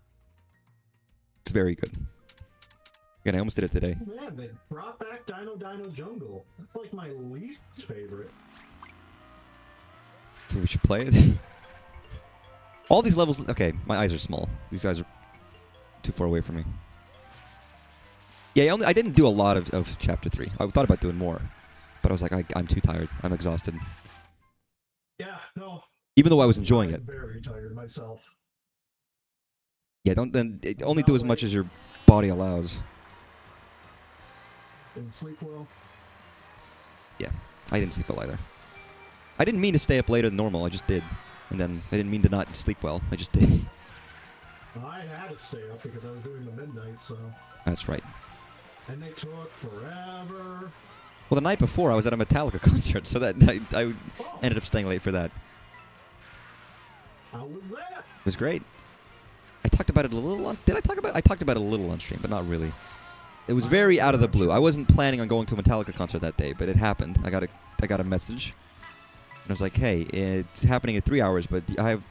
It's very good. Again, I almost did it today. Oh, man, they brought back Dino Jungle. That's like my least favorite. So we should play it. All these levels... Okay, my eyes are small. These guys are too far away from me. Yeah, I didn't do a lot of Chapter 3. I thought about doing more. But I was like, I'm too tired. I'm exhausted. Yeah, no. Even though I was enjoying it. I'm very tired myself. Yeah, only do as much as your body allows. Didn't sleep well. Yeah, I didn't sleep well either. I didn't mean to stay up later than normal. I just did. And then I didn't mean to not sleep well. I just did. I had to stay up because I was doing the midnight, so... That's right. And they took forever. Well, the night before, I was at a Metallica concert, so that I ended up staying late for that. How was that? It was great. I talked about it a little... Did I talk about it? I talked about it a little on stream, but not really. It was very out of the blue. I wasn't planning on going to a Metallica concert that day, but it happened. I got a message. And I was like, hey, it's happening in 3 hours, but I have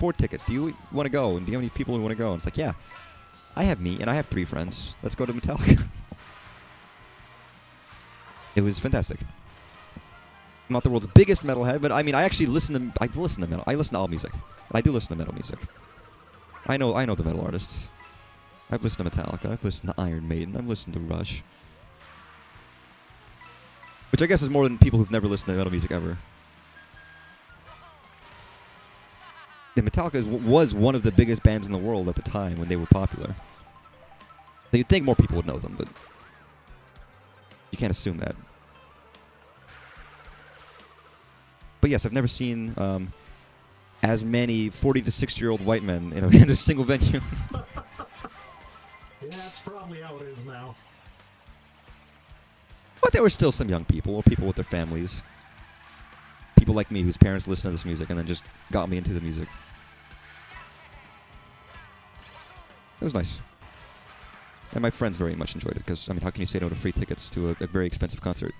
4 tickets. Do you want to go? And do you have any people who want to go? And it's like, yeah. I have me, and I have 3 friends. Let's go to Metallica. It was fantastic. I'm not the world's biggest metalhead, but I mean, I listen to metal. I listen to all music. And I do listen to metal music. I know the metal artists. I've listened to Metallica. I've listened to Iron Maiden. I've listened to Rush. Which I guess is more than people who've never listened to metal music ever. And Metallica was one of the biggest bands in the world at the time when they were popular. So you'd think more people would know them, but you can't assume that. But yes, I've never seen as many 40 to 60-year-old white men in a single venue. Yeah, that's probably how it is now. But there were still some young people, or people with their families. People like me whose parents listened to this music and then just got me into the music. It was nice. And my friends very much enjoyed it, because, I mean, how can you say no to free tickets to a very expensive concert?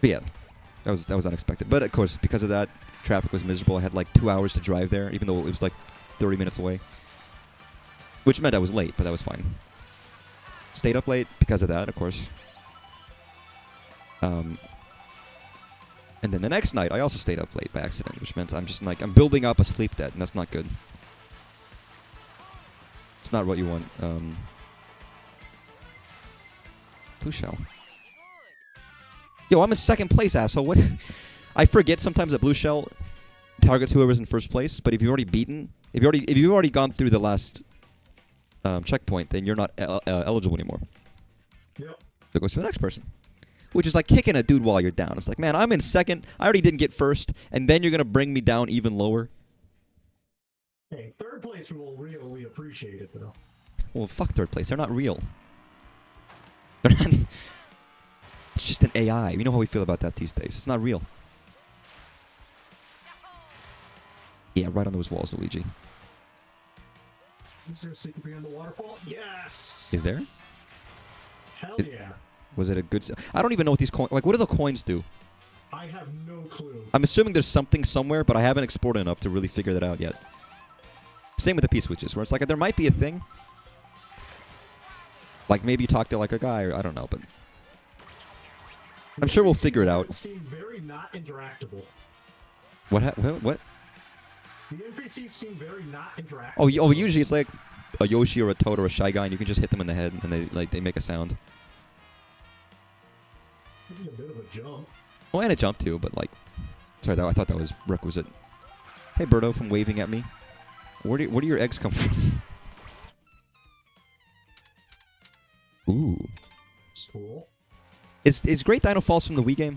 But yeah, that was unexpected. But of course, because of that, traffic was miserable. I had like 2 hours to drive there, even though it was like 30 minutes away. Which meant I was late, but that was fine. Stayed up late because of that, of course. And then the next night, I also stayed up late by accident, which meant I'm building up a sleep debt, and that's not good. It's not what you want. Blue shell. Yo, I'm in second place, asshole. What? I forget sometimes that blue shell targets whoever's in first place, but if you've already gone through the last checkpoint, then you're not eligible anymore. Yep. So it goes to the next person. Which is like kicking a dude while you're down. It's like, man, I'm in second. I already didn't get first, and then you're going to bring me down even lower? Hey, third place will really appreciate it, though. Well, fuck third place. They're not real. They're not... It's just an AI. You know how we feel about that these days. It's not real. Yeah, right on those walls, Luigi. Is there a secret behind the waterfall? Yes! Is there? Hell yeah. Was it a good... I don't even know what these coins... Like, what do the coins do? I have no clue. I'm assuming there's something somewhere, but I haven't explored enough to really figure that out yet. Same with the P-switches, where it's like there might be a thing. Like maybe you talk to like a guy, or I don't know, but I'm sure we'll figure it out. Seem very not interactable. What? The NPCs seem very not interactive. Oh, usually it's like a Yoshi or a Toad or a Shy Guy, and you can just hit them in the head, and they make a sound. Maybe a bit of a jump. Well, and a jump too, but like, sorry, I thought that was requisite. Hey, Birdo, from waving at me. Where do your eggs come from? Ooh. Cool. Is Great Dino Falls from the Wii game?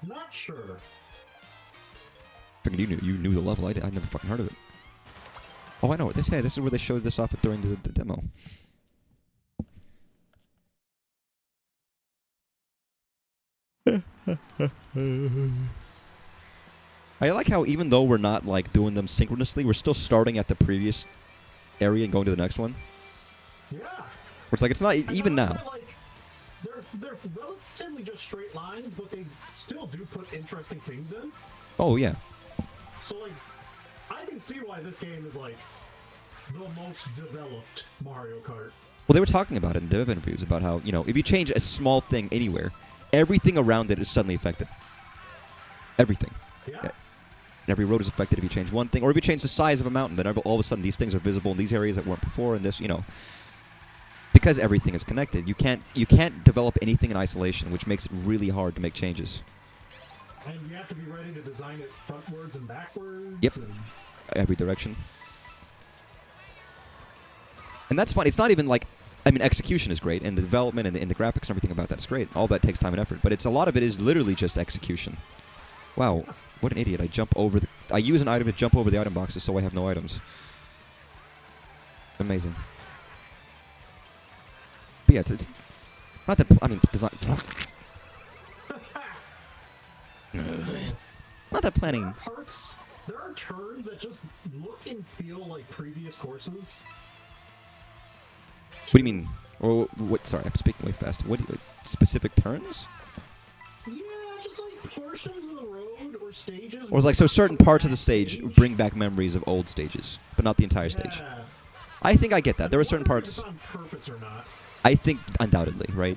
Not sure. Figured you knew the level. I never fucking heard of it. Oh, I know what this. Hey, this is where they showed this off during the demo. I like how even though we're not like doing them synchronously, we're still starting at the previous area and going to the next one. Yeah. Where it's like it's not even now. Like, they're relatively just straight lines, but they still do put interesting things in. Oh yeah. So like, I can see why this game is like the most developed Mario Kart. Well, they were talking about it in dev interviews about how, you know, if you change a small thing anywhere, everything around it is suddenly affected. Everything. Yeah. Every road is affected if you change one thing, or if you change the size of a mountain, then all of a sudden these things are visible in these areas that weren't before, and this, you know, because everything is connected. You can't develop anything in isolation, which makes it really hard to make changes. And you have to be ready to design it frontwards and backwards. Yep. And Every direction. And that's fun. It's not even like, I mean, execution is great, and the development and the graphics and everything about that is great. All that takes time and effort, but a lot of it is literally just execution. Wow, what an idiot! I use an item to jump over the item boxes, so I have no items. Amazing. But yeah, it's not that. I mean, design. Not that planning. There are turns that just look and feel like previous courses. What do you mean? Or what? Sorry, I'm speaking way fast. What? Specific turns? Yeah, just like portions of the road or stages. Or like so, certain parts of the stage bring back memories of old stages, but not the entire stage. Yeah. I think I get that. There are certain parts. If it's on purpose or not. I think undoubtedly, right?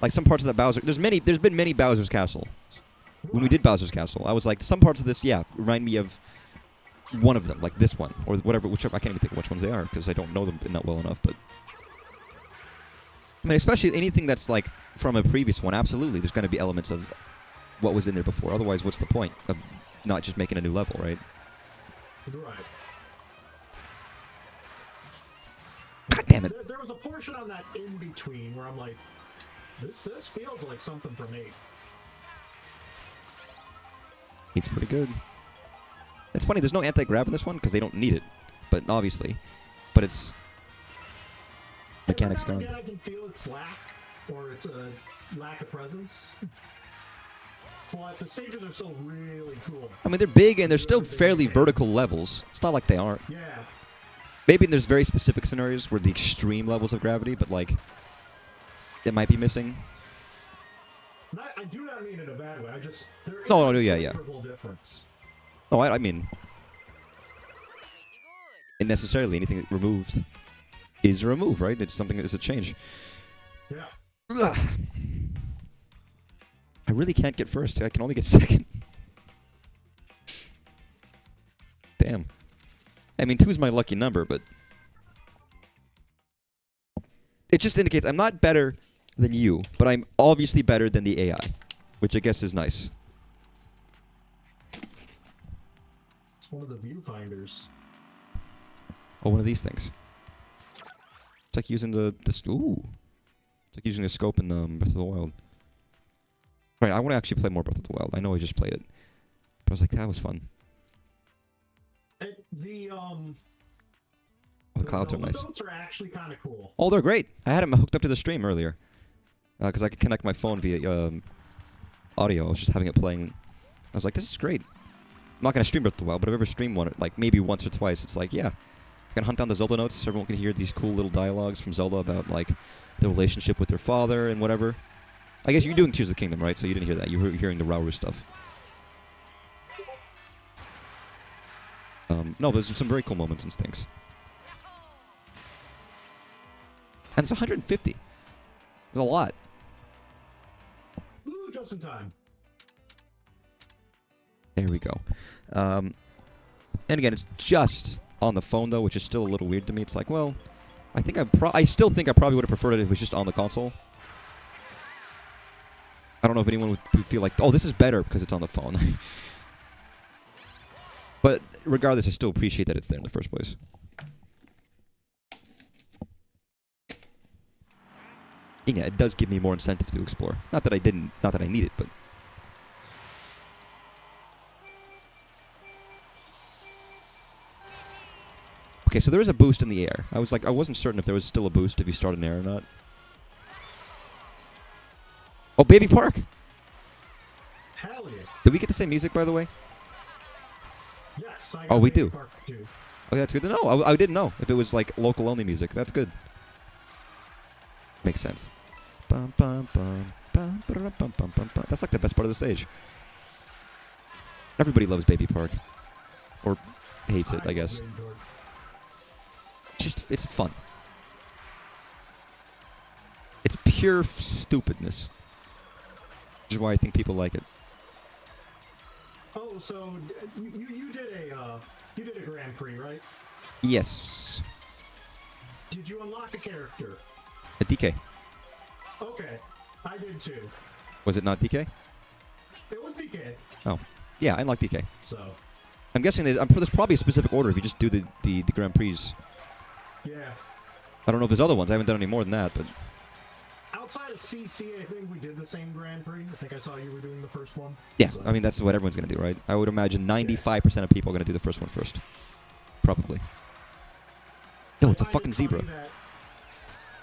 Like some parts of that Bowser. There's been many Bowser's Castle. When we did Bowser's Castle, I was like, some parts of this, yeah, remind me of one of them, like this one or whichever. I can't even think of which ones they are because I don't know them not well enough. But I mean, especially anything that's like from a previous one. Absolutely, there's going to be elements of what was in there before. Otherwise, what's the point of not just making a new level, right? Right. God damn it! There was a portion on that in between where I'm like, this feels like something from 8. It's pretty good. It's funny. There's no anti-grav in this one because they don't need it, but obviously, it's mechanics gone. Again, I can feel its lack, or its lack of presence. But the stages are still really cool. I mean, they're big and they're still fairly vertical levels. It's not like they aren't. Yeah. Maybe there's very specific scenarios where the extreme levels of gravity, but like, it might be missing. I do not mean it in a bad way. I just there is No, a yeah. considerable difference. No, I mean, and necessarily anything removed is a remove, right? It's something that is a change. Yeah. Ugh. I really can't get first. I can only get second. Damn. I mean, 2 is my lucky number, but it just indicates I'm not better than you, but I'm obviously better than the AI, which I guess is nice. It's one of the viewfinders. Oh, one of these things. It's like using the ooh. It's like using the scope in Breath of the Wild. Right, I want to actually play more Breath of the Wild. I know I just played it, but I was like, that was fun. The clouds are nice. The notes are actually kind of cool. Oh, they're great. I had them hooked up to the stream earlier because I could connect my phone via audio. I was just having it playing. I was like, this is great. I'm not going to stream Breath of the Wild, but I've ever streamed one, like maybe once or twice. It's like, yeah, I can hunt down the Zelda notes. Everyone can hear these cool little dialogues from Zelda about like the relationship with their father and whatever. I guess you're doing Tears of the Kingdom, right? So you didn't hear that. You were hearing the Rauru stuff. No, there's some very cool moments and things. And it's 150. There's a lot. Ooh, just in time. There we go. And again, it's just on the phone, though, which is still a little weird to me. It's like, well, I still think I probably would have preferred it if it was just on the console. I don't know if anyone would feel like, oh, this is better because it's on the phone. But regardless, I still appreciate that it's there in the first place. Yeah, it does give me more incentive to explore. Not that I need it, but... Okay, so there is a boost in the air. I wasn't certain if there was still a boost if you start in air or not. Oh, Baby Park! Hell yeah. Did we get the same music, by the way? Yes, I got Oh, we Baby do. Park too. Oh, that's good to know. I didn't know if it was like local only music. That's good. Makes sense. Bum, bum, bum, bum, ba-da-da, bum, bum, bum, bum. That's like the best part of the stage. Everybody loves Baby Park. Or hates it, I guess. love Baby Park. It's fun. It's pure stupidness. Which is why I think people like it. Oh, so you did a Grand Prix, right? Yes. Did you unlock a character? A DK. Okay, I did too. Was it not DK? It was DK. Oh. Yeah, I unlocked DK. So. I'm guessing there's probably a specific order if you just do the Grand Prix. Yeah. I don't know if there's other ones. I haven't done any more than that, but... Outside of CC, I think we did the same Grand Prix. I think I saw you were doing the first one. Yeah, So. I mean, that's what everyone's going to do, right? I would imagine 95% of people are going to do the first one first. Probably. Yo, it's a I find fucking it funny zebra. that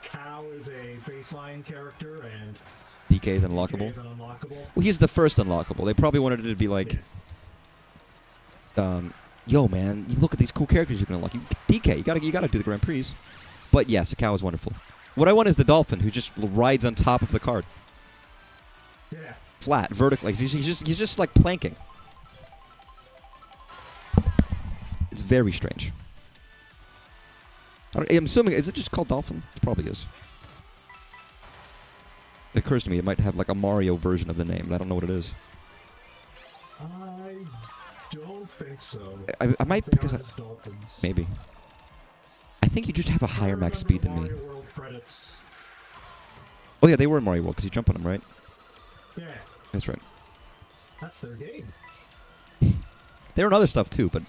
Cow is a baseline character and DK is DK unlockable. is an unlockable. Well, he's the first unlockable. They probably wanted it to be like... yo, man, you look at these cool characters you can unlock. DK, you gotta do the Grand Prix. But yes, the cow is wonderful. What I want is the dolphin who just rides on top of the cart. Yeah. Flat, vertically. He's just like planking. It's very strange. I'm assuming, is it just called dolphin? It probably is. It occurs to me it might have like a Mario version of the name, but I don't know what it is. I don't think so. I might They because are just dolphins. maybe. I think you just have a higher max speed than me. Mario World credits. Oh yeah, they were in Mario World because you jump on them, right? Yeah, That's right. that's their game. There are other stuff too, but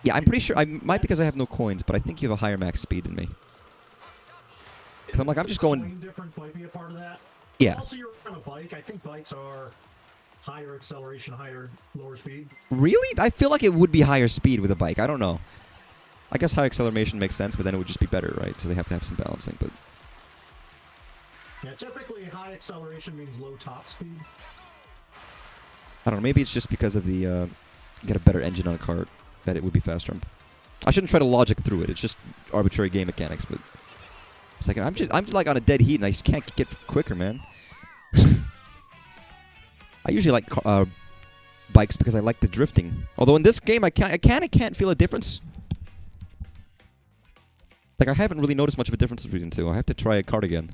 yeah, I'm pretty sure I might because I have no coins, but I think you have a higher max speed than me. Because I'm like, I'm just going. Coin difference might be a part of that. Yeah. Also, you're on a bike. I think bikes are higher acceleration, lower speed. Really? I feel like it would be higher speed with a bike. I don't know. I guess higher acceleration makes sense, but then it would just be better, right? So they have to have some balancing. But Yeah, typically high acceleration means low top speed. I don't know. Maybe it's just because of the get a better engine on a cart that it would be faster. I shouldn't try to logic through it. It's just arbitrary game mechanics. But it's like I'm just like on a dead heat, and I just can't get quicker, man. I usually like bikes because I like the drifting. Although in this game, I can't feel a difference. Like I haven't really noticed much of a difference between the two. I have to try a cart again.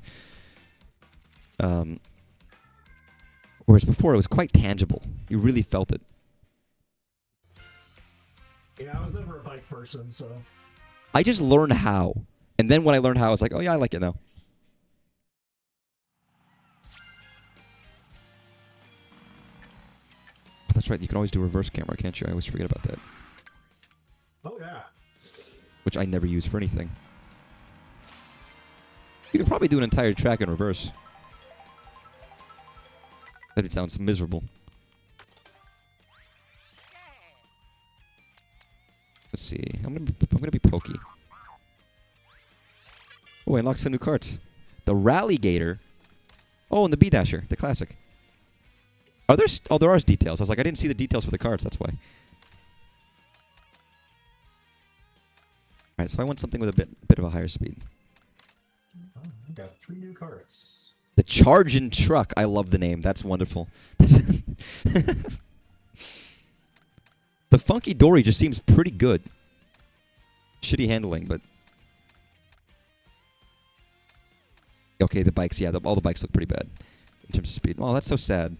Whereas before it was quite tangible. You really felt it. Yeah, I was never a bike person, so. I just learned how. And then when I learned how, I was like, oh yeah, I like it now. Oh, that's right, you can always do reverse camera, can't you? I always forget about that. Oh yeah. Which I never use for anything. You could probably do an entire track in reverse. But it sounds miserable. Let's see. I'm gonna be pokey. Oh, I unlocked some new carts. The Rally Gator. Oh, and the B Dasher, the classic. Are there? There are details. I was like, I didn't see the details for the carts. That's why. All right, so I want something with a bit of a higher speed. Oh, I got 3 new carts. The Chargin' Truck. I love the name. That's wonderful. The Funky Dory just seems pretty good. Shitty handling, but... Okay, the bikes. Yeah, all the bikes look pretty bad in terms of speed. Oh, that's so sad.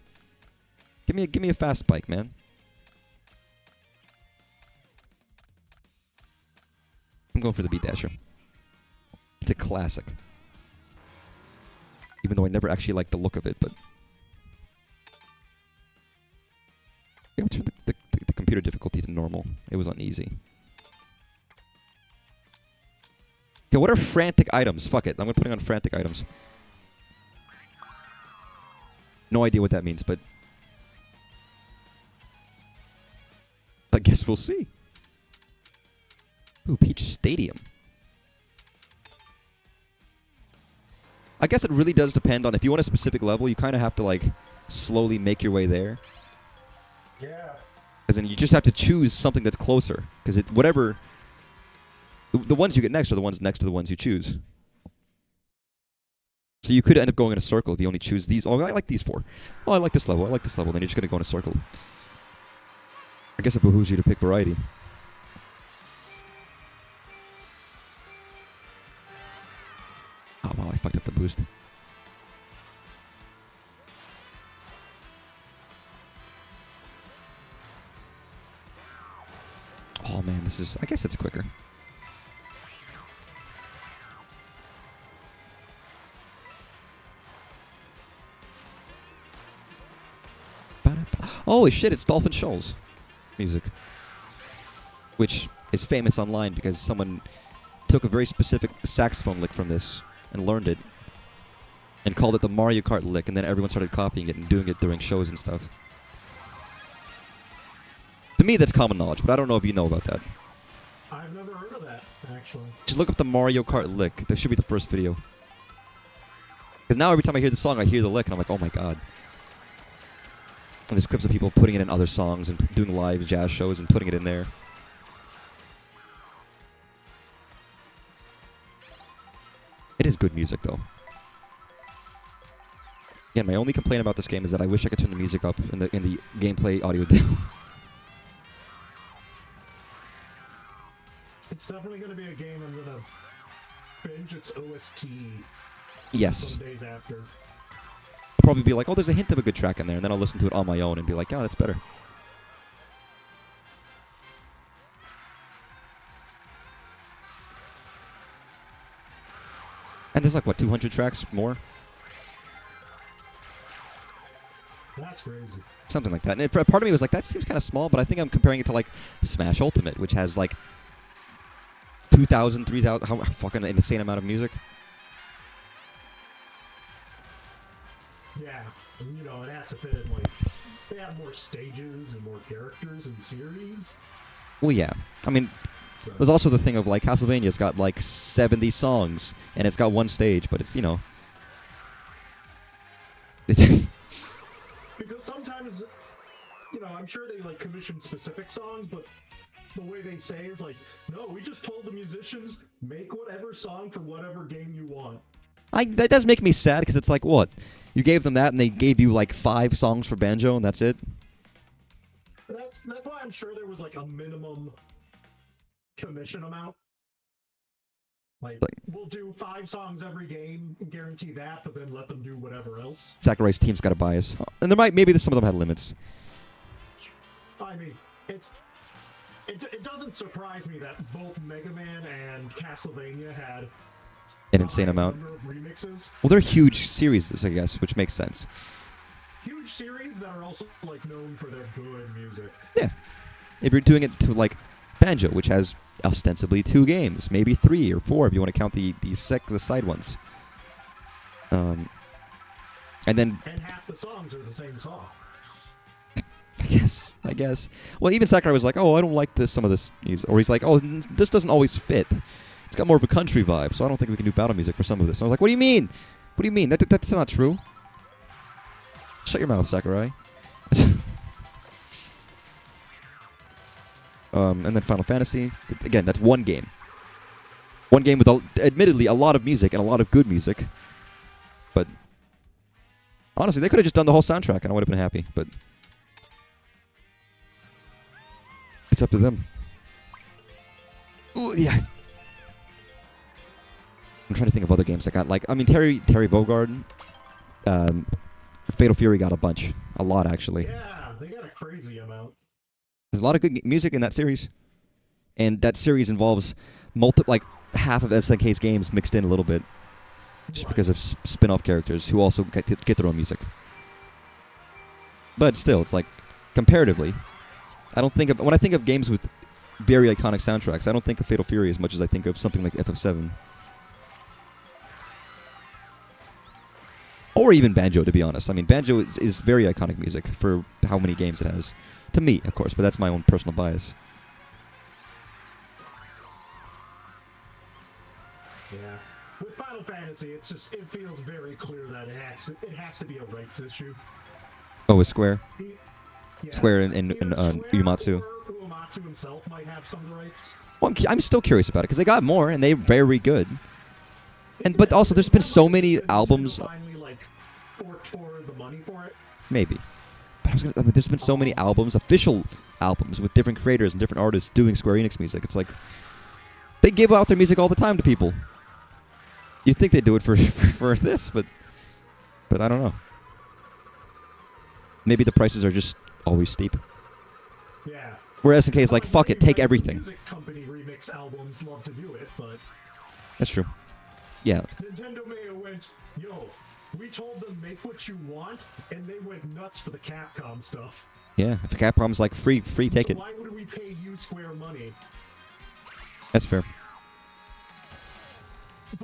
Give me a fast bike, man. I'm going for the Beat Dasher. It's a classic. Even though I never actually liked the look of it, but... Yeah, we'll turn the computer difficulty to normal. It was uneasy. Okay, what are frantic items? Fuck it, I'm gonna put it on frantic items. No idea what that means, but... I guess we'll see. Ooh, Peach Stadium. I guess it really does depend on if you want a specific level, you kind of have to like slowly make your way there. Yeah. Because then you just have to choose something that's closer. Because whatever... The ones you get next are the ones next to the ones you choose. So you could end up going in a circle if you only choose these. Oh, I like these four. Oh, I like this level. I like this level. Then you're just going to go in a circle. I guess it behooves you to pick variety. Oh, wow, I fucked up the boost. Oh, man, this is... I guess it's quicker. Oh, shit, it's Dolphin Shoals music. Which is famous online because someone took a very specific saxophone lick from this and learned it and called it the Mario Kart lick, and then everyone started copying it and doing it during shows and stuff. To me, that's common knowledge, but I don't know if you know about that. I've never heard of that, actually. Just look up the Mario Kart lick. That should be the first video. Because now every time I hear the song, I hear the lick, and I'm like, oh my god. And there's clips of people putting it in other songs and doing live jazz shows and putting it in there. It is good music, though. Again, my only complaint about this game is that I wish I could turn the music up in the gameplay audio down. It's definitely going to be a game I'm going to binge its OST Yes. some days after. I'll probably be like, oh, there's a hint of a good track in there, and then I'll listen to it on my own and be like, oh, that's better. And there's like, what, 200 tracks more? That's crazy. Something like that. And part of me was like, that seems kind of small, but I think I'm comparing it to like Smash Ultimate, which has like 2,000, 3,000, how fucking insane amount of music. Yeah, and, you know, it has to fit in, like, they have more stages and more characters in the series. Well, yeah. I mean, So. there's also the thing of like Castlevania's got like 70 songs, and it's got one stage, but it's, you know. Because sometimes, you know, I'm sure they like commission specific songs, but the way they say is like, no, we just told the musicians, make whatever song for whatever game you want. That does make me sad, because it's like, what? You gave them that, and they gave you like 5 songs for banjo, and that's it? That's why I'm sure there was like a minimum commission amount. Like, we'll do 5 songs every game and guarantee that, but then let them do whatever else. Sakurai's team's got a bias. And maybe some of them had limits. I mean, it doesn't surprise me that both Mega Man and Castlevania had An insane amount. number of remixes. Well, they're huge series, I guess, which makes sense. Huge series that are also like known for their good music. Yeah. If you're doing it to like Banjo, which has ostensibly 2 games, maybe 3 or 4 if you want to count the side ones. And then And half the songs are the same song. I guess. Well, even Sakurai was like, "Oh, I don't like some of this music," or he's like, "Oh, this doesn't always fit. It's got more of a country vibe, so I don't think we can do battle music for some of this." And I was like, "What do you mean? What do you mean? That's not true." Shut your mouth, Sakurai. And then Final Fantasy. Again, that's one game. One game with, admittedly, a lot of music and a lot of good music. But Honestly, they could have just done the whole soundtrack and I would have been happy, but it's up to them. Ooh, yeah. I'm trying to think of other games that got like, I mean, Terry Bogard, Fatal Fury got a lot actually. Yeah, they got a crazy amount. There's a lot of good music in that series, and that series involves like half of SNK's games mixed in a little bit, just because of spin-off characters who also get their own music. But still, it's like comparatively, I don't think of when I think of games with very iconic soundtracks, I don't think of Fatal Fury as much as I think of something like FF7. Or even Banjo, to be honest. I mean, Banjo is very iconic music for how many games it has. To me, of course, but that's my own personal bias. Yeah. With Final Fantasy, it feels very clear that it has to be a rights issue. Oh, with Square? Yeah. Square and Uematsu. Or Uematsu himself might have some of the rights. Well, I'm still curious about it, because they got more, and they're very good. But also, there's been so many albums. Finally, like, forked for the money for it. Maybe. But there's been so many albums, official albums, with different creators and different artists doing Square Enix music. It's like, they give out their music all the time to people. You'd think they'd do it for this, but I don't know. Maybe the prices are just always steep. Yeah. Where SNK is like, fuck it, take everything. Music company remix albums love to do it, but That's true. Yeah. Nintendo may have went, yo, we told them make what you want, and they went nuts for the Capcom stuff. Yeah, if Capcom's like free, take So it. why would we pay you Square money? That's fair.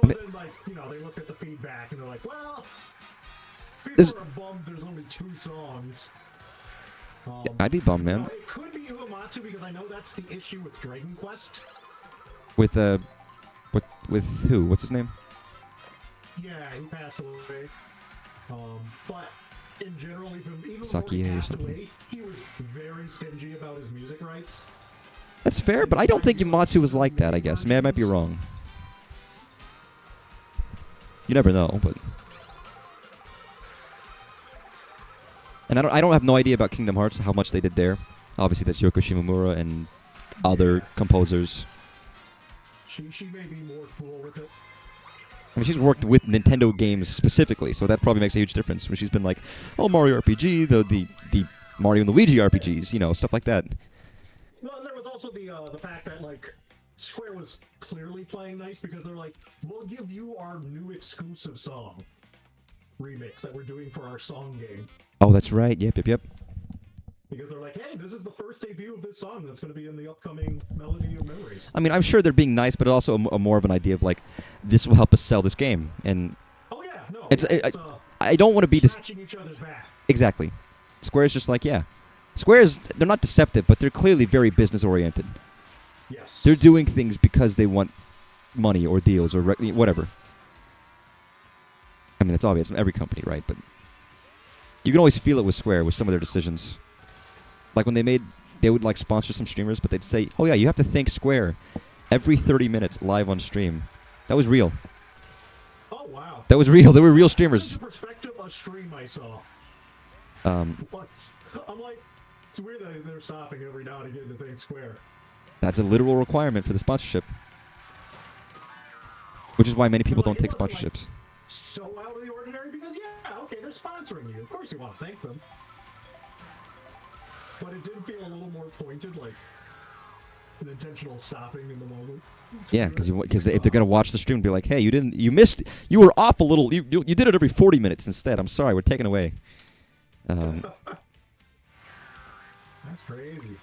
But then, like, you know, they look at the feedback and they're like, well, people There's- are bummed there's only 2 songs. I'd be bummed, man. It could be Uematsu because I know that's the issue with Dragon Quest. With with who? What's his name? Yeah, he passed away. But in general, even before Sakie he or passed something. away, he was very stingy about his music rights. That's fair, but I don't think Uematsu was like that, I guess. I might be wrong. You never know, but... And I don't have no idea about Kingdom Hearts, how much they did there. Obviously, that's Yoko Shimomura and other composers. She may be more cool with it. I mean, she's worked with Nintendo games specifically, so that probably makes a huge difference. When she's been like, oh, Mario RPG, the Mario and Luigi RPGs, you know, stuff like that. Well, and there was also the fact that, like, Square was clearly playing nice because they're like, we'll give you our new exclusive song remix that we're doing for our song game. Oh, that's right. Yep. Because they're like, hey, this is the first debut of this song that's going to be in the upcoming Melody of Memories. I mean, I'm sure they're being nice, but also a more of an idea of like, this will help us sell this game. And Oh, yeah, no. I don't want to be scratching each other's back. Exactly. Square's just like, yeah. Square's, they're not deceptive, but they're clearly very business-oriented. Yes. They're doing things because they want money or deals or whatever. I mean, it's obvious in every company, right? But you can always feel it with Square with some of their decisions. Like when they would like sponsor some streamers, but they'd say, oh yeah, you have to thank Square every 30 minutes live on stream. That was real. Oh, wow. That was real. They were real streamers. That's the perspective a stream I saw. What? I'm like, it's weird that they're stopping every now and again to thank Square. That's a literal requirement for the sponsorship. Which is why many people don't take sponsorships. So out of the ordinary because, yeah, okay, they're sponsoring you. Of course you want to thank them. But it did feel a little more pointed, like an intentional stopping in the moment. Yeah, because if they're gonna watch the stream and be like, hey, you were off a little. You did it every 40 minutes instead. I'm sorry, we're taking away. That's crazy.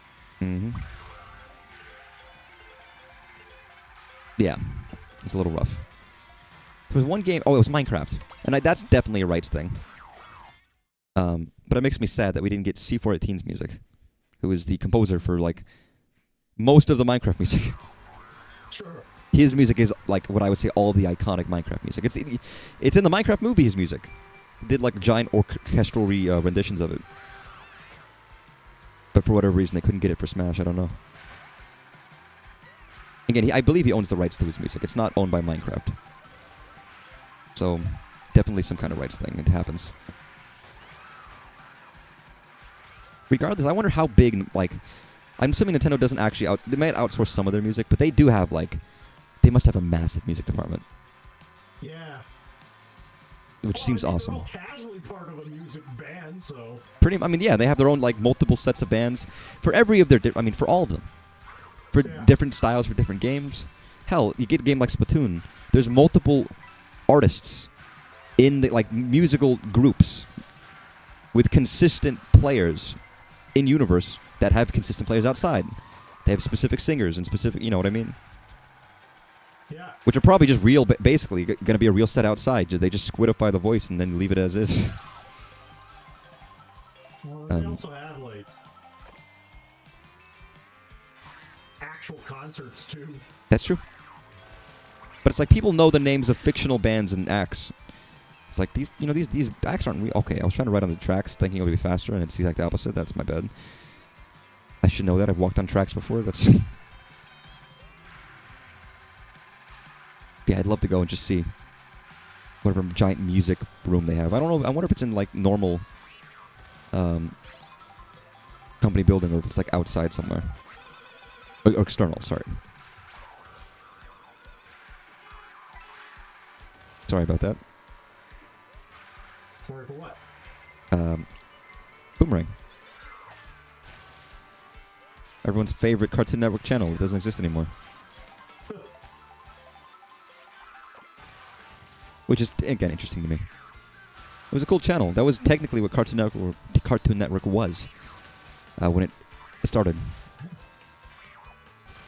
Yeah, it's a little rough. There was one game. Oh, it was Minecraft, and that's definitely a rights thing. But it makes me sad that we didn't get C418's music, who is the composer for like most of the Minecraft music. Sure. His music is like what I would say all the iconic Minecraft music. It's in the Minecraft movie. His music. He did like giant orchestral renditions of it. But for whatever reason, they couldn't get it for Smash. I don't know. Again, I believe he owns the rights to his music. It's not owned by Minecraft. So, definitely some kind of rights thing. It happens. regardless, I wonder how big, like, I'm assuming Nintendo doesn't actually they might outsource some of their music, but they do have, like, they must have a massive music department. Yeah. Which seems awesome. They're all casually part of a music band, so. I mean, yeah, they have their own, like, multiple sets of bands for every of their, for all of them. For different styles, for different games. Hell, you get a game like Splatoon, there's multiple artists in the, like, musical groups with consistent players in universe that have consistent players outside. They have specific singers and specific, you know what I mean? Yeah. Which are probably just real, basically going to be a real set outside. They just squidify the voice and then leave it as is. Well, they also have, like, actual concerts, too. That's true. But it's like people know the names of fictional bands and acts. It's like these acts aren't real. Okay, I was trying to write on the tracks thinking it would be faster, and it's the exact opposite. That's my bad. I should know that. I've walked on tracks before. That's... Yeah, I'd love to go and just see whatever giant music room they have. I don't know. I wonder if it's in, like, normal company building or if it's, like, outside somewhere. Or external, sorry. Sorry about that. Sorry for what? Boomerang. Everyone's favorite Cartoon Network channel. It doesn't exist anymore. Which is, again, interesting to me. It was a cool channel. That was technically what Cartoon Network was when it started.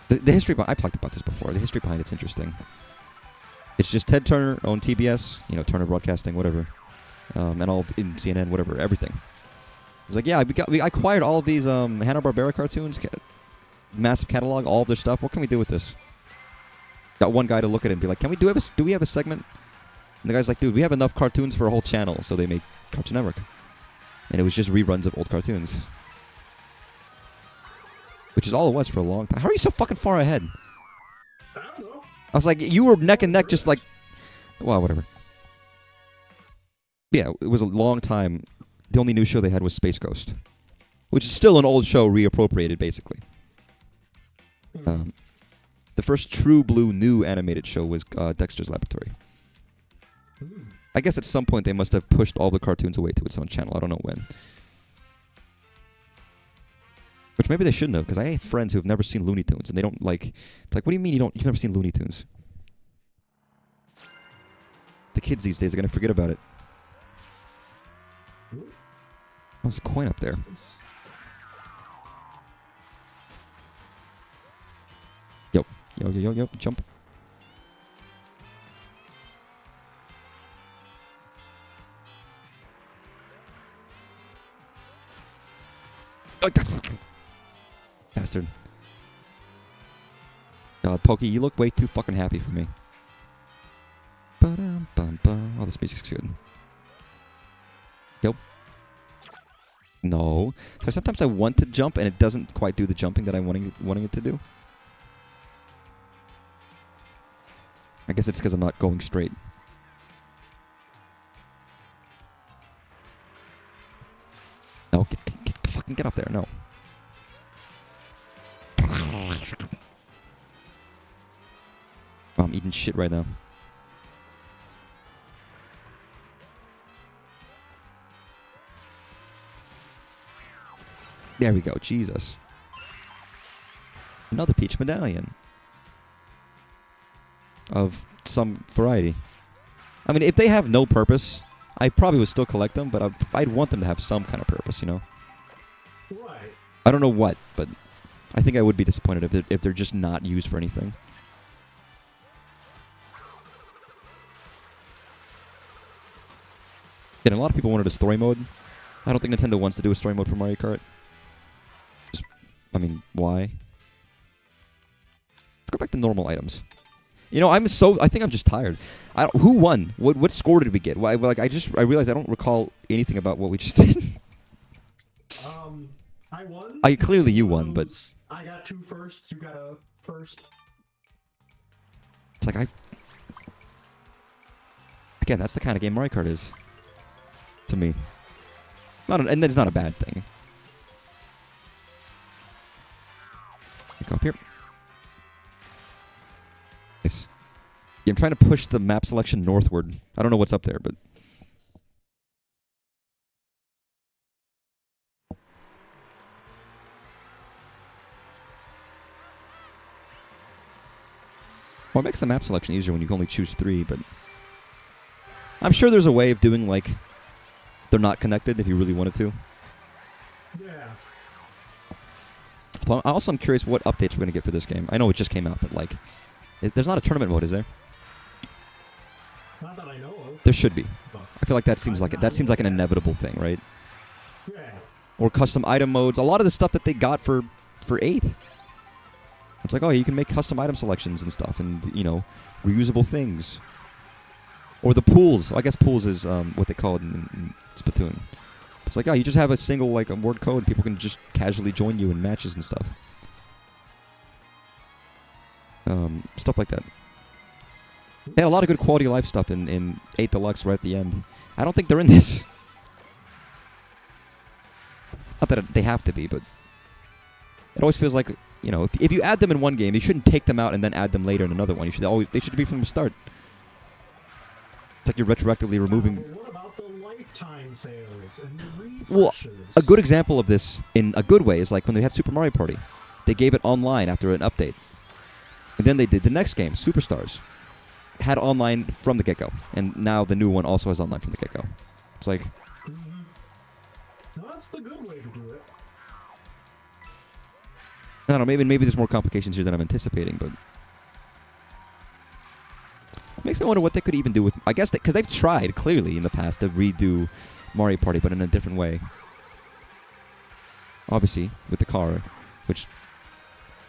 The history behind... I've talked about this before. The history behind it's interesting. It's just Ted Turner owned TBS, Turner Broadcasting, whatever. And all in CNN, whatever, everything. It's like, yeah, I acquired all of these Hanna-Barbera cartoons, massive catalog, all of their stuff. What can we do with this? Got one guy to look at it and be like, do we have a segment? And the guy's like, dude, we have enough cartoons for a whole channel, so they made Cartoon Network. And it was just reruns of old cartoons. Which is all it was for a long time. How are you so fucking far ahead? I don't know. I was like, you were neck and neck just like... Well, whatever. Yeah, it was a long time. The only new show they had was Space Ghost. Which is still an old show reappropriated, basically. The first true blue new animated show was Dexter's Laboratory. I guess at some point they must have pushed all the cartoons away to its own channel. I don't know when. Which maybe they shouldn't have, because I have friends who have never seen Looney Tunes, and they don't like... It's like, what do you mean you've never seen Looney Tunes? The kids these days are going to forget about it. Oh, there's a coin up there. Yo, jump. Bastard. God, Pokey, you look way too fucking happy for me. Oh, this music's good. Yo. No. So sometimes I want to jump and it doesn't quite do the jumping that I'm wanting it to do. I guess it's because I'm not going straight. No, get off there. No. Oh, I'm eating shit right now. There we go. Jesus. Another peach medallion. Of some variety. I mean, if they have no purpose, I probably would still collect them, but I'd want them to have some kind of purpose, you know? Right. I don't know what, but I think I would be disappointed if they're just not used for anything. And a lot of people wanted a story mode. I don't think Nintendo wants to do a story mode for Mario Kart. I mean, why? Let's go back to normal items. You know, I think I'm just tired. Who won? What score did we get? I realized I don't recall anything about what we just did. I won. Clearly you won, but... I got 2 first, you got a first. It's like Again, that's the kind of game Mario Kart is. To me. And that's not a bad thing. Up here. Nice. Yeah, I'm trying to push the map selection northward. I don't know what's up there, but... Well, it makes the map selection easier when you can only choose 3, but... I'm sure there's a way of doing, like... They're not connected if you really wanted to. Yeah. Also, I'm curious what updates we're going to get for this game. I know it just came out, but, like... There's not a tournament mode, is there? Not that I know of. There should be. But I feel like that seems like an inevitable thing, right? yeah. Or custom item modes. A lot of the stuff that they got for 8. It's like, oh, you can make custom item selections and stuff, and, you know, reusable things. Or the pools. I guess pools is what they call it in Splatoon. It's like, oh, you just have a single, like, a word code. People can just casually join you in matches and stuff. Stuff like that. They had a lot of good quality of life stuff in 8 Deluxe right at the end. I don't think they're in this. Not that they have to be, but it always feels like, you know, if you add them in one game, you shouldn't take them out and then add them later in another one. They should be from the start. It's like you're retroactively removing. But what about the lifetime sales and the refreshes? Well, a good example of this in a good way is like when they had Super Mario Party. They gave it online after an update. And then they did the next game, Superstars. Had online from the get-go. And now the new one also has online from the get-go. It's like... Mm-hmm. No, that's the good way to do it. I don't know, maybe there's more complications here than I'm anticipating, but... Makes me wonder what they could even do with... I guess because they've tried, clearly, in the past, to redo Mario Party, but in a different way. Obviously, with the car, which...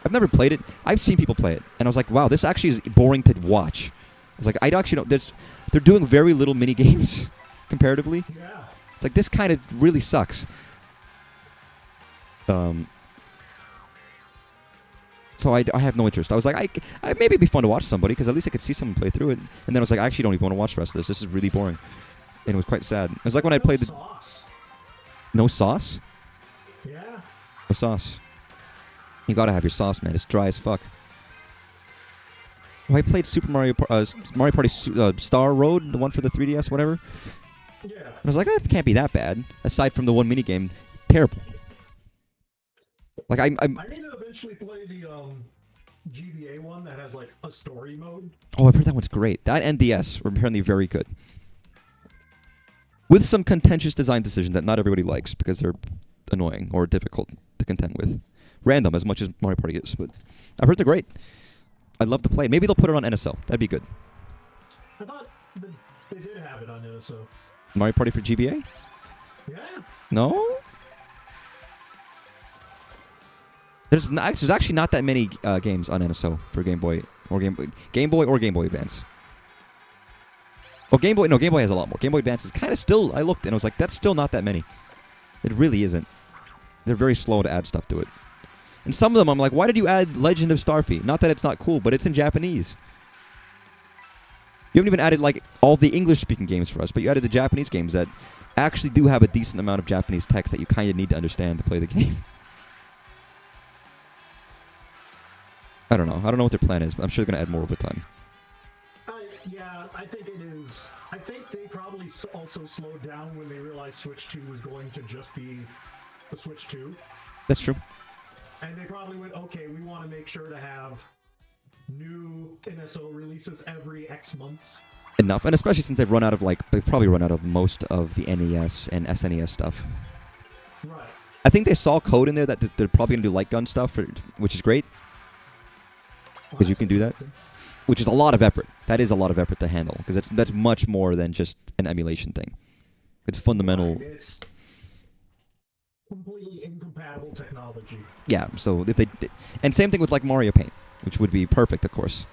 I've never played it. I've seen people play it, and I was like, wow, this actually is boring to watch. I was like, I actually don't... They're doing very little mini-games, comparatively. Yeah. It's like, this kind of really sucks. So I have no interest. I was like, maybe it'd be fun to watch somebody, because at least I could see someone play through it. And then I was like, I actually don't even want to watch the rest of this. This is really boring. And it was quite sad. It was like when I played the... Sauce. No sauce? Yeah. No sauce. You gotta have your sauce, man. It's dry as fuck. Well, I played Super Mario Party Star Road, the one for the 3DS, whatever. Yeah. And I was like, it can't be that bad. Aside from the one minigame, terrible. Like, I need to eventually play the GBA one that has like a story mode. Oh, I've heard that one's great. That and DS were apparently very good. With some contentious design decisions that not everybody likes because they're annoying or difficult to contend with. Random as much as Mario Party is, but I've heard they're great. I'd love to play. Maybe they'll put it on NSO. That'd be good. I thought they did have it on NSO. Mario Party for GBA? Yeah. No? There's actually not that many games on NSO for Game Boy or Game Boy Advance. Well, Game Boy has a lot more. Game Boy Advance is kind of still... I looked and I was like, that's still not that many. It really isn't. They're very slow to add stuff to it. And some of them, I'm like, why did you add Legend of Starfy? Not that it's not cool, but it's in Japanese. You haven't even added, like, all the English-speaking games for us, but you added the Japanese games that actually do have a decent amount of Japanese text that you kind of need to understand to play the game. I don't know. I don't know what their plan is, but I'm sure they're going to add more over time. Yeah, I think it is. I think they probably also slowed down when they realized Switch 2 was going to just be the Switch 2. That's true. And they probably went, okay, we want to make sure to have new NSO releases every X months. Enough, and especially since they've probably run out of most of the NES and SNES stuff. Right. I think they saw code in there that they're probably going to do light gun stuff, which is great. Because you can do that. Which is a lot of effort. That is a lot of effort to handle. Because that's much more than just an emulation thing. It's fundamental. Right. It's completely incompatible technology. Yeah, so if they... And same thing with like Mario Paint, which would be perfect, of course.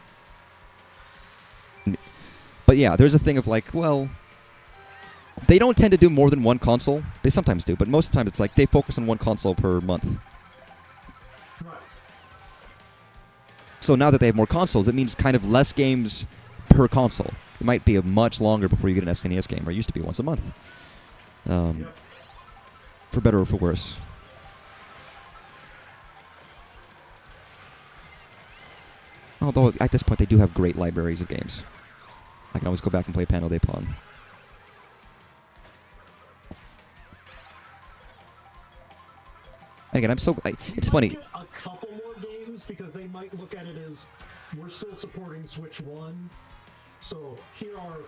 But yeah, there's a thing of like, well... They don't tend to do more than one console. They sometimes do, but most of the time it's like they focus on one console per month. Right. So now that they have more consoles, it means kind of less games per console. It might be a much longer before you get an SNES game, or it used to be once a month. Yep. For better or for worse. Although at this point they do have great libraries of games. I can always go back and play Panel de Pon. Again, it's funny. Get a couple more games because they might look at it as we're still supporting Switch 1. So here are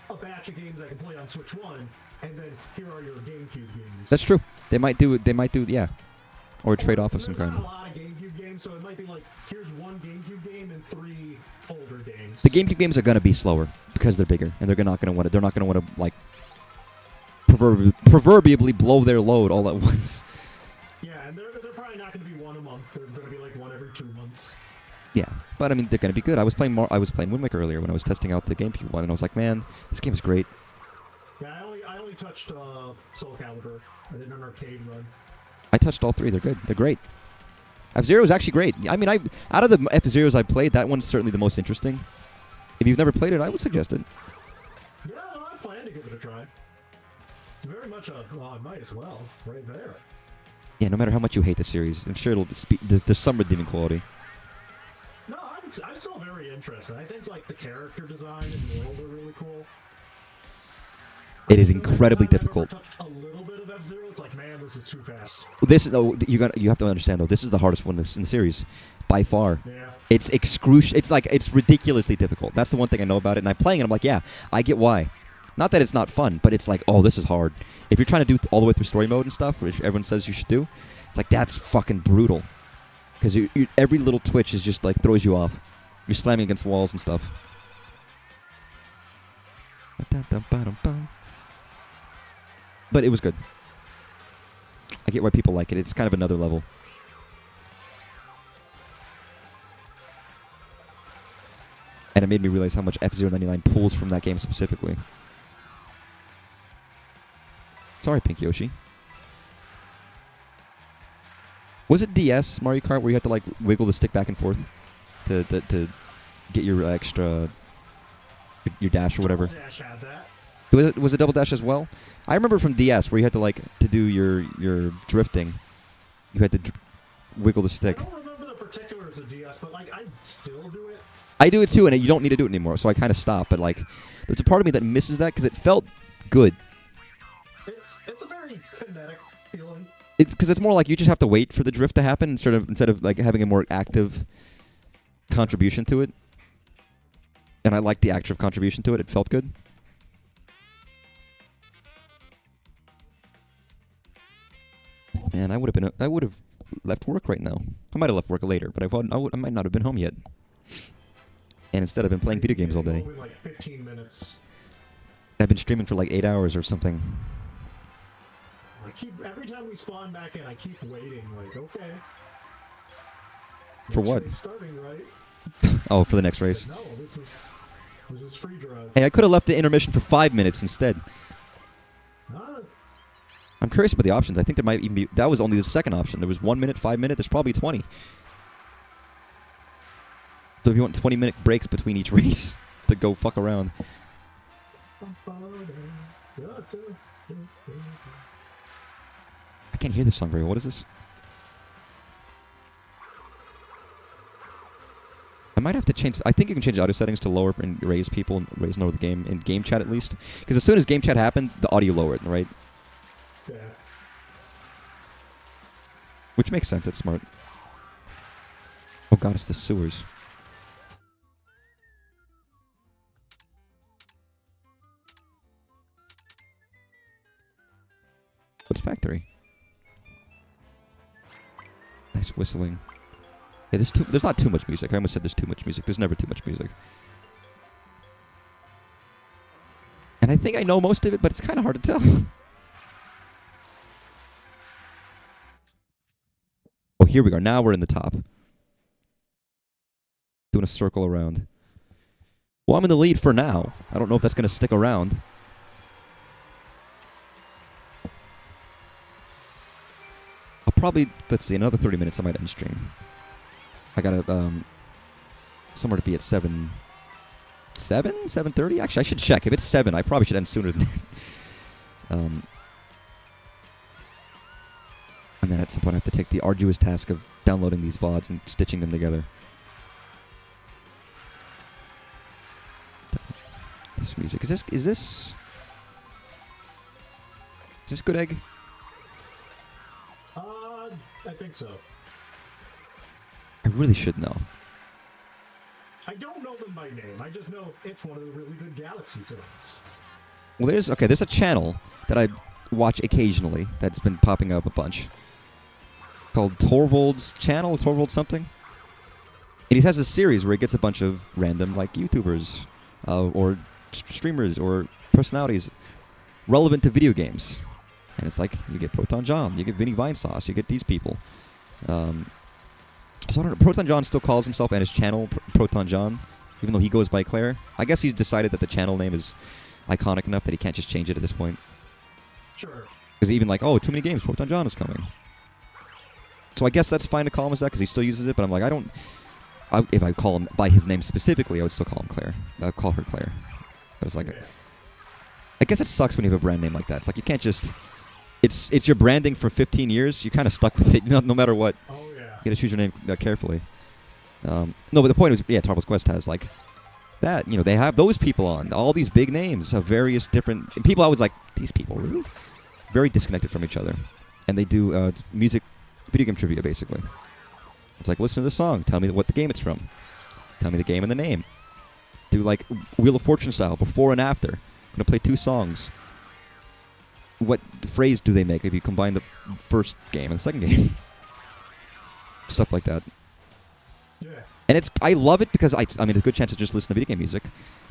a batch of games I can play on Switch 1, and then here are your GameCube games. That's true. They might do, yeah. Or a trade-off of some There's kind. not a lot of GameCube games, so it might be like, here's one GameCube game and 3 older games. The GameCube games are gonna be slower because they're bigger, and they're not gonna want to like proverbially blow their load all at once. Yeah, and they're probably not going to be one a month. They're going to be like one every 2 months. Yeah, but I mean they're gonna be good. I was playing Wind Waker earlier when I was testing out the GameCube one, and I was like, man, this game is great. Yeah, I only touched Soul Calibur. I did an arcade run. I touched all 3. They're good. They're great. F-Zero is actually great. I mean, out of the F-Zeros I played, that one's certainly the most interesting. If you've never played it, I would suggest it. Yeah, no, I plan to give it a try. It's very much well, I might as well, right there. Yeah, no matter how much you hate the series, I'm sure there's some redeeming quality. No, I'm still very interested. I think like the character design and world are really cool. It is incredibly difficult. I've touched a little bit of F-Zero. It's like, man, this is too fast. You have to understand though. This is the hardest one in the series, by far. Yeah. It's it's ridiculously difficult. That's the one thing I know about it. And I'm playing it. I'm like, yeah, I get why. Not that it's not fun, but it's like, oh, this is hard. If you're trying to do all the way through story mode and stuff, which everyone says you should do, it's like that's fucking brutal. Because every little twitch is just like throws you off. You're slamming against walls and stuff. But it was good. I get why people like it. It's kind of another level. And it made me realize how much F-099 pulls from that game specifically. Sorry, Pink Yoshi. Was it DS Mario Kart where you had to like wiggle the stick back and forth to get your extra your dash or whatever? Dash had that. Was it Double Dash as well? I remember from DS where you had to like to do your drifting. You had to wiggle the stick. I don't remember the particulars of DS, but like I still do it. I do it too, and you don't need to do it anymore, so I kind of stopped. But like, there's a part of me that misses that because it felt good. It's a very kinetic feeling. It's because it's more like you just have to wait for the drift to happen instead of like having a more active contribution to it. And I liked the active contribution to it. It felt good. Man, I would have left work right now. I might have left work later, but I might not have been home yet. And instead, I've been playing video games all day. Only like 15 minutes. I've been streaming for like 8 hours or something. Every time we spawn back in, I keep waiting. Like, okay. For what? Starting right. Oh, for the next race. No, this is free drive. Hey, I could have left the intermission for 5 minutes instead. I'm curious about the options. I think there might even be... That was only the second option. There was 1 minute, 5 minutes. There's probably 20. So if you want 20-minute breaks between each race to go fuck around. I can't hear this song very well. What is this? I might have to change... I think you can change audio settings to lower and raise people and raise and lower the game, in game chat at least. Because as soon as game chat happened, the audio lowered, right? Yeah. Which makes sense. It's smart. Oh god, it's the sewers. What's factory? Nice whistling. Yeah, there's not too much music. I almost said there's too much music. There's never too much music. And I think I know most of it, but it's kind of hard to tell. Oh, here we go. Now we're in the top. Doing a circle around. Well, I'm in the lead for now. I don't know if that's going to stick around. I'll probably, let's see, another 30 minutes I might end stream. I got to, somewhere to be at 7:30? Actually, I should check. If it's 7, I probably should end sooner than that. And then at some point I have to take the arduous task of downloading these VODs and stitching them together. this music. Is this Good Egg? I think so. I really should know. I don't know them by name. I just know it's one of the really good Galaxy songs. Well, there's a channel that I watch occasionally that's been popping up a bunch called Torvald's channel, Torvald something. And he has a series where he gets a bunch of random like YouTubers or streamers or personalities relevant to video games. And it's like you get Proton John, you get Vinny Vinesauce, you get these people. So I don't know. Proton John still calls himself and his channel Proton John, even though he goes by Claire. I guess he's decided that the channel name is iconic enough that he can't just change it at this point. Sure. Because even like, oh, too many games, Proton John is coming. So I guess that's fine to call him as that because he still uses it. But I'm like, if I call him by his name specifically, I would still call him Claire. I'd call her Claire. But it's like, I guess it sucks when you have a brand name like that. It's like you can't just. It's your branding for 15 years. You're kind of stuck with it, no matter what. Oh yeah. You gotta choose your name carefully. No, but the point is, yeah, Torvald's Quest has like that. You know, they have those people on all these big names of various different people. I was like, these people really very disconnected from each other, and they do music, video game trivia basically. It's like, listen to this song. Tell me what the game it's from. Tell me the game and the name. Do like Wheel of Fortune style, before and after. I'm gonna play 2 songs. What phrase do they make if you combine the first game and the second game? Stuff like that. Yeah. And I love it because I mean, it's a good chance to just listen to video game music,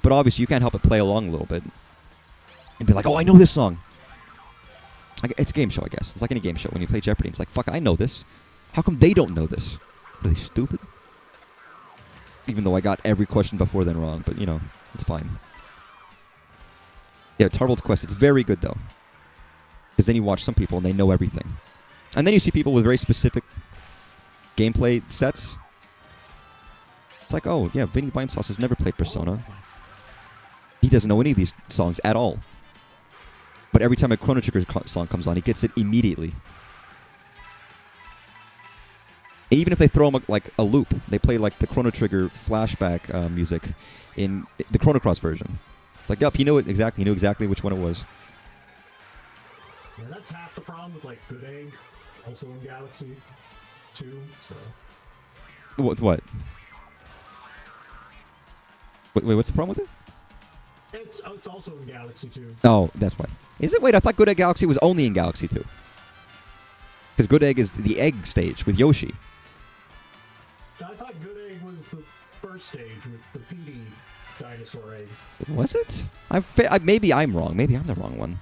but obviously you can't help but play along a little bit and be like, oh, I know this song. It's a game show, I guess. It's like any game show. When you play Jeopardy, it's like, fuck, I know this. How come they don't know this? Are they stupid? Even though I got every question before then wrong, but you know, it's fine. Yeah, Torvald's Quest, it's very good though. Because then you watch some people and they know everything. And then you see people with very specific gameplay sets. It's like, oh, yeah, Vinny Vinesauce has never played Persona. He doesn't know any of these songs at all. But every time a Chrono Trigger song comes on, he gets it immediately. Even if they throw him a loop, they play like the Chrono Trigger flashback music in the Chrono Cross version. It's like, yep, he knew it exactly. He knew exactly which one it was. Yeah, that's half the problem with like Good Egg, also in Galaxy 2. So. What? Wait, what's the problem with it? It's also in Galaxy 2. Oh, that's why. Is it? Wait, I thought Good Egg Galaxy was only in Galaxy 2. Because Good Egg is the egg stage with Yoshi. I thought Good Egg was the first stage with the PD dinosaur egg. Was it? Maybe I'm wrong. Maybe I'm the wrong one.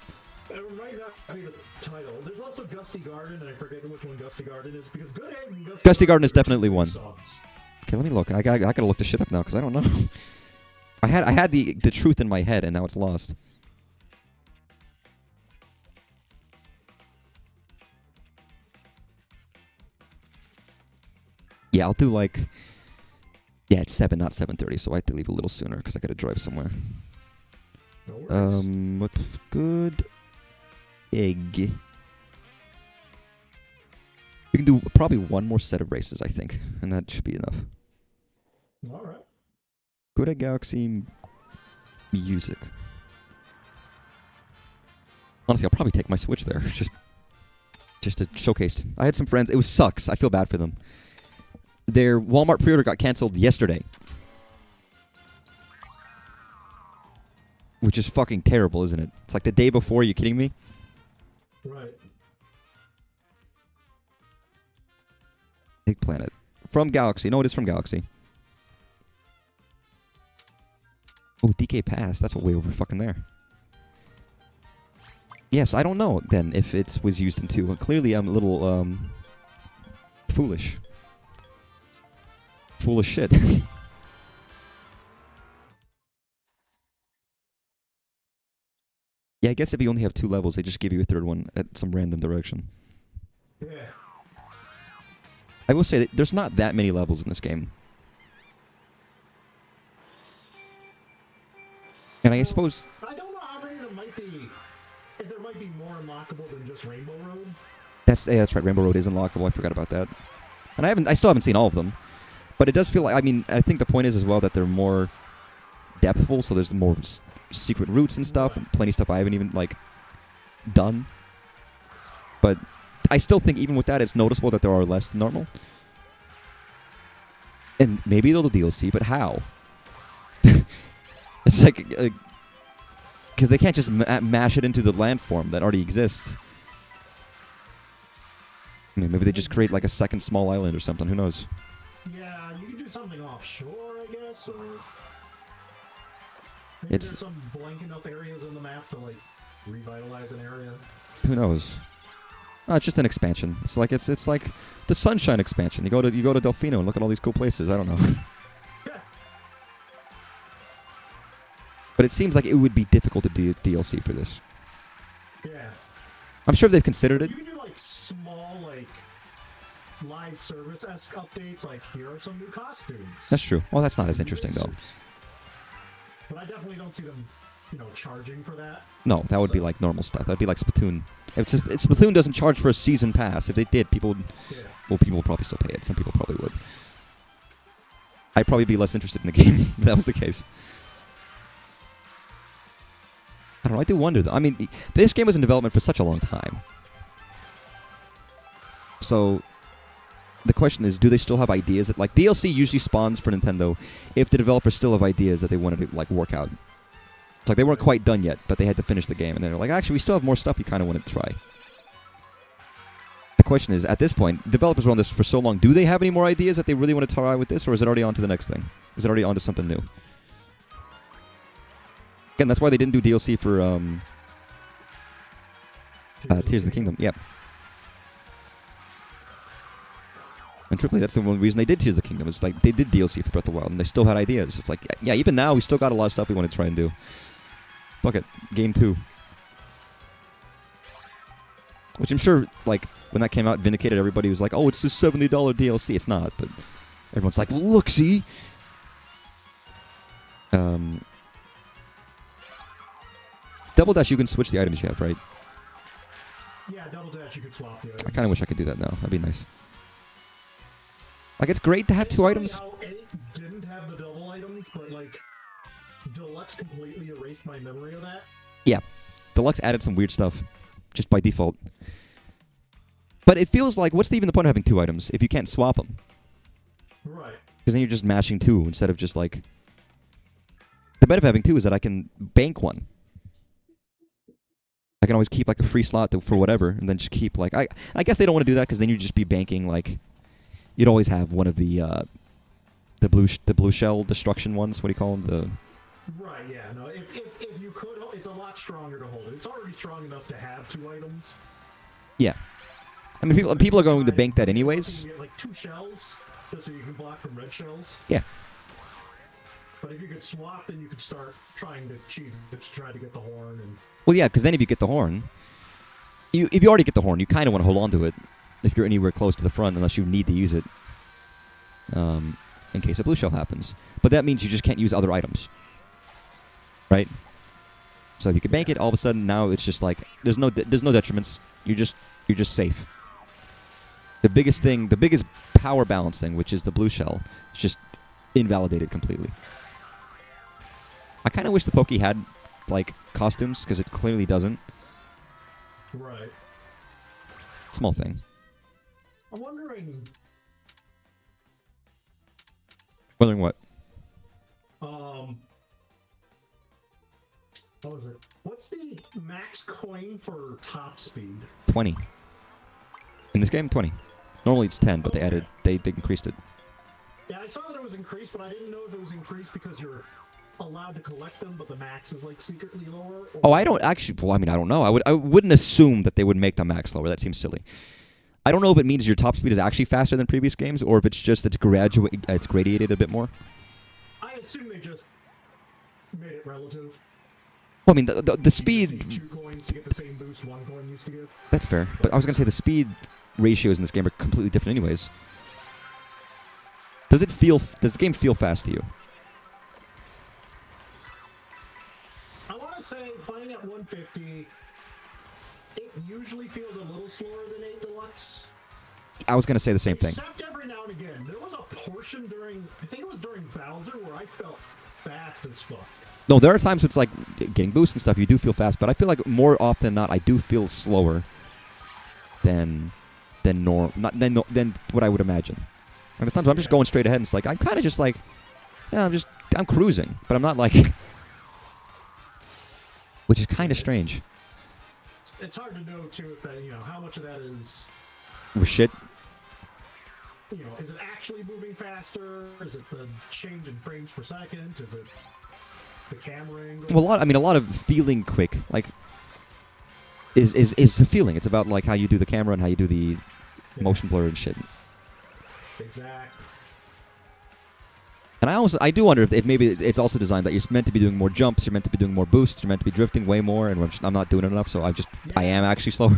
It might not be the title. There's also Gusty Garden, and I forget which one Gusty Garden is, because Good Egg and Gusty Garden is definitely one. Songs. Okay, let me look. I gotta look this shit up now because I don't know. I had the truth in my head and now it's lost. Yeah, I'll do like. Yeah, it's 7, not 7:30, so I have to leave a little sooner because I gotta drive somewhere. No worries. What's Good Egg? We can do probably one more set of races, I think, and that should be enough. All right. Good Egg Galaxy music. Honestly, I'll probably take my Switch there just to showcase. I had some friends. It was sucks. I feel bad for them. Their Walmart pre-order got canceled yesterday. Which is fucking terrible, isn't it? It's like the day before. Are you kidding me? Right. Big Planet. From Galaxy. No, it is from Galaxy. Oh, DK Pass. That's way over fucking there. Yes, I don't know then if it was used in 2. Clearly, I'm a little foolish. Full of shit. Yeah, I guess if you only have 2 levels, they just give you a 3rd one at some random direction. Yeah. I will say that there's not that many levels in this game. And I suppose... I don't know how many there might be. If there might be more unlockable than just Rainbow Road. That's right. Rainbow Road is unlockable. I forgot about that. And I still haven't seen all of them. But it does feel like... I mean, I think the point is as well that they're more depthful, so there's more secret routes and stuff, and plenty of stuff I haven't even like done. But I still think even with that, it's noticeable that there are less than normal. And maybe they'll do DLC, but how? It's like because they can't just mash it into the landform that already exists. I mean, maybe they just create like a second small island or something. Who knows? Yeah, you can do something offshore, I guess, or maybe It's- there's some blank enough areas in the map to like revitalize an area. Who knows? Oh, it's just an expansion. It's like the Sunshine expansion. You go to Delfino and look at all these cool places. I don't know. But it seems like it would be difficult to do DLC for this. Yeah. I'm sure they've considered it. You can do like small, like live service-esque updates, like here are some new costumes. That's true. Well, that's not as interesting though. But I definitely don't see them, charging for that. No, that would be like normal stuff. That'd be like Splatoon. If Splatoon doesn't charge for a season pass. If they did, people would. Yeah. Well, people would probably still pay it. Some people probably would. I'd probably be less interested in the game if that was the case. I don't know. I do wonder, though. I mean, this game was in development for such a long time. So, the question is, do they still have ideas that, like, DLC usually spawns for Nintendo if the developers still have ideas that they wanted to, like, work out. It's like they weren't quite done yet, but they had to finish the game, and they're like, actually, we still have more stuff we kind of want to try. The question is, at this point, developers were on this for so long, do they have any more ideas that they really want to try with this, or is it already on to the next thing? Is it already on to something new? Again, that's why they didn't do DLC for Tears of the Kingdom. Yep. And truthfully, that's the one reason they did Tears of the Kingdom. It's like they did DLC for Breath of the Wild, and they still had ideas. It's like, yeah, even now, we still got a lot of stuff we want to try and do. Fuck it. Game 2. Which I'm sure, like, when that came out, Vindicated, everybody was like, oh, it's this $70 DLC. It's not, but everyone's like, well, look, see? Double Dash, you can switch the items you have, right? Yeah, Double Dash, you could swap the items. I kind of wish I could do that now. That'd be nice. Like, it's great to have It's two funny items. How 8 didn't have the double items, but like Deluxe completely erased my memory of that. Yeah. Deluxe added some weird stuff, just by default. But it feels like, what's even the point of having two items if you can't swap them? Right. Because then you're just mashing two instead of just like... The benefit of having two is that I can bank one. I can always keep like a free slot for whatever, and then just keep like... I guess they don't want to do that because then you'd just be banking like... You'd always have one of the blue shell destruction ones. What do you call them? Right, yeah. No, if you could, it's a lot stronger to hold it. It's already strong enough to have two items. Yeah. I mean, people are going to bank that anyways. You get like 2 shells, just so you can block from red shells. Yeah. But if you could swap, then you could start trying to cheese it to try to get the horn. And Well, yeah, because then if you get the horn... If you already get the horn, you kind of want to hold on to it if you're anywhere close to the front, unless you need to use it. In case a blue shell happens. But that means you just can't use other items. Right? So if you can bank it, all of a sudden now it's just like there's no detriments. You're just safe. The biggest power balancing, which is the blue shell, is just invalidated completely. I kind of wish the Poke had like costumes because it clearly doesn't. right. Small thing. I'm wondering. Wondering what? What was it? What's the max coin for top speed? 20. In this game, 20. Normally it's 10, but they increased it. Yeah, I saw that it was increased, but I didn't know if it was increased because you're allowed to collect them, but the max is like secretly lower. Or... Oh, I don't actually. Well, I mean, I don't know. I wouldn't assume that they would make the max lower. That seems silly. I don't know if it means your top speed is actually faster than previous games, or if it's just it's gradiated a bit more. I assume they just made it relative. Well, I mean, the speed. You just need 2 coins to get the same boost 1 coin used to give. That's fair, but I was gonna say the speed ratios in this game are completely different, anyways. Does the game feel fast to you? I want to say, playing at 150, it usually feels a little slower than 8 Deluxe. I was gonna say the same thing. Except every now and again. There was a portion during, I think it was during Bowser, where I felt fast as fuck. No, there are times it's like getting boosts and stuff. You do feel fast, but I feel like more often than not, I do feel slower than than what I would imagine. And there's times I'm just going straight ahead, and it's like I'm kind of just like, yeah, I'm cruising, but I'm not like, which is kind of strange. It's hard to know too if that, how much of that is, Shit. Is it actually moving faster? Is it the change in frames per second? Is it the camera angle? Well, a lot of feeling quick, like, is a feeling. It's about like how you do the camera and how you do the motion blur and shit. Exactly. And I do wonder if maybe it's also designed that you're meant to be doing more jumps, you're meant to be doing more boosts, you're meant to be drifting way more, and I'm not doing enough, so I am actually slower.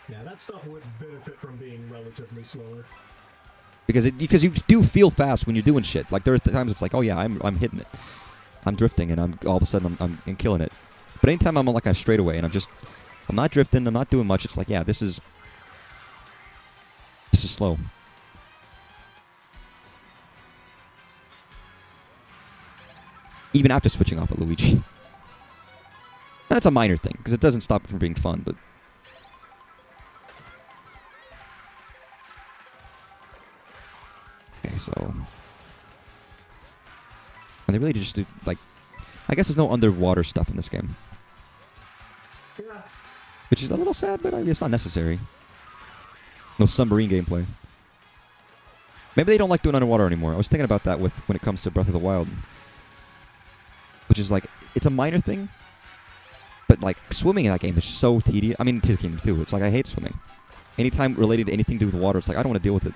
Yeah, that stuff would benefit from being relatively slower. Because you do feel fast when you're doing shit. Like there are times it's like, oh yeah, I'm hitting it, I'm drifting, and I'm all of a sudden I'm killing it. But anytime I'm on like a straightaway and I'm not drifting, I'm not doing much. It's like, yeah, this is slow. Even after switching off at Luigi. That's a minor thing, because it doesn't stop it from being fun, but... Okay, so... And they really just do, like... I guess there's no underwater stuff in this game. Yeah. Which is a little sad, but I mean, it's not necessary. No submarine gameplay. Maybe they don't like doing underwater anymore. I was thinking about that when it comes to Breath of the Wild. Which is like, it's a minor thing, but like swimming in that game is so tedious. I mean, Tears of the Kingdom too. It's like I hate swimming. Anytime related to anything to do with water, it's like I don't want to deal with it.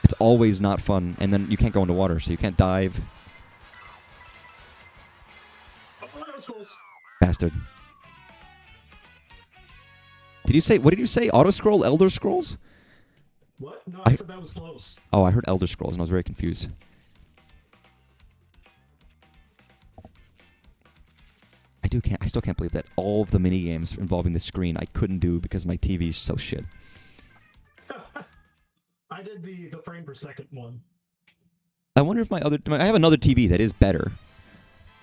It's always not fun, and then you can't go into water, so you can't dive. Oh, that was close. Bastard. Did you say, what did you say? Auto Scroll, Elder Scrolls? What? No, I said that was close. Oh, I heard Elder Scrolls, and I was very confused. I still can't believe that all of the mini games involving the screen I couldn't do because my TV's so shit. I did the frame per second one. I wonder if I have another TV that is better.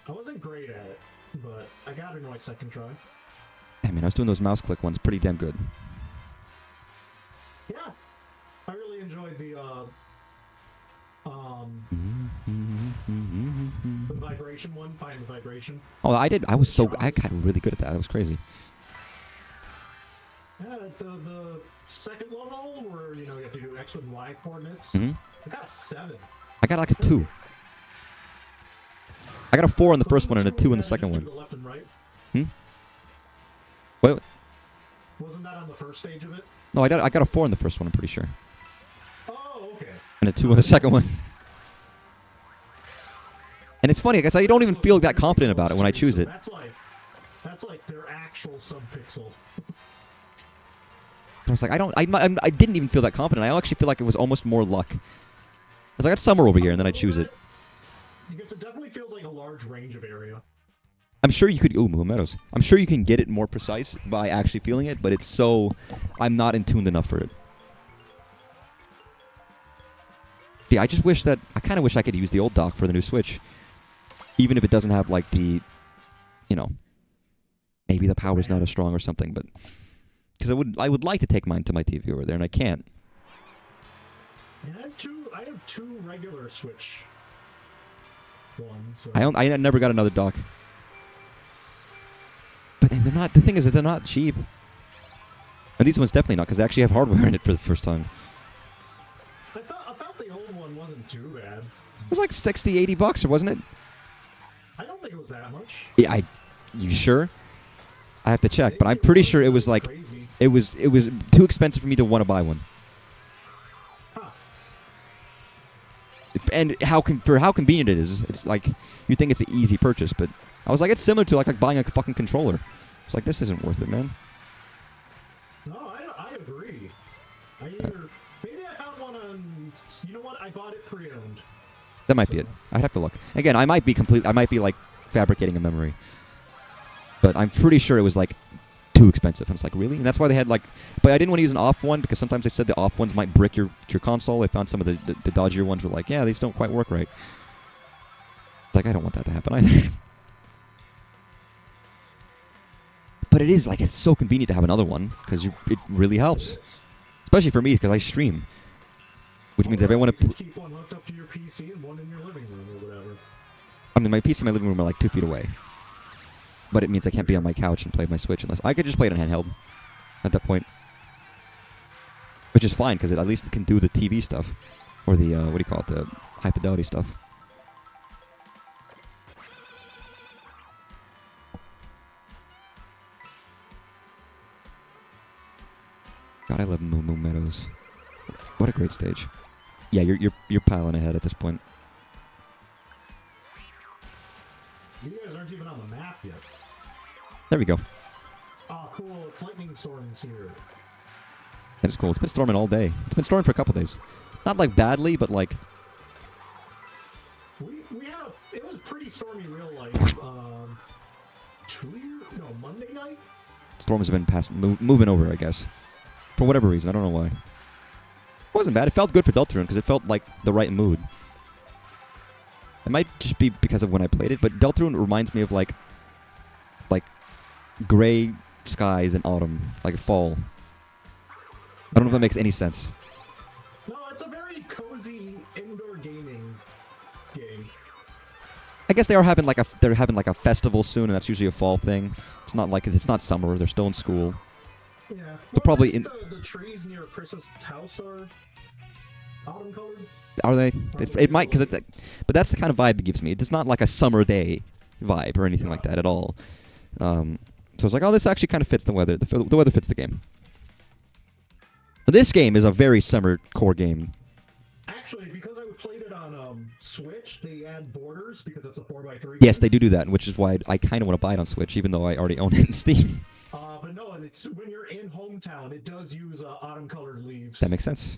I wasn't great at it, but I got it in my second try. I mean, I was doing those mouse click ones pretty damn good. Yeah, I really enjoyed the vibration one, find the vibration. Oh, I got really good at that. That was crazy. Yeah, the second level where you have to do X and Y coordinates. Mm-hmm. I got a 7. I got like a 2. I got a 4 on the first one and a 2 on the second one. The left and right. Wait. Wasn't that on the first stage of it? No, I got a 4 on the first one. I'm pretty sure. Oh, okay. And a 2 on the second one. And it's funny, I guess I don't even feel that confident about it when I choose it. That's like their actual subpixel. I was like, I didn't even feel that confident. I actually feel like it was almost more luck. I was like, I got summer over here, and then I choose it. Because it definitely feels like a large range of area. I'm sure you could... Ooh, Meadows. I'm sure you can get it more precise by actually feeling it, but it's so... I'm not in tuned enough for it. Yeah, I just wish that... I kind of wish I could use the old dock for the new Switch. Even if it doesn't have, like, the... Maybe the power's not as strong or something, but... Because I would like to take mine to my TV over there, and I can't. Yeah, I have two regular Switch ones. So. I never got another dock. But they're not... The thing is that they're not cheap. And these ones definitely not, because they actually have hardware in it for the first time. I thought the old one wasn't too bad. It was like $60, $80, wasn't it? I don't think it was that much. Yeah, you sure? I have to check, but I'm pretty sure it was like... Crazy. It was too expensive for me to want to buy one. Huh. And how convenient it is. It's like, you think it's an easy purchase, but I was like, it's similar to like buying a fucking controller. It's like, this isn't worth it, man. No, I agree. Maybe I found one on... You know what? I bought it pre-owned. That might be it. I'd have to look. Again, I might be like fabricating a memory. But I'm pretty sure it was like too expensive. And it's like, really? And that's why they had like... But I didn't want to use an off one because sometimes they said the off ones might brick your console. I found some of the dodgier ones were like, yeah, these don't quite work right. Like, I don't want that to happen either. But it is, like, it's so convenient to have another one, because it really helps. Especially for me, because I stream. Which means if I want to... keep one hooked up to your PC and one in your living room or whatever. I mean, my PC and my living room are like 2 feet away. But it means I can't be on my couch and play my Switch unless... I could just play it on handheld at that point. Which is fine, because at least it can do the TV stuff. Or the, what do you call it, the high fidelity stuff. God, I love Moo Moo Meadows. What a great stage. Yeah, you're piling ahead at this point. You guys aren't even on the map yet. There we go. Oh, cool. It's lightning storms here. That is cool. It's been storming all day. It's been storming for a couple days. Not like badly, but like... We had it was pretty stormy real life. Monday night? Storms have been moving over, I guess. For whatever reason. I don't know why. It wasn't bad. It felt good for Deltarune because it felt like the right mood. It might just be because of when I played it, but Deltarune reminds me of like gray skies in autumn, like fall. I don't know if that makes any sense. No, it's a very cozy indoor gaming game. I guess they're having like a festival soon, and that's usually a fall thing. It's not like it's not summer. They're still in school. Yeah. But probably in the trees near Chris's house are autumn colored. Are they? It might, but that's the kind of vibe it gives me. It's not like a summer day vibe or anything like that at all. So it's like, oh, this actually kind of fits the weather. The weather fits the game. This game is a very summer core game. Actually, because I played it on Switch, they add borders because it's a 4x3. Yes, they do that, which is why I kind of want to buy it on Switch, even though I already own it in Steam. But no, it's when you're in hometown, it does use autumn-colored leaves. That makes sense.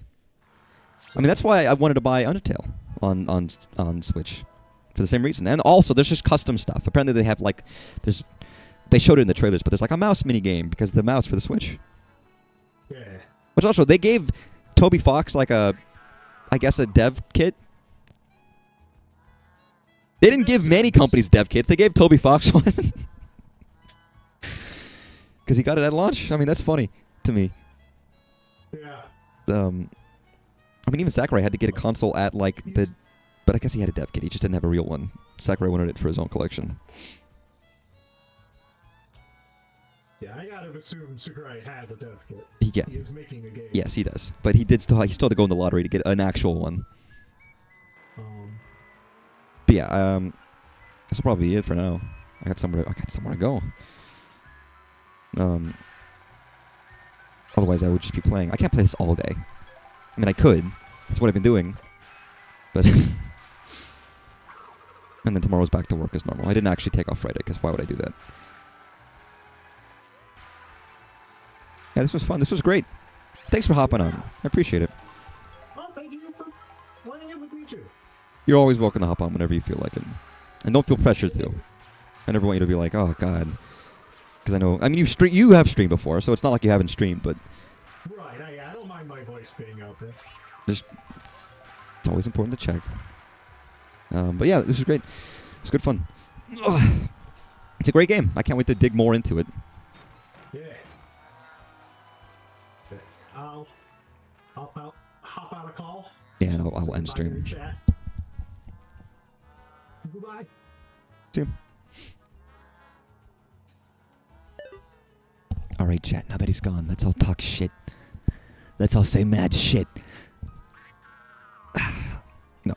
I mean, that's why I wanted to buy Undertale on Switch, for the same reason. And also, there's just custom stuff. Apparently, they have like they showed it in the trailers, but there's like a mouse mini game because of the mouse for the Switch. Yeah. Which also, they gave Toby Fox like I guess a dev kit. They didn't give many companies dev kits. They gave Toby Fox one. Because he got it at launch. I mean, that's funny to me. Yeah. I mean, even Sakurai had to get a console at like but I guess he had a dev kit. He just didn't have a real one. Sakurai wanted it for his own collection. Yeah, I gotta assume Sakurai has a dev kit. He is making a game. Yes, he does. But he still had to go in the lottery to get an actual one. But yeah, this will probably be it for now. I got somewhere to go. Otherwise, I would just be playing. I can't play this all day. I mean, I could. That's what I've been doing. But and then tomorrow's back to work as normal. I didn't actually take off Friday, because why would I do that? Yeah, this was fun. This was great. Thanks for hopping on. I appreciate it. Well, thank you for playing it with me, too. You're always welcome to hop on whenever you feel like it. And don't feel pressured to. I never want you to be like, oh, God. Because I know... I mean, you have streamed before, so it's not like you haven't streamed, but... Right, I don't mind my voice being out there. It's always important to check. But yeah, this was great. It's good fun. Ugh. It's a great game. I can't wait to dig more into it. Yeah. I'll hop out a call. Yeah, and I'll end stream. Chat. Goodbye. See you. Alright, chat, now that he's gone, let's all talk shit. Let's all say mad shit. No.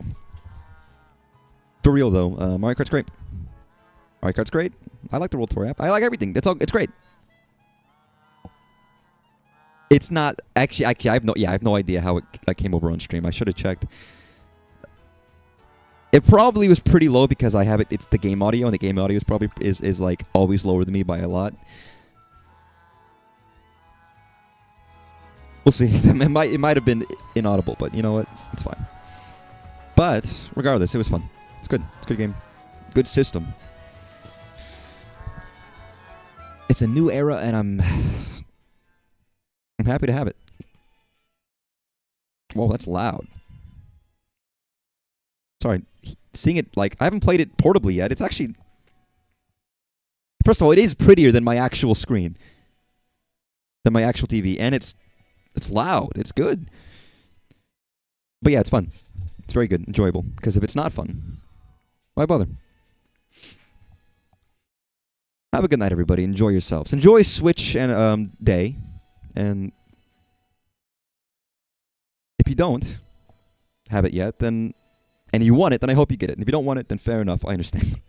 For real, though, Mario Kart's great. Mario Kart's great. I like the World Tour app. I like everything. It's great. It's not... Actually, I have no idea how it came over on stream. I should have checked. It probably was pretty low because I have it... It's the game audio, and the game audio is probably is like always lower than me by a lot. We'll see. It might have been inaudible, but you know what? It's fine. But regardless, it was fun. It's good. It's a good game. Good system. It's a new era, and I'm happy to have it. Whoa, that's loud. Sorry. seeing it, like, I haven't played it portably yet. It's actually, first of all, it is prettier than my actual screen, than my actual TV, and it's loud. It's good. But yeah, it's fun. It's very good, enjoyable. Because if it's not fun, why bother? Have a good night, everybody. Enjoy yourselves. Enjoy Switch and Day. And if you don't have it yet, then and you want it, then I hope you get it. And if you don't want it, then fair enough. I understand.